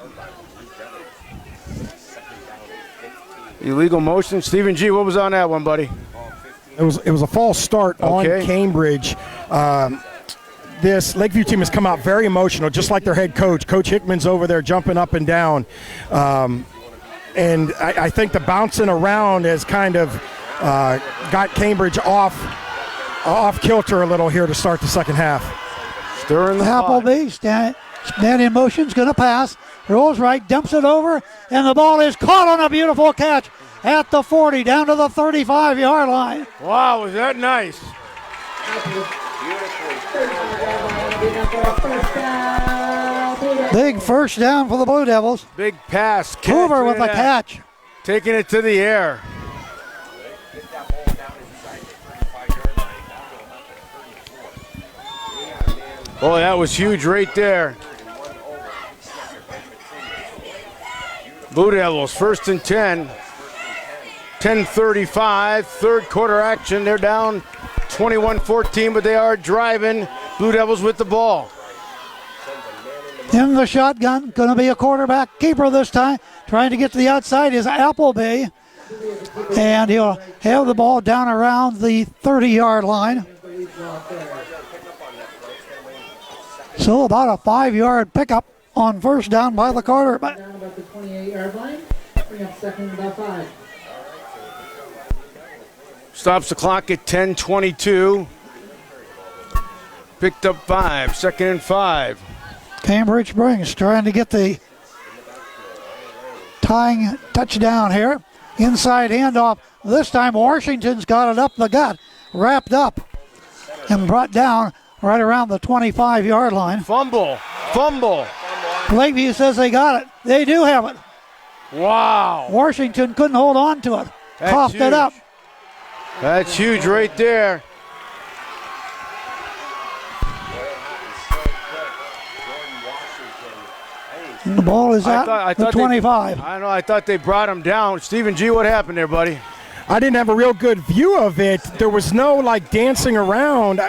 Illegal motion. Stephen G, what was on that one, buddy? It was a false start on Cambridge. This Lakeview team has come out very emotional, just like their head coach. Coach Hickman's over there jumping up and down. And I think the bouncing around has kind of got Cambridge off kilter a little here to start the second half. Stirring the pot. Appleby, stand in motion's going to pass. Rolls right, dumps it over, and the ball is caught on a beautiful catch at the 40, down to the 35-yard line. Wow, was that nice. Big first down for the Blue Devils. Big pass. Hoover with a catch. Taking it to the air. Oh, that was huge right there. Blue Devils, 1st and 10. 10:35, third quarter action. They're down 21-14, but they are driving. Blue Devils with the ball. In the shotgun, going to be a quarterback keeper this time. Trying to get to the outside is Appleby. And he'll have the ball down around the 30-yard line. So about a 5-yard pickup on first down by the quarterback. Down about the 28-yard line. Bring up second and about 5. Stops the clock at 10:22. Picked up 5, 2nd and 5. Cambridge Springs trying to get the tying touchdown here. Inside handoff. This time Washington's got it up the gut, wrapped up, and brought down right around the 25-yard line. Fumble. Lakeview says they got it. They do have it. Wow. Washington couldn't hold on to it. Coughed it up. That's huge right there. And the ball is at the 25. I know. I thought they brought him down. Stephen G, what happened there, buddy? I didn't have a real good view of it. There was no dancing around.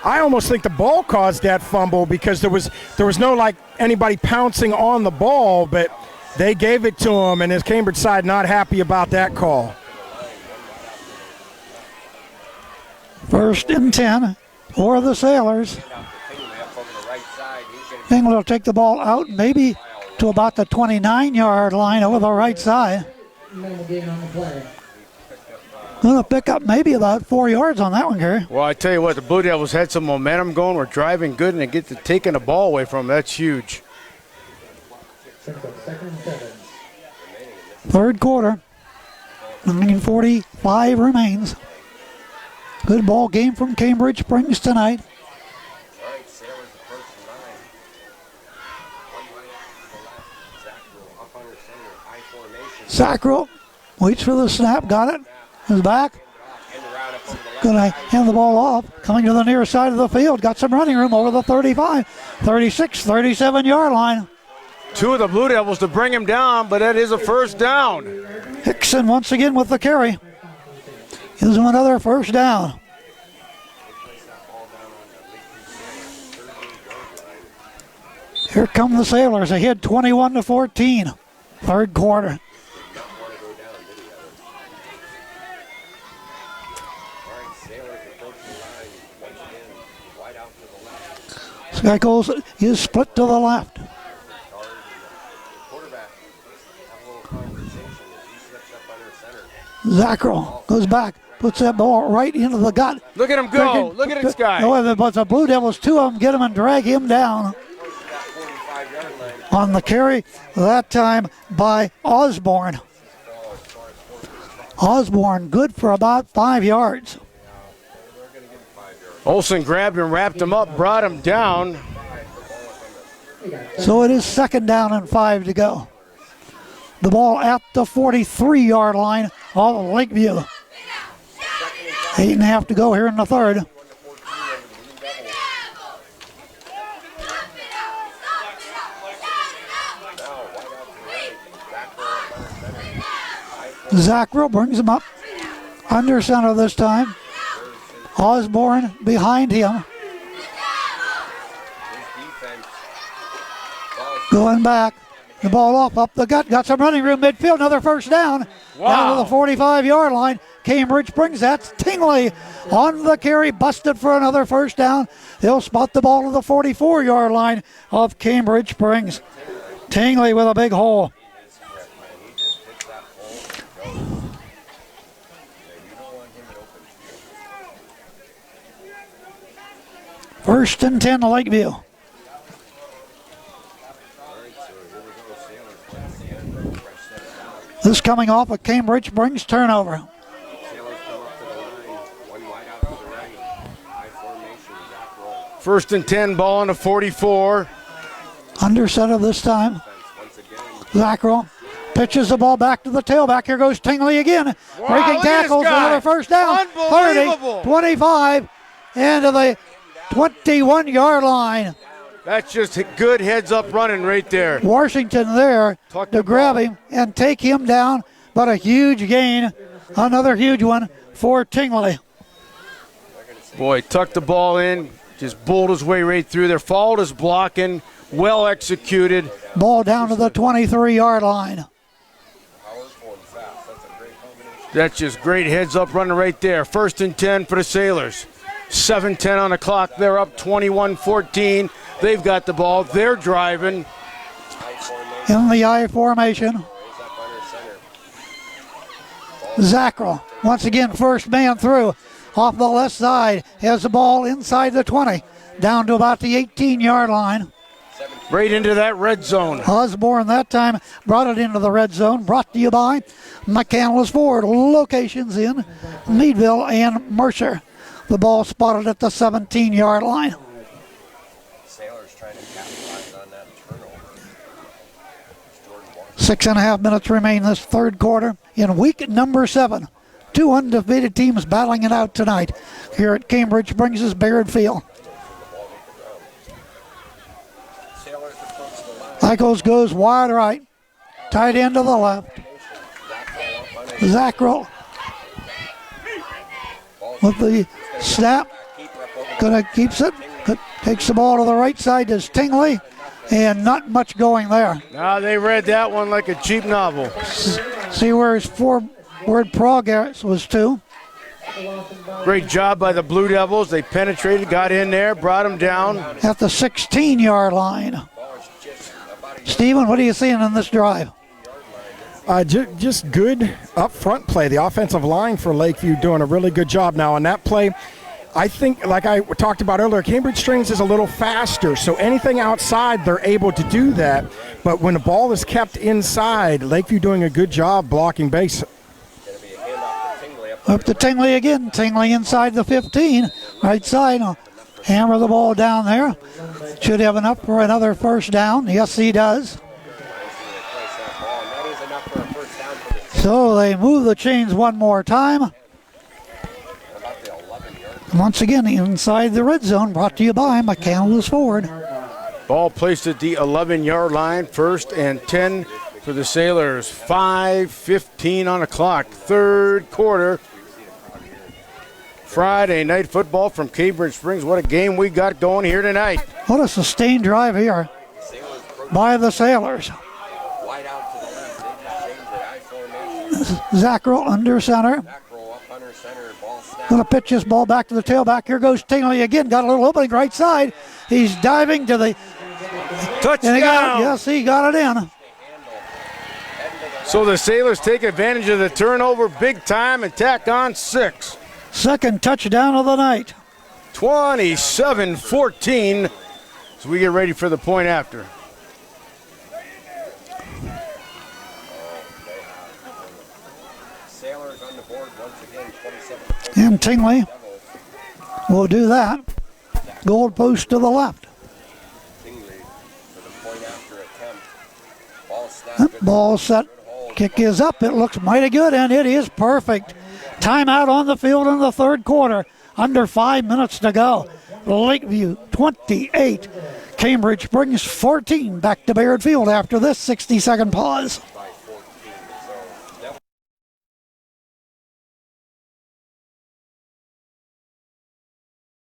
I almost think the ball caused that fumble because there was no anybody pouncing on the ball, but they gave it to him, and his Cambridge side not happy about that call. 1st and 10 for the Sailors. England will take the ball out maybe to about the 29-yard line over the right side. Going to pick up maybe about 4 yards on that one, Gary. Well, I tell you what, the Blue Devils had some momentum going. We're driving good, and they get to taking the ball away from them. That's huge. 3rd quarter. 9:45 remains. Good ball game from Cambridge Springs tonight. All right, Sailors approach the line. One right to the left. Zackrell up under center, high formation. Zackrell waits for the snap, got it, is back. End around up over the left. Going to hand the ball off, coming to the near side of the field. Got some running room over the 35, 36, 37-yard line. Two of the Blue Devils to bring him down, but that is a first down. Hickson once again with the carry. Gives him another first down. Here come the Sailors ahead 21-14. Third quarter. Skycoles is split to the left. Zackrell goes back, puts that ball right into the gut. Look at him go. Look at this guy. No, but the Blue Devils, two of them get him and drag him down. On the carry, that time by Osborne. Osborne good for about 5 yards. Olsen grabbed him, wrapped him up, brought him down. So it is second down and 5 to go. The ball at the 43-yard line of Lakeview. 8.5 to go here in the third. Zackrell brings him up under center this time. Osborne behind him. Going back. The ball off, up the gut, got some running room midfield, another first down. Wow. Down to the 45-yard line. Cambridge brings that's Tingley on the carry, busted for another first down. They'll spot the ball to the 44-yard line of Cambridge Springs. Tingley with a big hole. First and 10 to Lakeview. This coming off a Cambridge Springs turnover. First and 10, ball on the 44. Under center this time. Zackrell pitches the ball back to the tailback. Here goes Tingley again. Wow, Breaking tackles, another first down. 30, 25, and to the 21-yard line. That's just good heads-up running right there. Washington there to grab him and take him down, but a huge gain, another huge one for Tingley. Boy, tucked the ball in, just bowled his way right through there, followed his blocking, well executed. Ball down to the 23-yard line. That's just great heads-up running right there. First and 10 for the Sailors. 7:10 on the clock. They're up 21-14. They've got the ball. They're driving. In the I formation. Zackrell, once again, first man through. Off the left side, has the ball inside the 20. Down to about the 18-yard line. Right into that red zone. Osborne that time brought it into the red zone. Brought to you by McCandless Ford. Locations in Meadville and Mercer. The ball spotted at the 17-yard line. Sailors trying to capitalize on that turnover. 6.5 minutes remain this third quarter in week number 7. Two undefeated teams battling it out tonight here at Cambridge Springs' Baird Field. Lycos goes wide right, tight end to the left. Zackrell with the snap, keeps it, takes the ball to the right side, is Tingley, and not much going there. Now they read that one like a cheap novel. See where his forward progress was to. Great job by the Blue Devils. They penetrated, got in there, brought them down. At the 16-yard line. Stephen, what are you seeing in this drive? Just good up front play. The offensive line for Lakeview doing a really good job. Now on that play, I think, like I talked about earlier, Cambridge Springs is a little faster, so anything outside, they're able to do that. But when the ball is kept inside, Lakeview doing a good job blocking base. Up to Tingley again. Tingley inside the 15. Right side. Hammer the ball down there. Should have enough for another first down. Yes, he does. So they move the chains one more time. Once again, inside the red zone, brought to you by McCandless Ford. Ball placed at the 11-yard line. 1st and 10 for the Sailors. 5:15 on the clock. Third quarter. Friday night football from Cambridge Springs. What a game we got going here tonight. What a sustained drive here by the Sailors. Zackrell under center. Gonna pitch this ball back to the tailback. Here goes Tingley again. Got a little opening right side. He's diving to the touchdown. Yes, he got it in. So the Sailors take advantage of the turnover big time and tack on 6. Second touchdown of the night. 27-14. So we get ready for the point after. Sailors on the board once again, 27. And Tingley will do that. Goal post to the left. Tingley for the point after attempt. Ball snap. Ball set. Kick is up. It looks mighty good, and it is perfect. Timeout on the field in the third quarter. Under 5 minutes to go. Lakeview 28. Cambridge Springs 14. Back to Baird Field after this 60-second pause.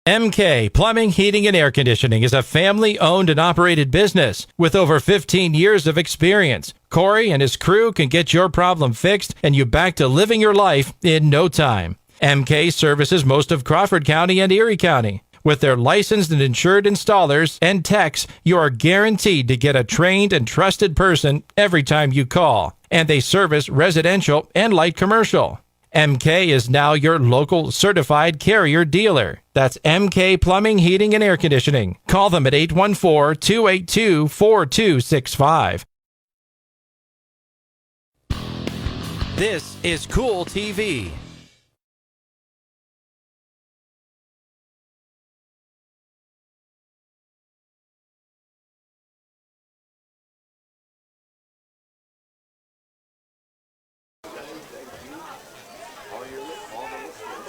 MK Plumbing, Heating, and Air Conditioning is a family-owned and operated business with over 15 years of experience. Corey and his crew can get your problem fixed and you back to living your life in no time. MK services most of Crawford County and Erie County. With their licensed and insured installers and techs, you are guaranteed to get a trained and trusted person every time you call. And they service residential and light commercial. MK is now your local certified Carrier dealer. That's MK Plumbing, Heating, and Air Conditioning. Call them at 814-282-4265. This is Cool TV.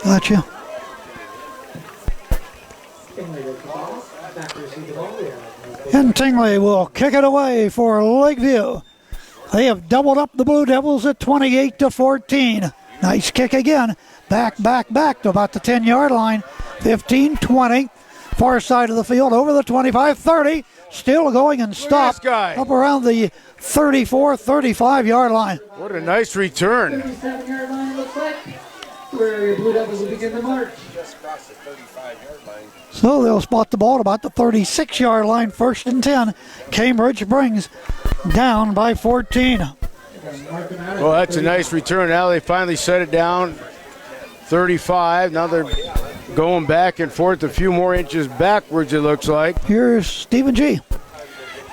Gotcha. And Tingley will kick it away for Lakeview. They have doubled up the Blue Devils at 28-14. Nice kick again. Back to about the 10-yard line. 15-20. Far side of the field over the 25-30. Still going and stopped up around the 34-35-yard line. What a nice return. 37-yard line looks like. Where your Blue Devils will begin the march. Just crossed the 35-yard line. So they'll spot the ball at about the 36-yard line, 1st and 10. Cambridge Springs down by 14. Well, that's a nice return. Now they finally set it down. 35. Now they're going back and forth a few more inches backwards, it looks like. Here's Stephen G.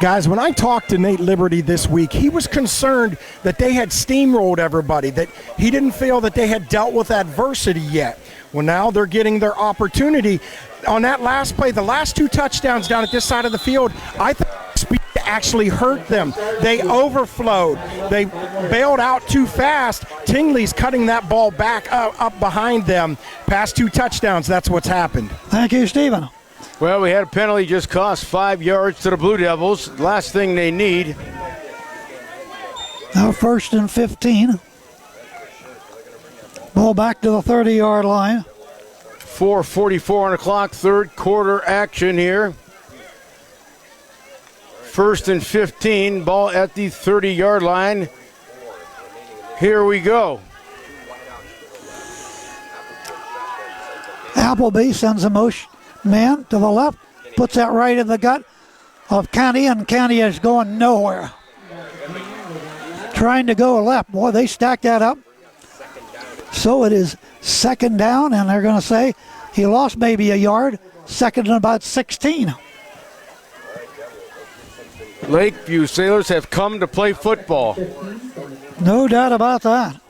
Guys, when I talked to Nate Liberty this week, he was concerned that they had steamrolled everybody, that he didn't feel that they had dealt with adversity yet. Well, now they're getting their opportunity. On that last play, the last 2 touchdowns down at this side of the field, I think speed actually hurt them. They overflowed. They bailed out too fast. Tingley's cutting that ball back up behind them. Past 2 touchdowns, that's what's happened. Thank you, Stephen. Well, we had a penalty just cost 5 yards to the Blue Devils. Last thing they need. Now 1st and 15. Ball back to the 30-yard line. 4:44 on the clock, third quarter action here. 1st and 15, ball at the 30-yard line. Here we go. Appleby sends a motion man to the left, puts that right in the gut of County, and County is going nowhere. Trying to go left. Boy, they stacked that up. So it is 2nd down, and they're going to say he lost maybe a yard. 2nd and about 16. Lakeview Sailors have come to play football. No doubt about that.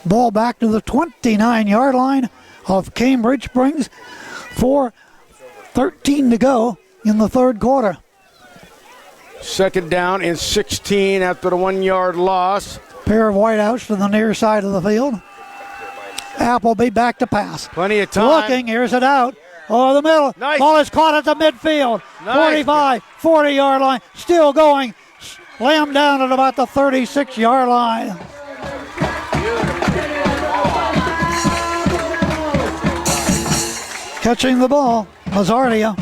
Ball back to the 29-yard line of Cambridge Springs. 4:13 to go in the third quarter. Second down and 16 after the 1-yard loss. Pair of whiteouts to the near side of the field. Appleby back to pass. Plenty of time. Looking, here's it out. Over the middle. Nice. Ball is caught at the midfield. Nice. 45, 40-yard line. Still going. Slammed down at about the 36-yard line. Catching the ball, Mazzardia.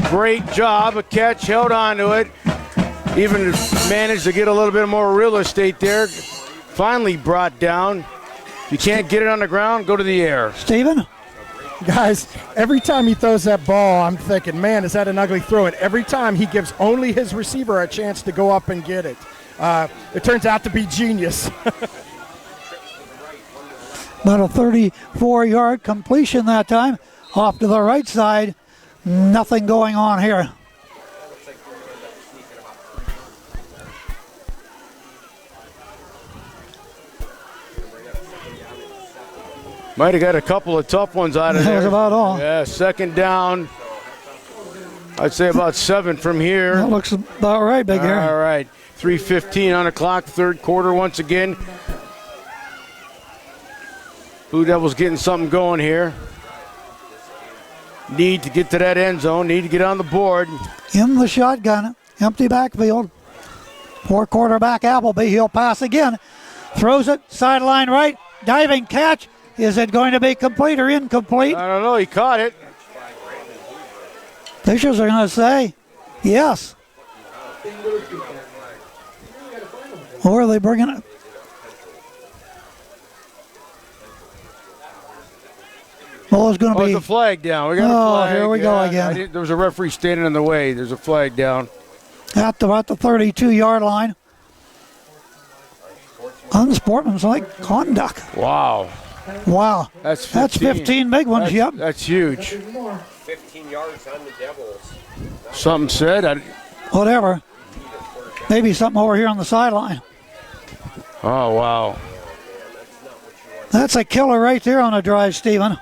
Great job. A catch, held on to it. Even managed to get a little bit more real estate there. Finally brought down. If you can't get it on the ground, go to the air. Stephen? Guys, every time he throws that ball, I'm thinking, man, is that an ugly throw? And every time he gives only his receiver a chance to go up and get it. It turns out to be genius. About a 34-yard completion that time. Off to the right side. Nothing going on here. Might have got a couple of tough ones out of there. That was about all. Yeah, second down. I'd say about 7 from here. That looks about right, Big Hair. All right. 3:15 on the clock, third quarter once again. Blue Devils getting something going here. Need to get to that end zone. Need to get on the board. In the shotgun. Empty backfield. Poor quarterback Appleby. He'll pass again. Throws it. Sideline right. Diving catch. Is it going to be complete or incomplete? I don't know. He caught it. Officials are going to say yes. Or are they bringing it? Well, it's going to be. There's a flag down. We got a flag. Here we go again. There was a referee standing in the way. There's a flag down. At about the 32-yard line. Unsportsmanlike conduct. Wow. Wow. That's 15. That's 15 big ones, yep. That's huge. 15 yards on the Devils. Something said. Whatever. Maybe something over here on the sideline. Oh, wow. That's a killer right there on a drive, Stephen.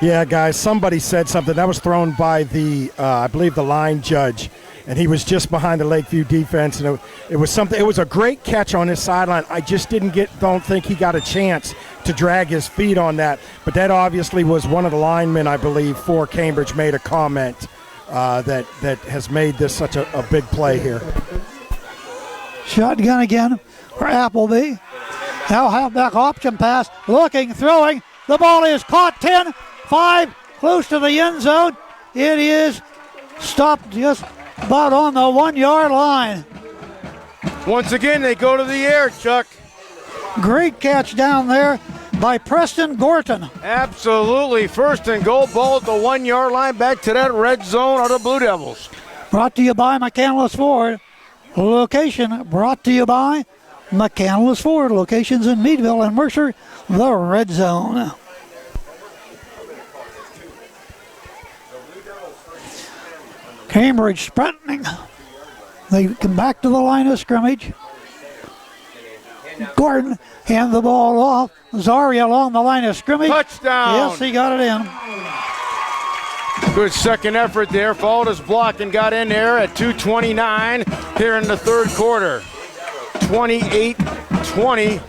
Yeah, guys, somebody said something. That was thrown by the, I believe, the line judge. And he was just behind the Lakeview defense, and it was something. It was a great catch on his sideline. I just don't think he got a chance to drag his feet on that. But that obviously was one of the linemen, I believe, for Cambridge made a comment that has made this such a big play here. Shotgun again for Appleby. Now halfback option pass. Looking, throwing. The ball is caught. 10, 5, close to the end zone. It is stopped just about on the 1-yard line. Once again, they go to the air, Chuck. Great catch down there by Preston Gorton. Absolutely. First and goal, ball at the 1-yard line, back to that red zone of the Blue Devils. Brought to you by McCandless Ford. Location brought to you by McCandless Ford. Locations in Meadville and Mercer, the red zone. Cambridge sprinting. They come back to the line of scrimmage. Gordon hand the ball off. Zaria along the line of scrimmage. Touchdown. Yes, he got it in. Good second effort there. Followed his block and got in there at 2:29 here in the third quarter. 28-20.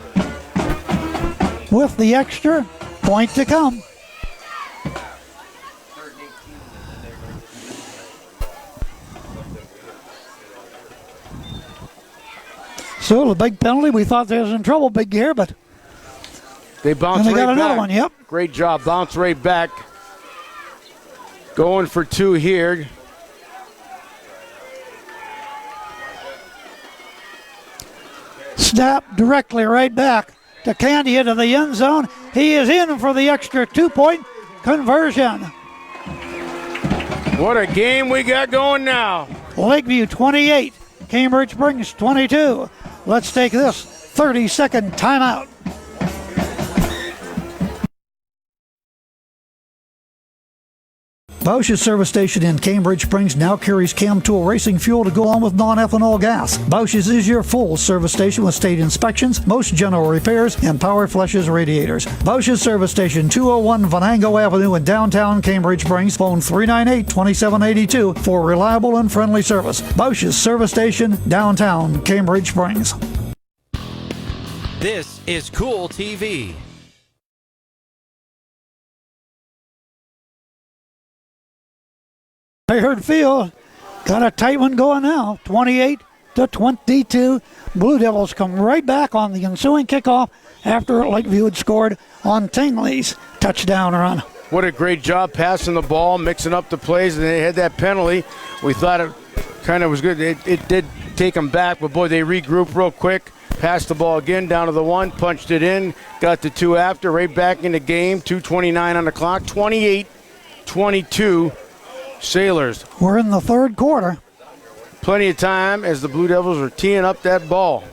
With the extra point to come. So the big penalty, we thought they was in trouble, Big Gear, but they bounced and they right got another back. one, yep. Great job, bounce right back. Going for 2 here. Snap directly right back to Candy into the end zone. He is in for the extra 2-point conversion. What a game we got going now. Lakeview 28, Cambridge Springs 22. Let's take this 30-second timeout. Bausch's service station in Cambridge Springs now carries Cam Tool racing fuel to go on with non-ethanol gas. Bausch's is your full service station with state inspections, most general repairs, and power flushes radiators. Bausch's service station, 201 Venango Avenue in downtown Cambridge Springs. Phone 398-2782 for reliable and friendly service. Bausch's service station, downtown Cambridge Springs. This is Cool TV. Neighborhood Field got a tight one going now, 28-22. Blue Devils come right back on the ensuing kickoff after Lakeview had scored on Tingley's touchdown run. What a great job passing the ball, mixing up the plays, and they had that penalty. We thought it kind of was good. It did take them back, but boy, they regrouped real quick. Passed the ball again down to the 1, punched it in, got the 2 after, right back in the game. 2:29 on the clock, 28-22 Sailors. We're in the third quarter. Plenty of time as the Blue Devils are teeing up that ball.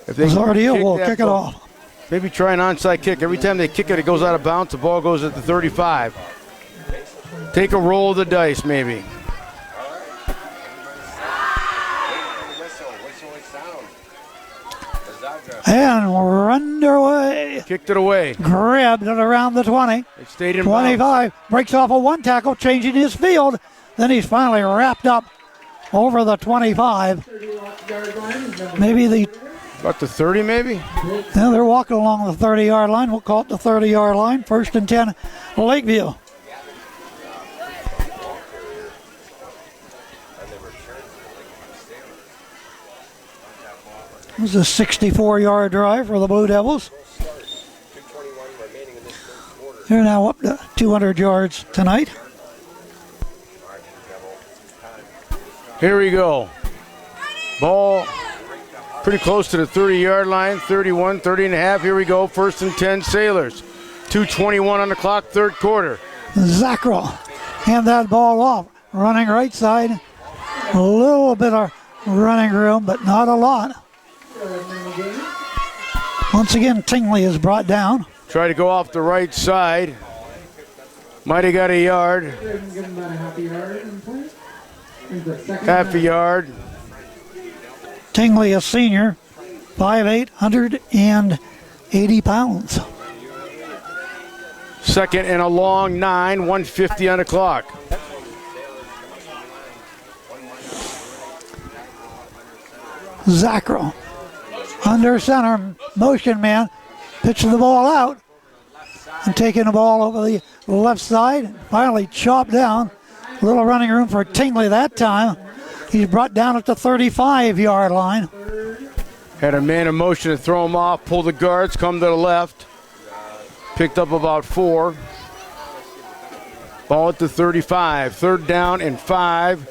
If they Zardio will kick it off. Maybe try an onside kick. Every time they kick it, it goes out of bounds. The ball goes at the 35. Take a roll of the dice, maybe. And we're underway. Kicked it away. Grabbed it around the 20. It stayed in 25. bounds. Breaks off a 1 tackle, changing his field. Then he's finally wrapped up over the 25. Maybe about the 30, maybe? Now they're walking along the 30-yard line. We'll call it the 30-yard line. 1st and 10, Lakeview. This is a 64-yard drive for the Blue Devils. They're now up to 200 yards tonight. Here we go. Ball pretty close to the 30-yard line, 31, 30 and a half. Here we go, 1st and 10 Sailors. 2:21 on the clock, third quarter. Zackrell hand that ball off, running right side. A little bit of running room, but not a lot. Once again, Tingley is brought down. Try to go off the right side. Might have got a yard. Half a yard. Tingley, a senior, 5'8", 180 pounds. 2nd and a long 9, 1:50 on the clock. Zackrell under center, motion man, pitching the ball out and taking the ball over the left side. Finally chopped down. A little running room for Tingley that time. He's brought down at the 35-yard line. Had a man in motion to throw him off, pull the guards, come to the left. Picked up about 4. Ball at the 35. 3rd down and 5.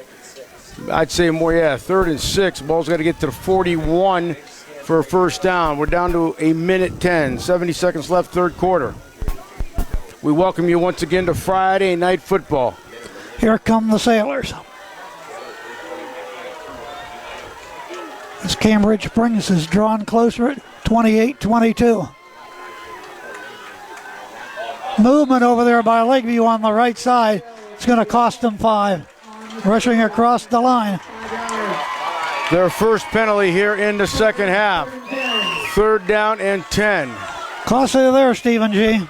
I'd say more, 3rd and 6. Ball's got to get to the 41 for a first down. We're down to a minute 10. 70 seconds left, third quarter. We welcome you once again to Friday Night Football. Here come the Sailors. As Cambridge Springs is drawn closer at 28-22. Movement over there by Lakeview on the right side. It's going to cost them 5. Rushing across the line. Their first penalty here in the second half. 3rd down and 10. Costly there, Stephen G.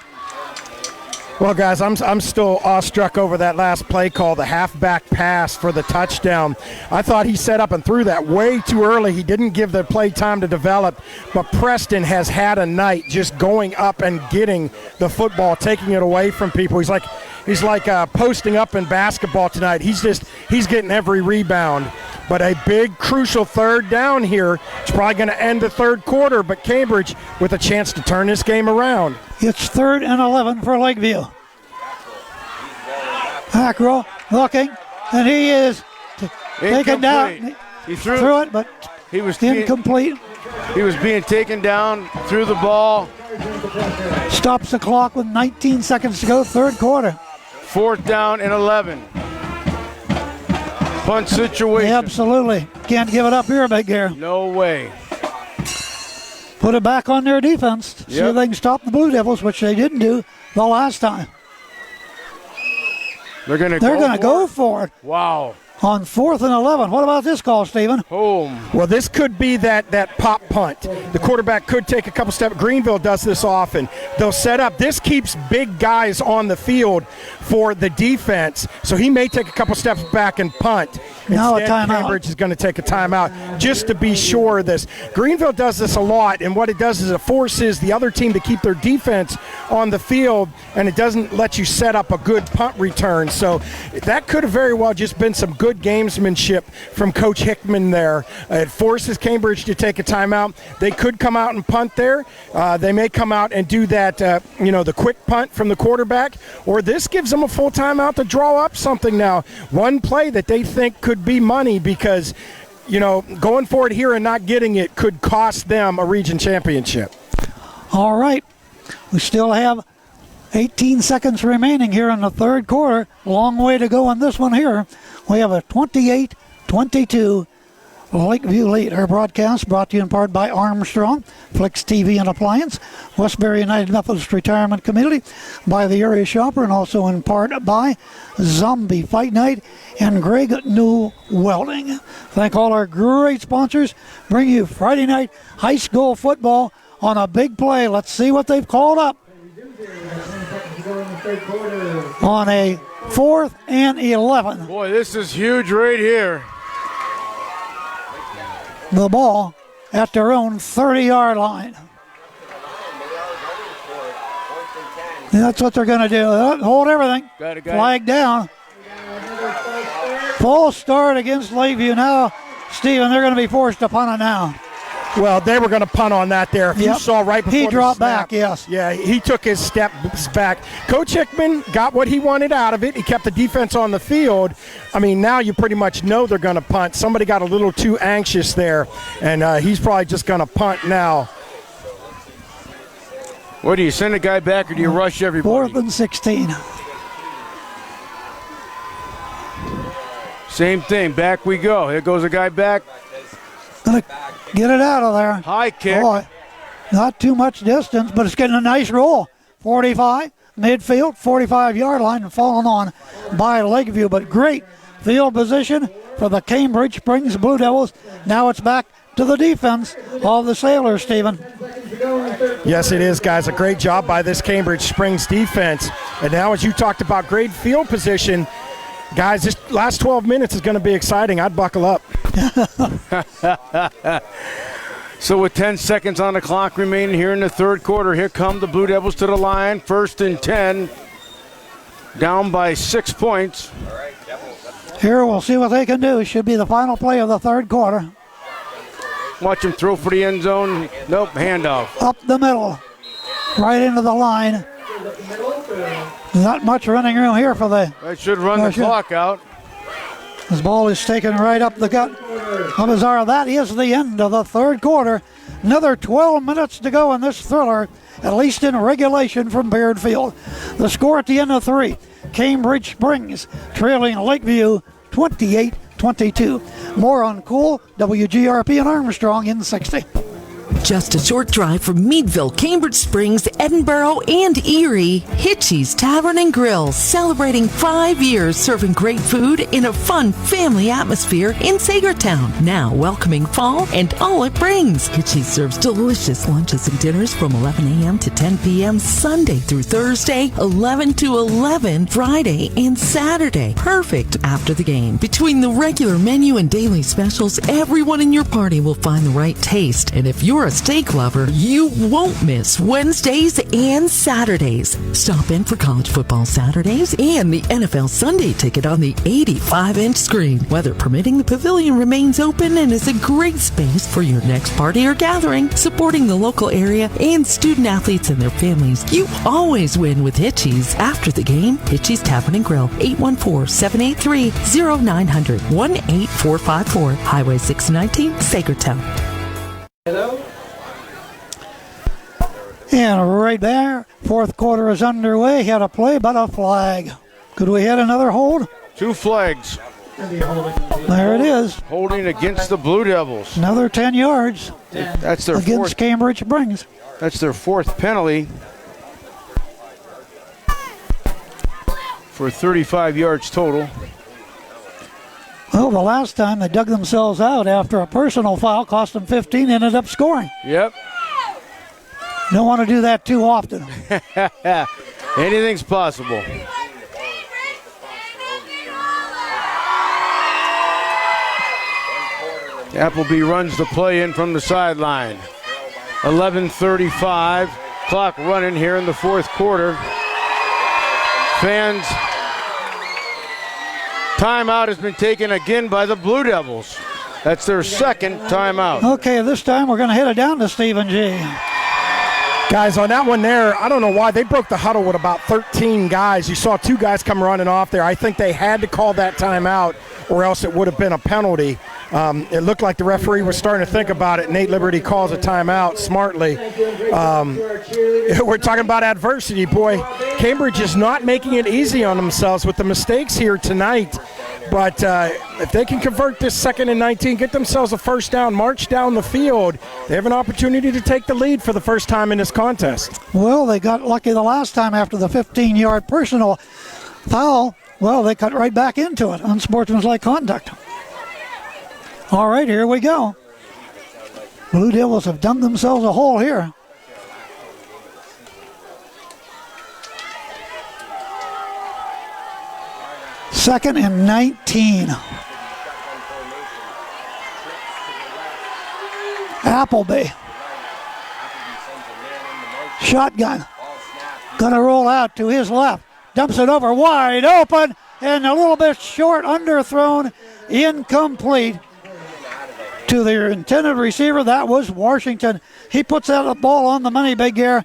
Well, guys, I'm still awestruck over that last play call, the halfback pass for the touchdown. I thought he set up and threw that way too early. He didn't give the play time to develop, but Preston has had a night just going up and getting the football, taking it away from people. He's like posting up in basketball tonight. He's getting every rebound. But a big, crucial 3rd down here. It's probably going to end the third quarter, but Cambridge with a chance to turn this game around. It's 3rd and 11 for Lakeview. Hackrow looking, and he is taken down. He threw it, but he was incomplete. He was being taken down, threw the ball. Stops the clock with 19 seconds to go, third quarter. 4th down and 11. Punt situation. Yeah, absolutely. Can't give it up here, Big Gear. No way. Put it back on their defense. See if they can stop the Blue Devils, which they didn't do the last time. They're going to go for it. Wow. On 4th and 11. What about this call, Stephen? Home. Well, this could be that pop punt. The quarterback could take a couple steps. Greenville does this often. They'll set up. This keeps big guys on the field for the defense, so he may take a couple steps back and punt. Now Instead, a timeout. Cambridge is going to take a timeout just to be sure of this. Greenville does this a lot, and what it does is it forces the other team to keep their defense on the field, and it doesn't let you set up a good punt return. So that could have very well just been some good gamesmanship from Coach Hickman there. It forces Cambridge to take a timeout. They could come out and punt there. They may come out and do that, the quick punt from the quarterback, or this gives them a full timeout to draw up something now. One play that they think could be money because, going for it here and not getting it could cost them a region championship. All right. We still have 18 seconds remaining here in the third quarter. Long way to go on this one here. We have a 28-22 Lakeview lead. Our broadcast brought to you in part by Armstrong, Flex TV and Appliance, Westbury United Methodist Retirement Community, by the Area Shopper, and also in part by Zombie Fight Night and Greg New Welding. Thank all our great sponsors. Bring you Friday night high school football on a big play. Let's see what they've called up. On a 4th and 11. Boy, this is huge right here. The ball at their own 30-yard line. That's what they're going to do. Hold everything. Flag down. Full start against Lakeview. Now, Stephen, they're going to be forced to punt it now. Well, they were going to punt on that there. If you saw right before he dropped the snap, back, yes. Yeah, he took his steps back. Coach Hickman got what he wanted out of it. He kept the defense on the field. I mean, now you pretty much know they're going to punt. Somebody got a little too anxious there, and he's probably just going to punt now. What, do you send a guy back or do you rush everybody? 4th and 16. Same thing. Back we go. Here goes a guy back. Gonna get it out of there. High kick. Boy, not too much distance, but it's getting a nice roll. 45, midfield, 45-yard line, and falling on by Lakeview. But great field position for the Cambridge Springs Blue Devils. Now it's back to the defense of the Sailors, Stephen. Yes, it is, guys. A great job by this Cambridge Springs defense. And now, as you talked about great field position, guys, this last 12 minutes is going to be exciting. I'd buckle up. So with 10 seconds on the clock remaining here in the third quarter, here come the Blue Devils to the line. 1st and 10. Down by 6 points. Here we'll see what they can do. Should be the final play of the third quarter. Watch him throw for the end zone. Nope, handoff. Up the middle. Right into the line. Not much running room here for the... That should run the clock out. This ball is taken right up the gut of Azara. That is the end of the third quarter. Another 12 minutes to go in this thriller, at least in regulation from Baird Field. The score at the end of 3, Cambridge Springs trailing Lakeview 28-22. More on Cool, WGRP, and Armstrong in 60. Just a short drive from Meadville, Cambridge Springs, Edinburgh, and Erie, Hitchie's Tavern and Grill, celebrating 5 years serving great food in a fun family atmosphere in Sagertown. Now welcoming fall and all it brings. Hitchie's serves delicious lunches and dinners from 11 a.m. to 10 p.m. Sunday through Thursday, 11 to 11 Friday and Saturday. Perfect after the game. Between the regular menu and daily specials, everyone in your party will find the right taste. And if you're a steak lover, you won't miss Wednesdays and Saturdays. Stop in for college football Saturdays and the NFL Sunday ticket on the 85-inch screen. Weather permitting, the pavilion remains open and is a great space for your next party or gathering. Supporting the local area and student athletes and their families, you always win with Hitchie's. After the game, Hitchie's Tavern and Grill, 814-783-0900, 18454, Highway 619, Sagertown. Hello? And right there, fourth quarter is underway. Had a play, but a flag. Could we hit another hold? 2 flags. There it is. Holding against the Blue Devils. Another 10 yards. That's their against fourth. Cambridge Springs. That's their 4th penalty. for 35 yards total. Well, the last time they dug themselves out after a personal foul, cost them 15, ended up scoring. Yep. Don't want to do that too often. Anything's possible. Appleby runs the play in from the sideline. 11:35, clock running here in the fourth quarter. Fans, timeout has been taken again by the Blue Devils. That's their second timeout. Okay, this time we're going to hit it down to Stephen G. Guys, on that one there, I don't know why. They broke the huddle with about 13 guys. You saw 2 guys come running off there. I think they had to call that timeout or else it would have been a penalty. It looked like the referee was starting to think about it. Nate Liberty calls a timeout smartly. We're talking about adversity, boy. Cambridge is not making it easy on themselves with the mistakes here tonight. But if they can convert this 2nd and 19, get themselves a first down, march down the field, they have an opportunity to take the lead for the first time in this contest. Well, they got lucky the last time after the 15-yard personal foul. Well, they cut right back into it. Unsportsmanlike conduct. All right, here we go. Blue Devils have dug themselves a hole here. Second and 19. Appleby. Shotgun. Gonna roll out to his left. Dumps it over wide open and a little bit short, underthrown, incomplete to their intended receiver. That was Washington. He puts that ball on the money, Big Air.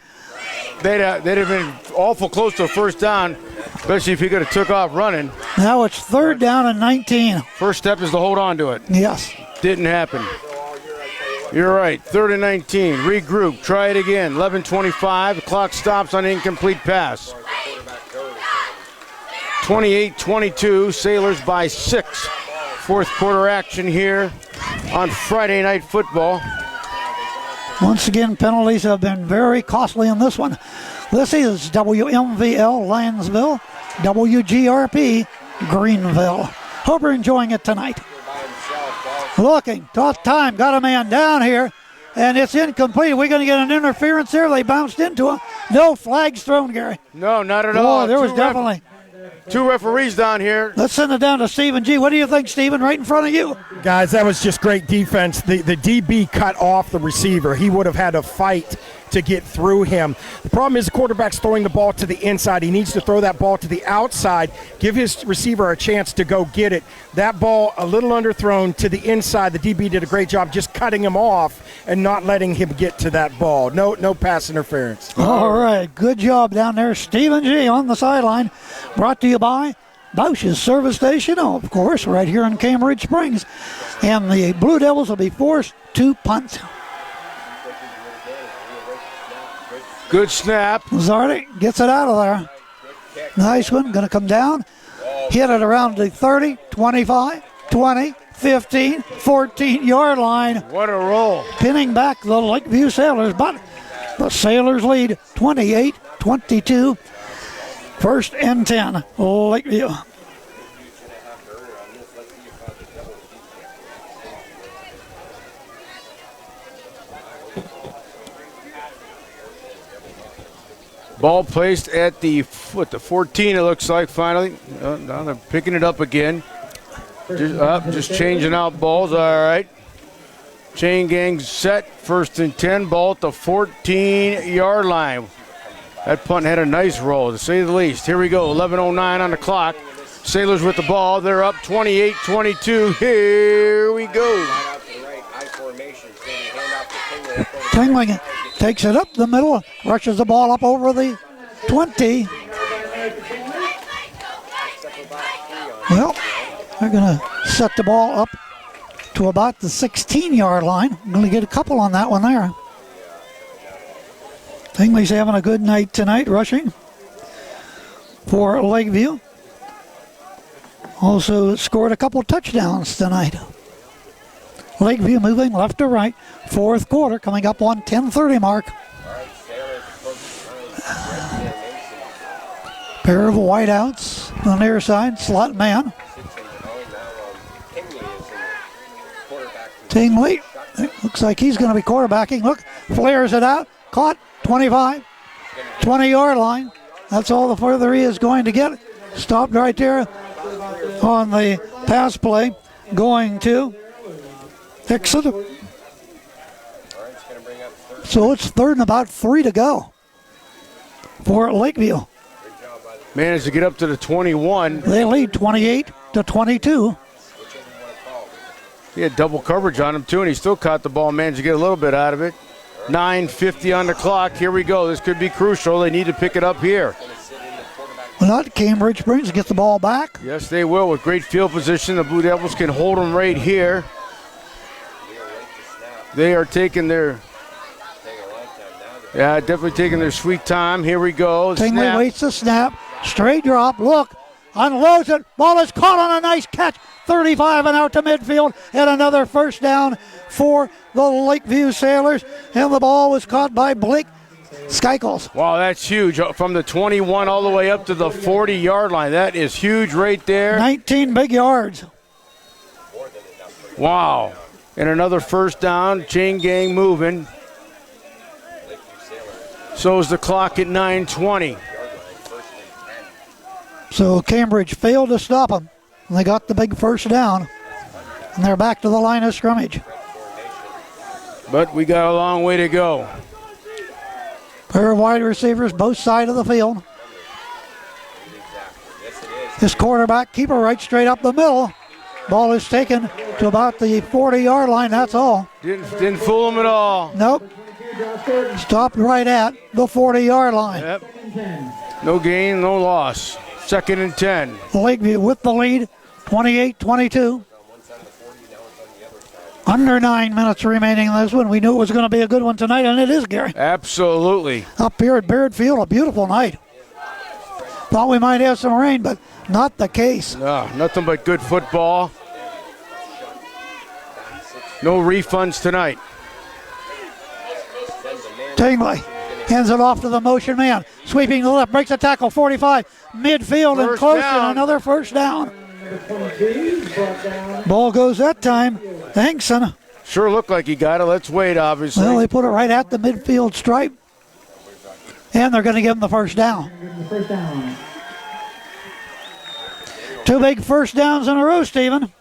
They'd have been awful close to a first down, especially if he could have took off running. Now it's 3rd down and 19. First step is to hold on to it. Yes. Didn't happen. You're right. 3rd and 19. Regroup. Try it again. 11:25. The clock stops on incomplete pass. 28-22. Sailors by 6. Fourth quarter action here on Friday Night Football. Once again, penalties have been very costly in this one. This is WMVL Lionsville, WGRP Greenville. Hope you're enjoying it tonight. Looking, tough time, got a man down here, and it's incomplete. We're going to get an interference there. They bounced into him. No flags thrown, Gary. No, not at all. There was definitely 2 referees down here. Let's send it down to Stephen G. What do you think, Stephen? Right in front of you. Guys, that was just great defense. The DB cut off the receiver. He would have had to fight to get through him. The problem is the quarterback's throwing the ball to the inside. He needs to throw that ball to the outside, give his receiver a chance to go get it. That ball a little underthrown to the inside. The DB did a great job just cutting him off and not letting him get to that ball. No pass interference. All right, good job down there. Stephen G. on the sideline. Brought to you by Bausch's Service Station, of course, right here in Cambridge Springs. And the Blue Devils will be forced to punt. Good snap. Zardy gets it out of there. Nice one. Going to come down. Hit it around the 30, 25, 20, 15, 14-yard line. What a roll. Pinning back the Lakeview Sailors, but the Sailors lead 28-22. 1st and 10, Lakeview. Ball placed at the 14, it looks like, finally. Now they're picking it up again. Just changing out balls, all right. Chain gang set, 1st and 10, ball at the 14-yard line. That punt had a nice roll, to say the least. Here we go, 11:09 on the clock. Sailors with the ball. They're up 28-22. Here we go. Tingling takes it up the middle, rushes the ball up over the 20. Well, they're going to set the ball up to about the 16-yard line. I'm going to get a couple on that one there. Tingley's having a good night tonight rushing for Lakeview. Also scored a couple touchdowns tonight. Lakeview moving left to right. 4th quarter coming up on 10:30 mark. Pair of whiteouts on the near side, slot man. Tingley, looks like he's going to be quarterbacking. Look, flares it out, caught, 25, 20-yard line. That's all the further he is going to get. Stopped right there on the pass play, going to Hickson. So it's 3rd and about 3 to go for Lakeview. Managed to get up to the 21. They lead 28-22. He had double coverage on him, too, and he still caught the ball, managed to get a little bit out of it. 9:50 on the clock. Here we go. This could be crucial. They need to pick it up here. Well, not Cambridge Springs gets the ball back. Yes, they will. With great field position, the Blue Devils can hold them right here. They are taking their... Yeah, definitely taking their sweet time. Here we go. Tingley waits the snap. Straight drop. Look. Unloads it. Ball is caught on a nice catch. 35 and out to midfield. And another first down for the Lakeview Sailors. And the ball was caught by Blake Skykels. Wow, that's huge. From the 21 all the way up to the 40-yard line. That is huge right there. 19 big yards. Wow. And another first down. Chain gang moving. So is the clock at 9:20. So Cambridge failed to stop them. And they got the big first down. And they're back to the line of scrimmage. But we got a long way to go. Pair of wide receivers, both sides of the field. This quarterback, keeper right straight up the middle. Ball is taken to about the 40-yard line, that's all. Didn't fool him at all. Nope. Stopped right at the 40-yard line. Yep. No gain, no loss. 2nd and 10. Lakeview with the lead, 28-22. Under 9 minutes remaining in this one. We knew it was going to be a good one tonight, and it is, Gary. Absolutely. Up here at Baird Field, a beautiful night. Thought we might have some rain, but not the case. No, nothing but good football. No refunds tonight. Tingley hands it off to the motion man. Sweeping to the left, breaks a tackle, 45, midfield and close, and another first down. Ball goes that time. Hankson. Sure looked like he got it. Let's wait, obviously. Well, they put it right at the midfield stripe. And they're going to give him the first down. 2 big first downs in a row, Stephen.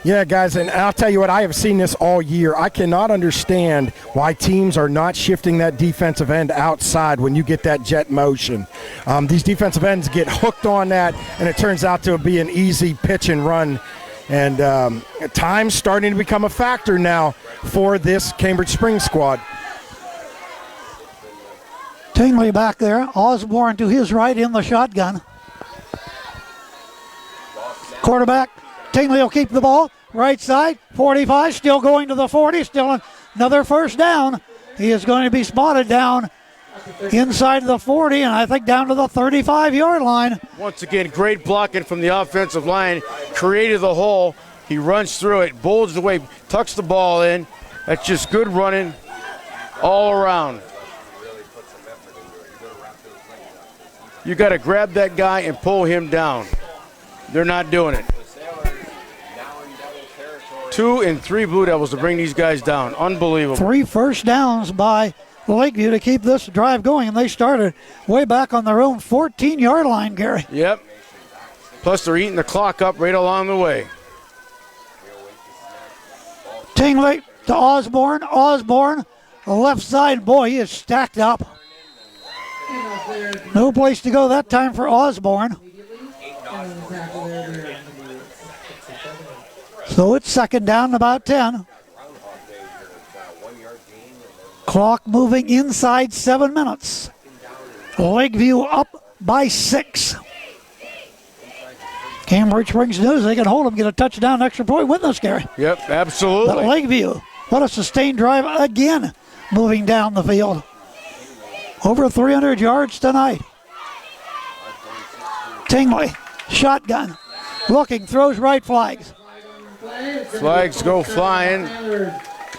Yeah, guys, and I'll tell you what, I have seen this all year. I cannot understand why teams are not shifting that defensive end outside when you get that jet motion. These defensive ends get hooked on that, and it turns out to be an easy pitch and run. And time's starting to become a factor now for this Cambridge Springs squad. Tingley back there. Osborne to his right in the shotgun. Quarterback. Tingley will keep the ball. Right side, 45, still going to the 40, still another first down. He is going to be spotted down inside the 40, and I think down to the 35-yard line. Once again, great blocking from the offensive line. Created the hole. He runs through it, bulges away, tucks the ball in. That's just good running all around. You got to grab that guy and pull him down. They're not doing it. 2 and 3 Blue Devils to bring these guys down. Unbelievable. 3 first downs by Lakeview to keep this drive going, and they started way back on their own 14-yard line, Gary. Yep. Plus they're eating the clock up right along the way. Tingley to Osborne. Osborne, the left side. Boy, he is stacked up. No place to go that time for Osborne. So it's 2nd down, about 10. Clock moving inside 7 minutes. Lakeview up by 6. Cambridge Springs knows they can hold them, get a touchdown, extra point, win this, Gary. Yep, absolutely. But Lakeview, what a sustained drive again, moving down the field. Over 300 yards tonight. Tingley, shotgun, looking, throws right flags. Flags go flying.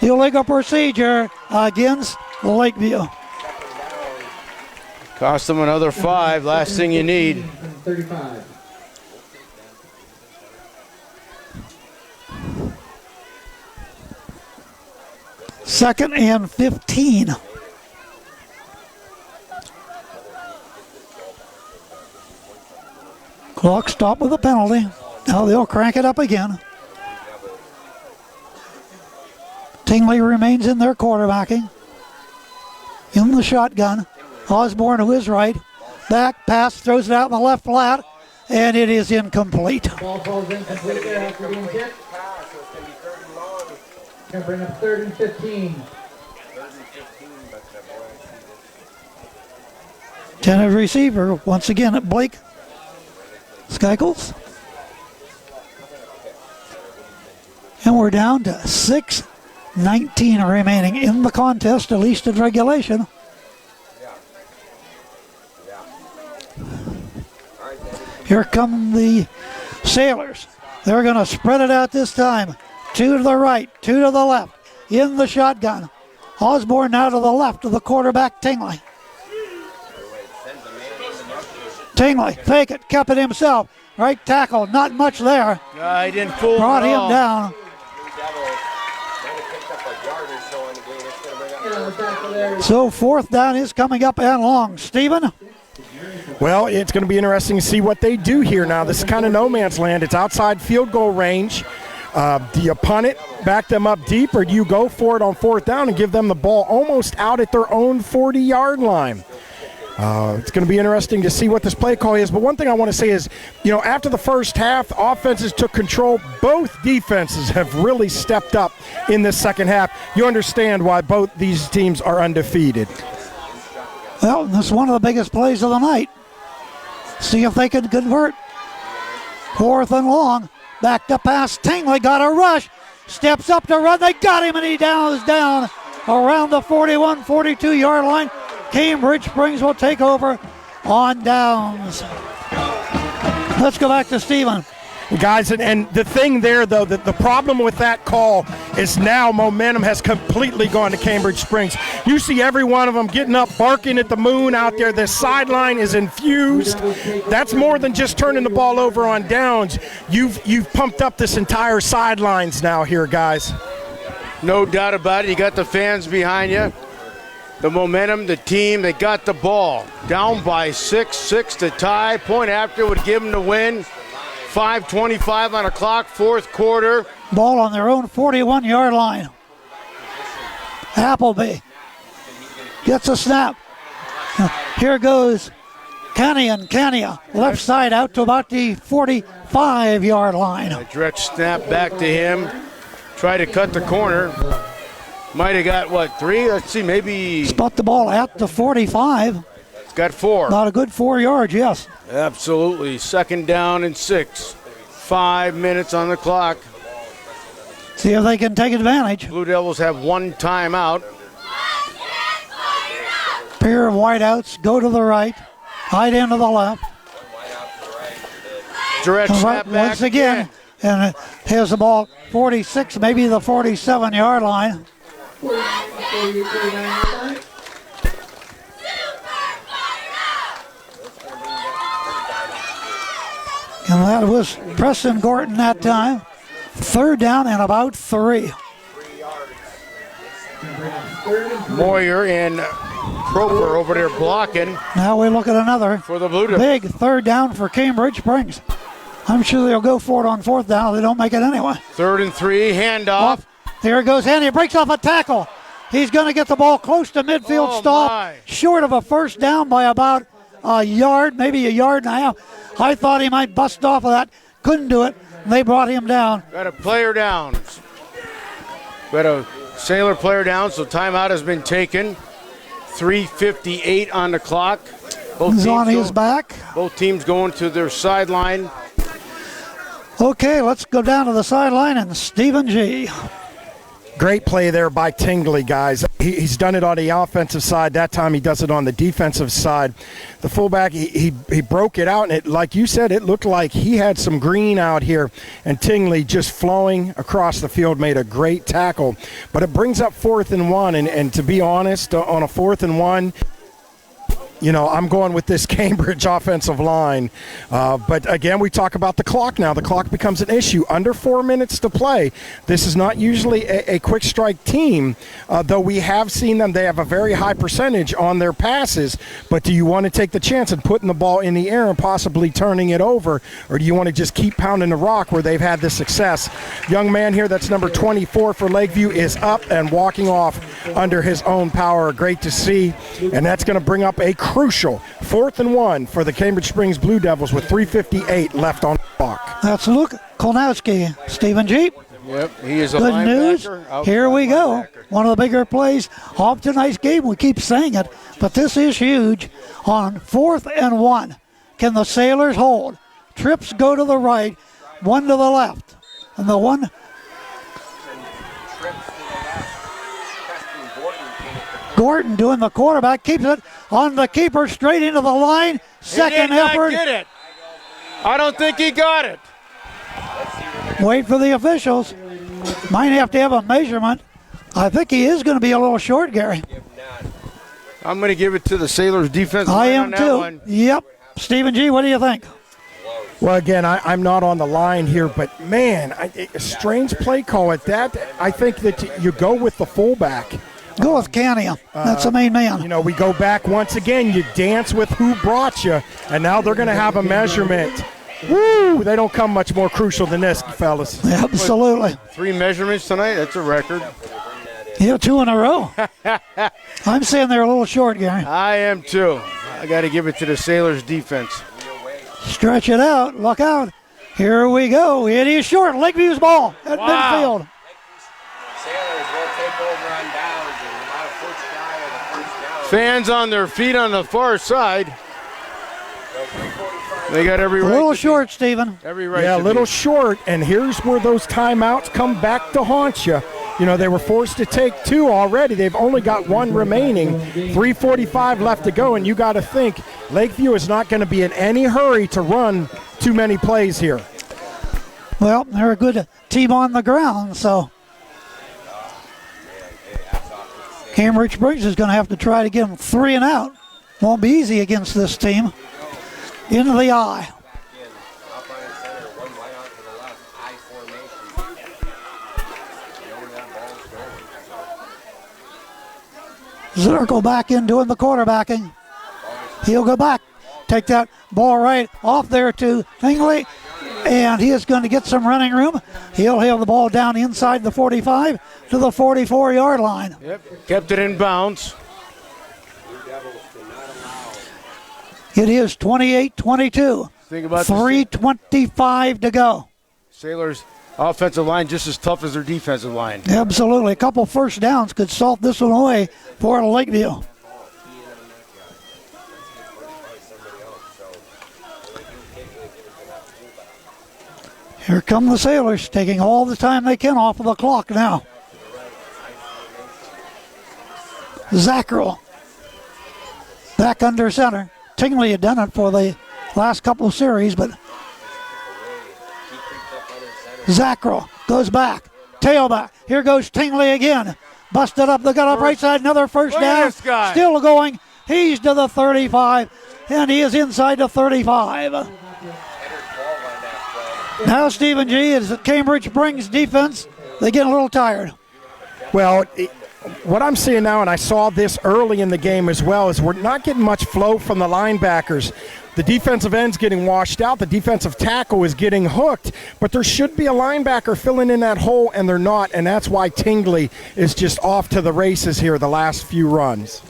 Illegal procedure against Lakeview. Cost them another 5. Last thing you need. 35. Second and 15. Clock stopped with a penalty. Now they'll crank it up again. Tingley remains in their quarterbacking. In the shotgun. Osborne to his right. Back pass, throws it out in the left flat, and it is incomplete. Ball falls incomplete there after being hit. Gonna bring up 3rd and 15. Tentative receiver once again at Blake Skickles. And we're down to 6:19 remaining in the contest, at least in regulation. Here come the Sailors. They're going to spread it out this time. 2 to the right, 2 to the left. In the shotgun. Osborne now to the left of the quarterback, Tingley. Tingley, fake it, kept it himself. Right tackle, not much there. He didn't fool him Brought at him all. down. So 4th down is coming up and long. Stephen? Well, it's going to be interesting to see what they do here now. This is kind of no man's land. It's outside field goal range. Do you punt it, back them up deep, or do you go for it on 4th down and give them the ball almost out at their own 40-yard line? It's going to be interesting to see what this play call is. But one thing I want to say is, after the first half, offenses took control. Both defenses have really stepped up in this second half. You understand why both these teams are undefeated. Well, this is one of the biggest plays of the night. See if they can convert. 4th and long. Back to pass. Tingley got a rush. Steps up to run. They got him, and he is down around the 41, 42-yard line. Cambridge Springs will take over on downs. Let's go back to Stephen. Guys, and the thing there, though, that the problem with that call is now momentum has completely gone to Cambridge Springs. You see every one of them getting up, barking at the moon out there. The sideline is infused. That's more than just turning the ball over on downs. You've pumped up this entire sidelines now here, guys. No doubt about it. You got the fans behind you. The momentum, the team, they got the ball. Down by 6 to tie. Point after would give them the win. 5:25 on the clock, 4th quarter. Ball on their own 41-yard line. Appleby gets a snap. Here goes Kania, left side out to about the 45-yard line. A direct snap back to him. Try to cut the corner. Might have got, 3? Let's see, maybe. Spot the ball at the 45. It's got 4. About a good 4 yards, yes. Absolutely. 2nd down and 6. 5 minutes on the clock. See if they can take advantage. Blue Devils have 1 timeout. Pair of wideouts go to the right. Tight end to the left. Direct snap back once again. And here's the ball, 46, maybe the 47-yard line. And that was Preston Gorton that time. 3rd down and about 3. Moyer and Proper over there blocking. Now we look at another for the Blue Devils. Big 3rd down for Cambridge Springs. I'm sure they'll go for it on 4th down. They don't make it anyway. 3rd and 3, handoff. There goes Henry. Breaks off a tackle. He's going to get the ball close to midfield stop. Short of a 1st down by about a yard, maybe a yard and a half. I thought he might bust off of that. Couldn't do it. They brought him down. Got a player down. Got a Sailor player down, so timeout has been taken. 3:58 on the clock. He's on his back. Both teams going to their sideline. Okay, let's go down to the sideline and Stephen G. Great play there by Tingley, guys. He's done it on the offensive side. That time he does it on the defensive side. The fullback, he broke it out, and it, like you said, it looked like he had some green out here, and Tingley just flowing across the field made a great tackle. But it brings up 4th and 1, and to be honest, on a 4th and 1, I'm going with this Cambridge offensive line. But again, we talk about the clock now. The clock becomes an issue. Under 4 minutes to play. This is not usually a quick strike team, though we have seen them. They have a very high percentage on their passes. But do you want to take the chance of putting the ball in the air and possibly turning it over? Or do you want to just keep pounding the rock where they've had this success? Young man here, that's number 24 for Lakeview, is up and walking off under his own power. Great to see. And that's going to bring up a crucial 4th and 1 for the Cambridge Springs Blue Devils with 3:58 left on the clock. That's Luke Kolnowski, Stephen G. Yep, he is a Good linebacker. news. Here we go. One of the bigger plays of tonight's game. We keep saying it, but this is huge. On 4th and 1, can the Sailors hold? Trips go to the right, one to the left, and the one. Gordon doing the quarterback, keeps it on the keeper, straight into the line. Second effort. He did not get it. I don't think he got it. Wait for the officials. Might have to have a measurement. I think he is going to be a little short, Gary. I'm going to give it to the Sailors defense. I am too. Yep. Stephen G., what do you think? Well, again, I'm not on the line here, but man, a strange play call at that. I think that you go with the fullback. Go with Cania. That's the main man. We go back once again. You dance with who brought you, and now they're going to have a measurement. Woo! They don't come much more crucial than this, fellas. Absolutely. 3 measurements tonight. That's a record. Yeah, 2 in a row. I'm saying they're a little short, Gary. I am too. I got to give it to the Sailors defense. Stretch it out. Look out. Here we go. It is short. Lakeview's ball at midfield. Sailors will take over on downs. And about a foot shy of the first down. Fans on their feet on the far side. They got every right. A little short, Stephen. Every right. Yeah, a little short. And here's where those timeouts come back to haunt you. They were forced to take 2 already. They've only got 1 remaining. 3:45 left to go, and you got to think Lakeview is not going to be in any hurry to run too many plays here. Well, they're a good team on the ground, so Cambridge Springs is going to have to try to get them 3 and out. Won't be easy against this team. Into the eye. Zirkle back in doing the quarterbacking. He'll go back. Take that ball right off there to Tingley. And he is going to get some running room. He'll have the ball down inside the 45 to the 44-yard line. Yep, kept it in bounds. It is 28-22. Think about 3:25 to go. Sailors' offensive line just as tough as their defensive line. Absolutely. A couple first downs could salt this one away for Lakeview. Here come the Sailors, taking all the time they can off of the clock now. Zackrell back under center. Tingley had done it for the last couple of series, but Zackrell goes back. Tailback. Here goes Tingley again. Busted up. They got up right side. Another first down. Still going. He's to the 35, and he is inside the 35. Now Stephen G. is Cambridge Springs defense. They get a little tired. Well, what I'm seeing now, and I saw this early in the game as well, is we're not getting much flow from the linebackers. The defensive end's getting washed out. The defensive tackle is getting hooked. But there should be a linebacker filling in that hole, and they're not. And that's why Tingley is just off to the races here the last few runs.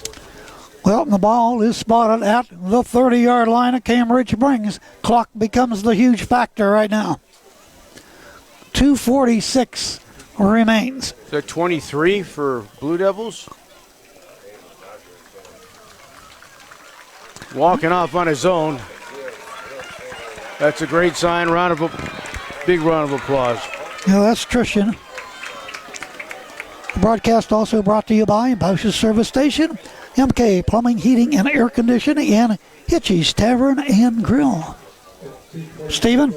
Well, the ball is spotted at the 30-yard line of Cambridge Springs. Clock becomes the huge factor right now. 2:46 remains. Is that 23 for Blue Devils? Walking off on his own. That's a great sign. Big round of applause. Yeah, that's Trishan. The broadcast also brought to you by Bausch's Service Station, MK Plumbing, Heating, and Air Conditioning, and Hitchie's Tavern and Grill. Stephen?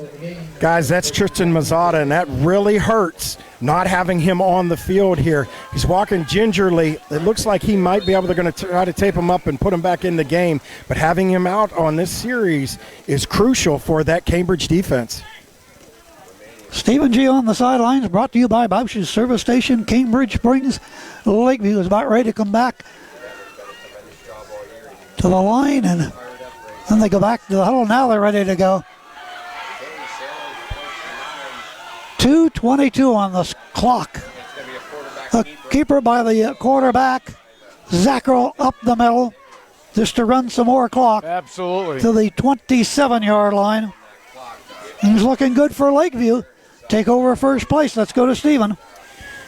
Guys, that's Tristan Mazzata, and that really hurts not having him on the field here. He's walking gingerly. It looks like he might be able to try to tape him up and put him back in the game, but having him out on this series is crucial for that Cambridge defense. Stephen G. on the sidelines, brought to you by Boucher's Service Station, Cambridge Springs. Lakeview is about ready to come back to the line, and then they go back to the huddle. Now they're ready to go. 2:22 on the clock. The keeper by the quarterback. Zackrell up the middle just to run some more clock. Absolutely. To the 27-yard line. He's looking good for Lakeview. Take over first place. Let's go to Stephen.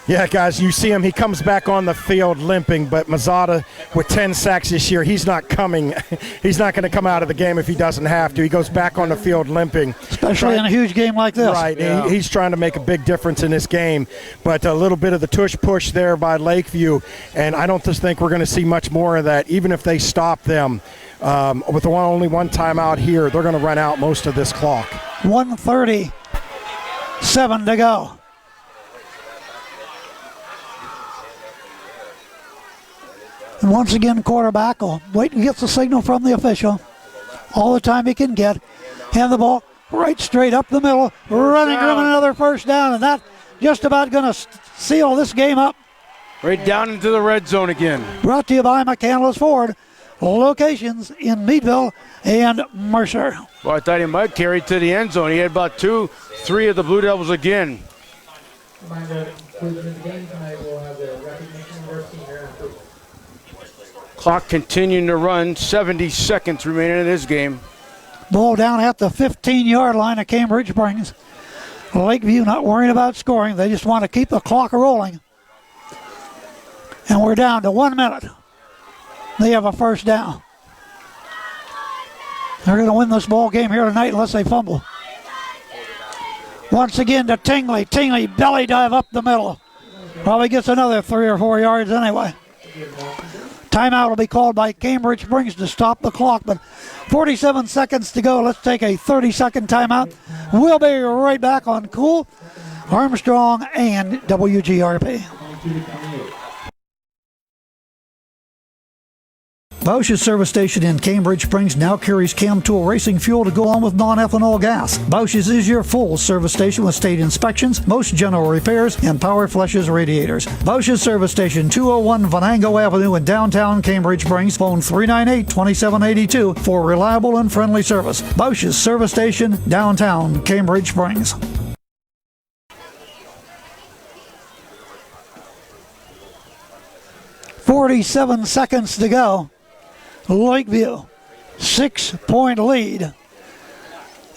Yeah, guys, you see him. He comes back on the field limping, but Mazzata with 10 sacks this year, he's not coming. He's not going to come out of the game if he doesn't have to. He goes back on the field limping. Especially in a huge game like this. Right. Yeah. He's trying to make a big difference in this game, but a little bit of the tush-push there by Lakeview, and I don't just think we're going to see much more of that. Even if they stop them with only one timeout here, they're going to run out most of this clock. 1:37 to go. And once again, quarterback will wait and gets the signal from the official all the time he can get. Hand the ball right straight up the middle, running from another first down, and that just about going to seal this game up. Right down into the red zone again. Brought to you by McCandless Ford. Locations in Meadville and Mercer. Well, I thought he might carry to the end zone. He had about 2-3 of the Blue Devils again. Clock continuing to run, 70 seconds remaining in this game. Ball down at the 15-yard line of Cambridge Springs. Lakeview not worrying about scoring. They just want to keep the clock rolling. And we're down to 1 minute. They have a first down. They're going to win this ball game here tonight unless they fumble. Once again to Tingley. Tingley belly dive up the middle. Probably gets another 3 or 4 yards anyway. Timeout will be called by Cambridge Springs to stop the clock, but 47 seconds to go. Let's take a 30-second timeout. We'll be right back on Cool, Armstrong, and WGRP. Boucher's Service Station in Cambridge Springs now carries Cam Tool racing fuel to go on with non-ethanol gas. Boucher's is your full service station with state inspections, most general repairs, and power flushes radiators. Boucher's Service Station, 201 Venango Avenue in downtown Cambridge Springs. Phone 398-2782 for reliable and friendly service. Boucher's Service Station, downtown Cambridge Springs. "47 seconds to go. Lakeview, 6-point lead,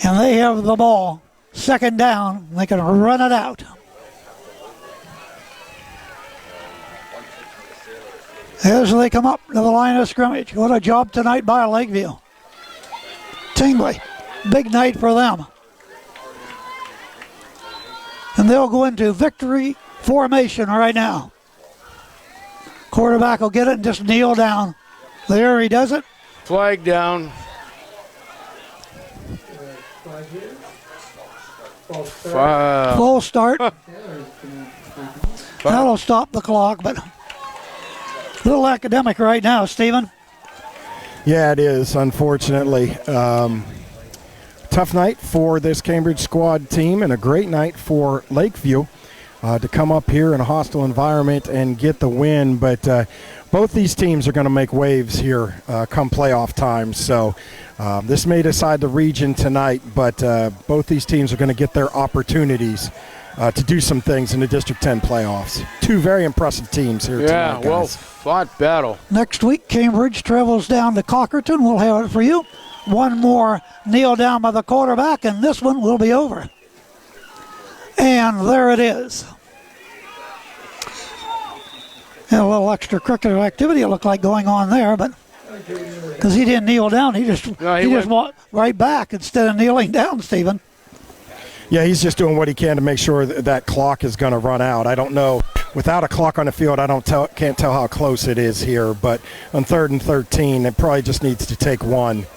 and they have the ball. Second down, they can run it out. As they come up to the line of scrimmage, what a job tonight by Lakeview. Tingley, big night for them. And they'll go into victory formation right now. Quarterback will get it and just kneel down. There he does it. Flag down. Full start. That'll stop the clock, but a little academic right now, Stephen. Yeah, it is, unfortunately. Tough night for this Cambridge squad team and a great night for Lakeview to come up here in a hostile environment and get the win, but both these teams are going to make waves here come playoff time. So this may decide the region tonight, but both these teams are going to get their opportunities to do some things in the District 10 playoffs. Two very impressive teams here tonight, guys. Well fought battle. Next week, Cambridge travels down to Cockerton. We'll have it for you. One more kneel down by the quarterback, and this one will be over. And there it is. And a little extracurricular activity it looked like going on there, but because he didn't kneel down, he just walked right back instead of kneeling down, Stephen. Yeah, he's just doing what he can to make sure that clock is going to run out. I don't know. Without a clock on the field, can't tell how close it is here. But on 3rd and 13, it probably just needs to take one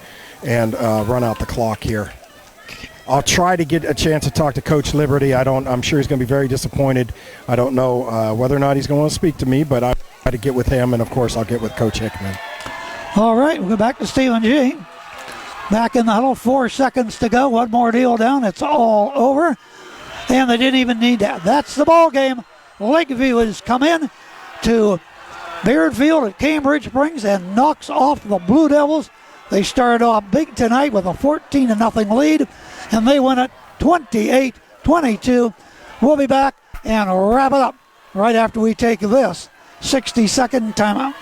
and run out the clock here. I'll try to get a chance to talk to Coach Liberty. I'm sure he's going to be very disappointed. I don't know whether or not he's going to speak to me, but I'll try to get with him, and, of course, I'll get with Coach Hickman. All right, we'll go back to Stephen G. Back in the huddle, 4 seconds to go. One more deal down. It's all over. And they didn't even need that. That's the ball game. Lakeview has come in to Baird Field at Cambridge Springs and knocks off the Blue Devils. They started off big tonight with a 14-0 lead, and they win it 28-22. We'll be back and wrap it up right after we take this 60-second timeout.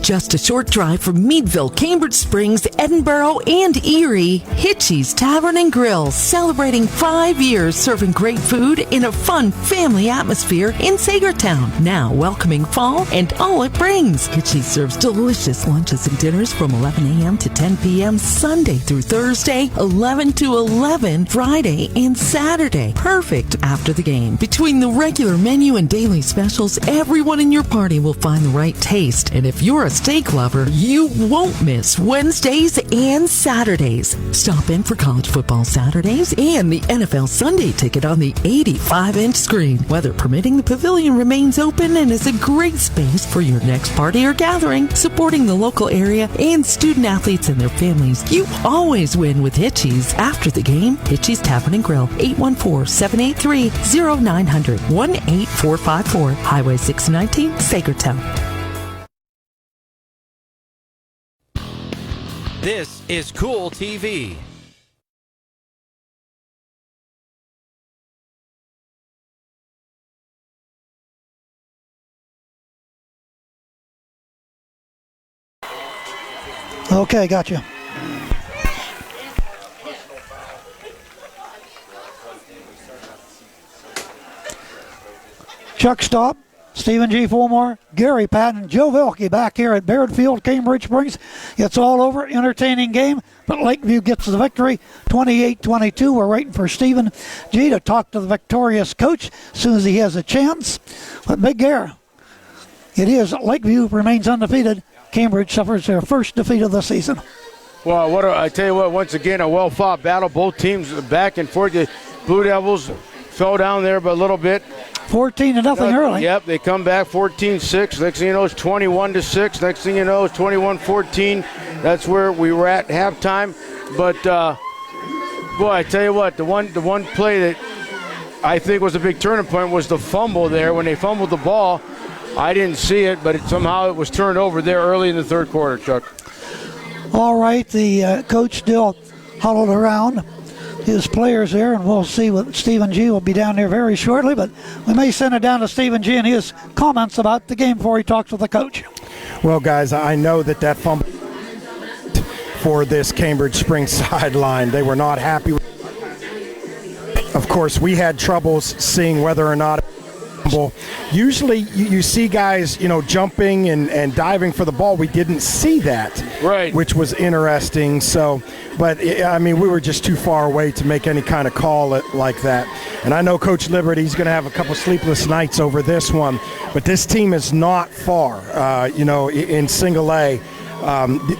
Just a short drive from Meadville, Cambridge Springs, Edinburgh, and Erie, Hitchie's Tavern and Grill, celebrating 5 years serving great food in a fun family atmosphere in Sagertown. Now welcoming fall and all it brings. Hitchie's serves delicious lunches and dinners from 11 a.m. to 10 p.m. Sunday through Thursday, 11 to 11 Friday and Saturday. Perfect after the game. Between the regular menu and daily specials, everyone in your party will find the right taste. And if you're a steak lover, you won't miss Wednesdays and Saturdays. Stop in for college football Saturdays and the NFL Sunday ticket on the 85-inch screen. Weather permitting, the pavilion remains open and is a great space for your next party or gathering, supporting the local area and student athletes and their families. You always win with Hitchie's. After the game, Hitchie's Tavern and Grill, 814-783-0900, 18454, Highway 619, Sagertown. This is Cool TV. Okay, gotcha. Chuck Staub, Stephen G. Fulmore, Gary Patton, Joe Vilke back here at Baird Field, Cambridge Springs. It's all over. Entertaining game, but Lakeview gets the victory, 28-22. We're waiting for Stephen G. to talk to the victorious coach as soon as he has a chance. But Big Gare, it is. Lakeview remains undefeated. Cambridge suffers their first defeat of the season. Well, I tell you what, once again, a well-fought battle. Both teams back and forth. The Blue Devils fell down there but a little bit. 14-0 early. Yep, they come back 14-6. Next thing you know, it's 21-6. Next thing you know, it's 21-14. That's where we were at halftime. But boy, I tell you what, the one play that I think was a big turning point was the fumble there when they fumbled the ball. I didn't see it, but somehow it was turned over there early in the third quarter, Chuck. All right, the coach still huddled around his players there, and we'll see what Stephen G. will be down there very shortly, but we may send it down to Stephen G. and his comments about the game before he talks with the coach. Well, guys, I know that fumble for this Cambridge Springs sideline, they were not happy with. Of course, we had troubles seeing whether or not usually you see guys, jumping and diving for the ball. We didn't see that, right? Which was interesting. So, but we were just too far away to make any kind of call like that. And I know Coach Liberty's going to have a couple sleepless nights over this one. But this team is not far, in Single A.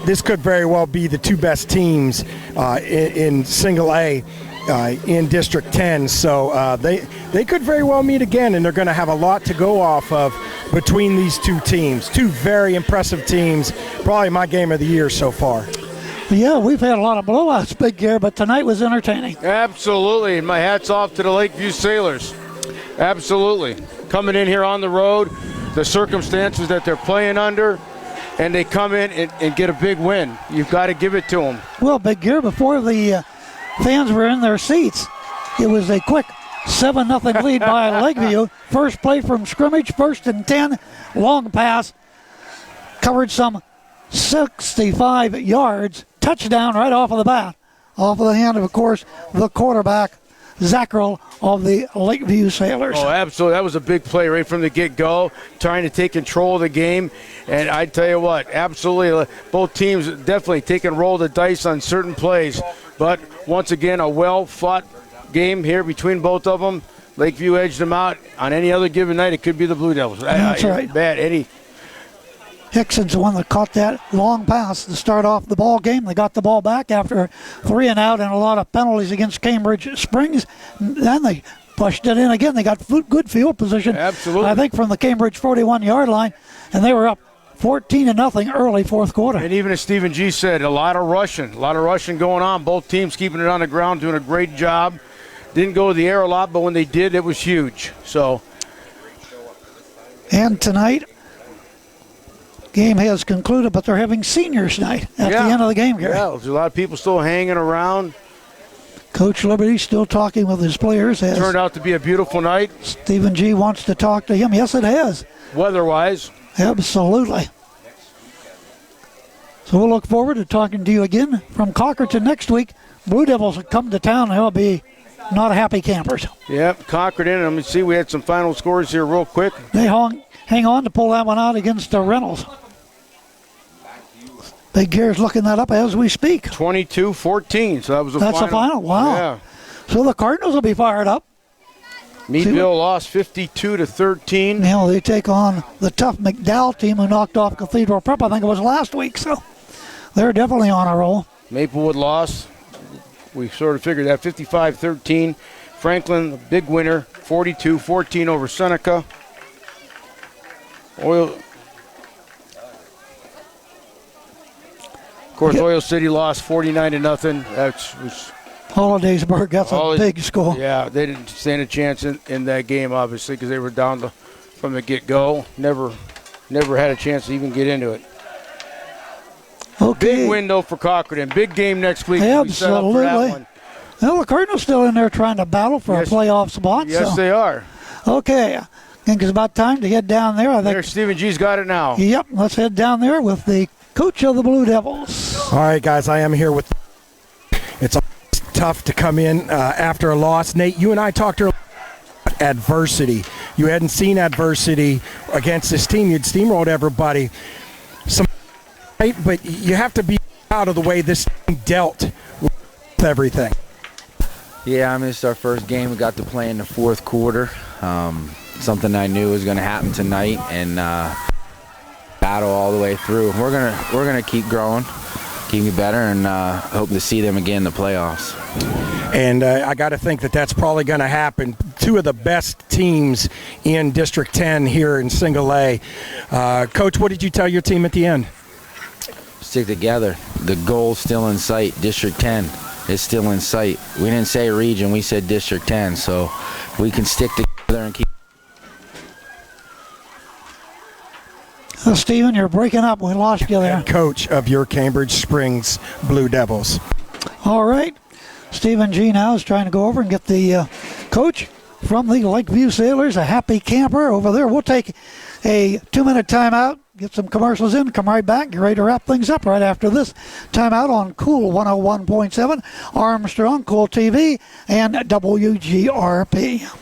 This could very well be the two best teams in Single A. In District 10, so they could very well meet again, and they're going to have a lot to go off of between these two teams. Two very impressive teams, probably my game of the year so far. Yeah, we've had a lot of blowouts, Big Gare, but tonight was entertaining. Absolutely, and my hat's off to the Lakeview Sailors. Absolutely. Coming in here on the road, the circumstances that they're playing under, and they come in and get a big win. You've got to give it to them. Well, Big Gare, before the fans were in their seats, it was a quick 7-0 lead by Lakeview. First play from scrimmage, 1st and 10, long pass, covered some 65 yards, touchdown right off of the bat, off of the hand of course, the quarterback, Zackrell of the Lakeview Sailors. Oh, absolutely. That was a big play right from the get-go, trying to take control of the game. And I tell you what, absolutely, both teams definitely taking roll of the dice on certain plays. But once again, a well-fought game here between both of them. Lakeview edged them out. On any other given night, it could be the Blue Devils. That's right. Bad, Eddie. Hickson's the one that caught that long pass to start off the ball game. They got the ball back after 3 and out and a lot of penalties against Cambridge Springs. Then they pushed it in again. They got good field position. Absolutely. I think from the Cambridge 41-yard line, and they were up 14-0 early fourth quarter. And even as Stephen G said, a lot of rushing going on. Both teams keeping it on the ground, doing a great job. Didn't go to the air a lot, but when they did, it was huge. So. And tonight, game has concluded, but they're having seniors night at the end of the game here. Yeah, there's a lot of people still hanging around. Coach Liberty still talking with his players. It turned out to be a beautiful night. Stephen G wants to talk to him. Yes, it has. Weather-wise. Absolutely. So we'll look forward to talking to you again from Cockerton next week. Blue Devils will come to town. They'll be not happy campers. Yep, Cockerton. Let me see. We had some final scores here real quick. They hang on to pull that one out against Reynolds. Big Gear's looking that up as we speak. 22-14. So that was the final. That's the final. Wow. Yeah. So the Cardinals will be fired up. Meadville lost 52-13. Now they take on the tough McDowell team who knocked off Cathedral Prep. I think it was last week. So they're definitely on a roll. Maplewood lost. We sort of figured that 55-13. Franklin, big winner, 42-14 over Seneca. Of course, Oil City lost 49-0. That was Hollidaysburg. That's a big score. Yeah, they didn't stand a chance in that game, obviously, because they were down from the get-go. Never had a chance to even get into it. Okay. Big win, though, for Cockerton. Big game next week. Absolutely. Well, the Cardinals still in there trying to battle for a playoff spot. Yes, they are. Okay. I think it's about time to head down there. I think Stephen G's got it now. Yep. Let's head down there with the coach of the Blue Devils. All right, guys. I am here with. It's tough to come in after a loss. Nate, you and I talked earlier about adversity. You hadn't seen adversity against this team. You'd steamrolled everybody. But you have to be proud of the way this team dealt with everything. Yeah, I mean, it's our first game. We got to play in the fourth quarter. Something I knew was going to happen tonight, and battle all the way through. We're gonna keep growing, keep better, and hope to see them again in the playoffs. And I got to think that that's probably going to happen. Two of the best teams in District 10 here in Single A. Coach, what did you tell your team at the end? Stick together. The goal's still in sight. District 10 is still in sight. We didn't say region, we said District 10. So we can stick together and keep. Stephen, you're breaking up. We lost you there. Head coach of your Cambridge Springs Blue Devils. All right. Stephen G now is trying to go over and get the coach from the Lakeview Sailors, a happy camper over there. We'll take a 2-minute timeout. Get some commercials in, come right back. Get ready to wrap things up right after this timeout on Cool 101.7, Armstrong, Cool TV, and WGRP.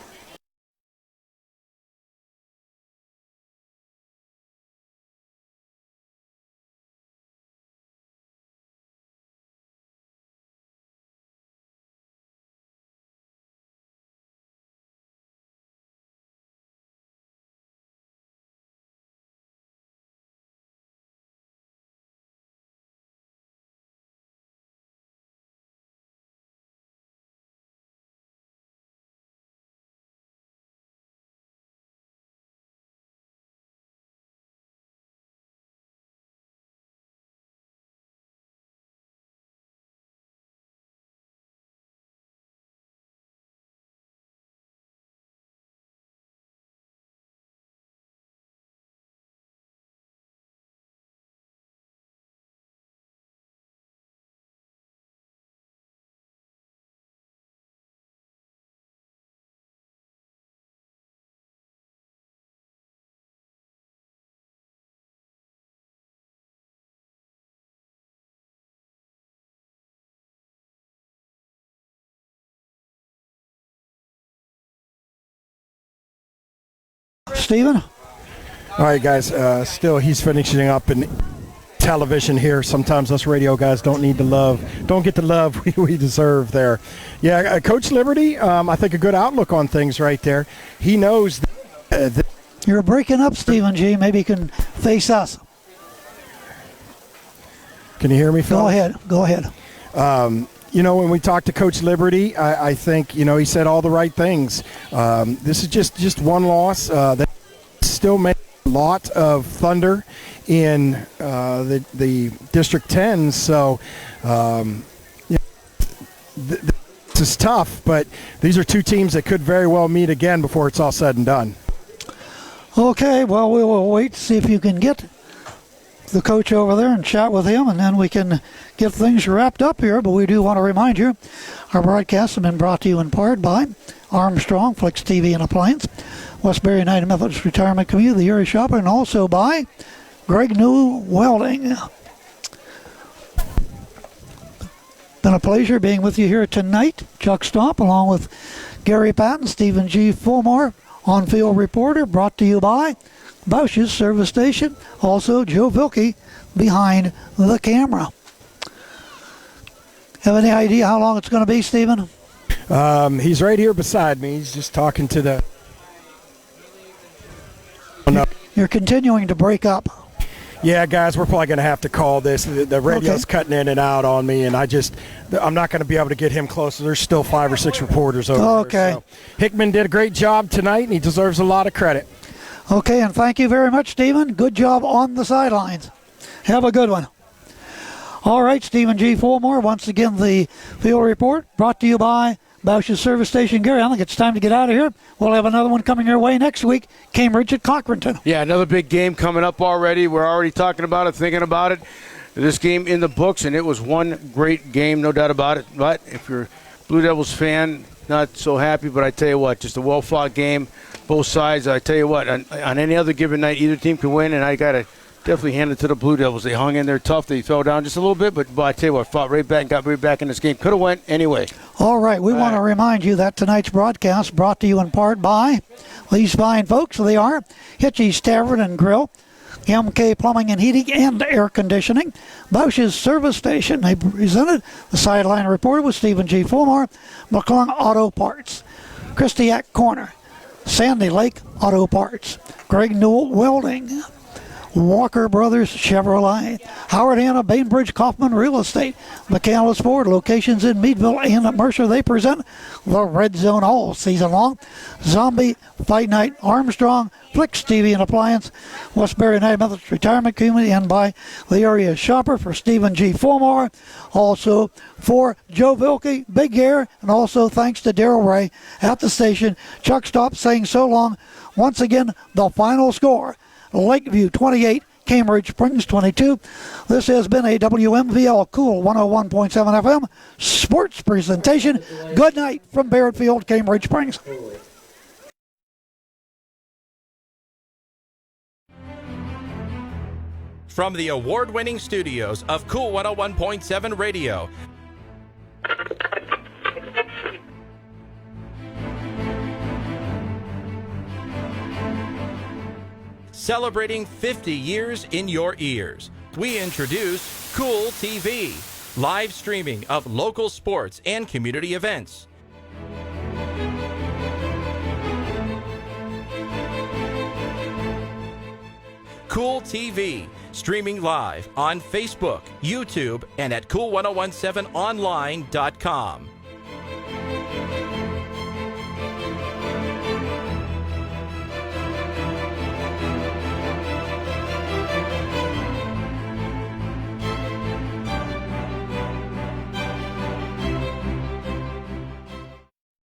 Stephen? All right, guys. Still, he's finishing up in television here. Sometimes us radio guys don't get the love we deserve there. Yeah, Coach Liberty, I think a good outlook on things right there. He knows You're breaking up, Stephen G. Maybe you can face us. Can you hear me, Phil? Go ahead. When we talked to Coach Liberty, I think, he said all the right things. This is just one loss. That still makes a lot of thunder in the District 10. So this is tough, but these are two teams that could very well meet again before it's all said and done. Okay, well, we will wait to see if you can get the coach over there and chat with him, and then we can get things wrapped up here. But we do want to remind you, our broadcasts have been brought to you in part by Armstrong, Flicks TV and Appliance, Westbury United Methodist Retirement Community, the Area Shopper, and also by Greg New Welding. Been a pleasure being with you here tonight. Chuck Stomp, along with Gary Patton, Stephen G. Fulmore, on-field reporter, brought to you by Bausch's Service Station. Also, Joe Vilke behind the camera. Have any idea how long it's going to be, Stephen? He's right here beside me. He's just talking to the... You're continuing to break up. Yeah, guys, we're probably going to have to call this. The radio's cutting in and out on me, and I'm not going to be able to get him closer. There's still 5 or 6 reporters over there. So Hickman did a great job tonight, and he deserves a lot of credit. Okay, and thank you very much, Stephen. Good job on the sidelines. Have a good one. All right, Stephen G. Fulmore, once again, the field report brought to you by Bausch's Service Station. Gary, I think it's time to get out of here. We'll have another one coming your way next week, Cambridge at Cochranton. Yeah, another big game coming up already. We're already talking about it, thinking about it. This game in the books, and it was one great game, no doubt about it. But if you're a Blue Devils fan, not so happy, but I tell you what, just a well-fought game, both sides. I tell you what, on any other given night, either team can win, and I got to definitely hand it to the Blue Devils. They hung in there tough. They fell down just a little bit, but I tell you what, fought right back and got right back in this game. Could have went anyway. All right, we want to remind you that tonight's broadcast brought to you in part by these fine folks. They are Hitchie's Tavern and Grill, MK Plumbing and Heating and Air Conditioning, Bausch's Service Station. They presented the sideline reporter with Stephen G. Fulmore, McClung Auto Parts, Christiac Corner, Sandy Lake Auto Parts, Greg Newell Welding, Walker Brothers Chevrolet, Howard Hanna, Bainbridge Kaufman Real Estate, McAllis Ford, locations in Meadville and at Mercer. They present the Red Zone all season long. Zombie Fight Night, Armstrong, Flicks TV and Appliance, Westbury United Methodist Retirement Community, and by the Area Shopper for Stephen G. Fulmore. Also for Joe Vilke, Big Air, and also thanks to Darryl Ray at the station. Chuck Stop saying so long. Once again, the final score, Lakeview 28, Cambridge Springs 22. This has been a WMVL Cool 101.7 FM sports presentation. Good night from Barrett Field, Cambridge Springs. From the award-winning studios of Cool 101.7 Radio, celebrating 50 years in your ears, we introduce Cool TV, live streaming of local sports and community events. Cool TV, streaming live on Facebook, YouTube, and at cool1017online.com.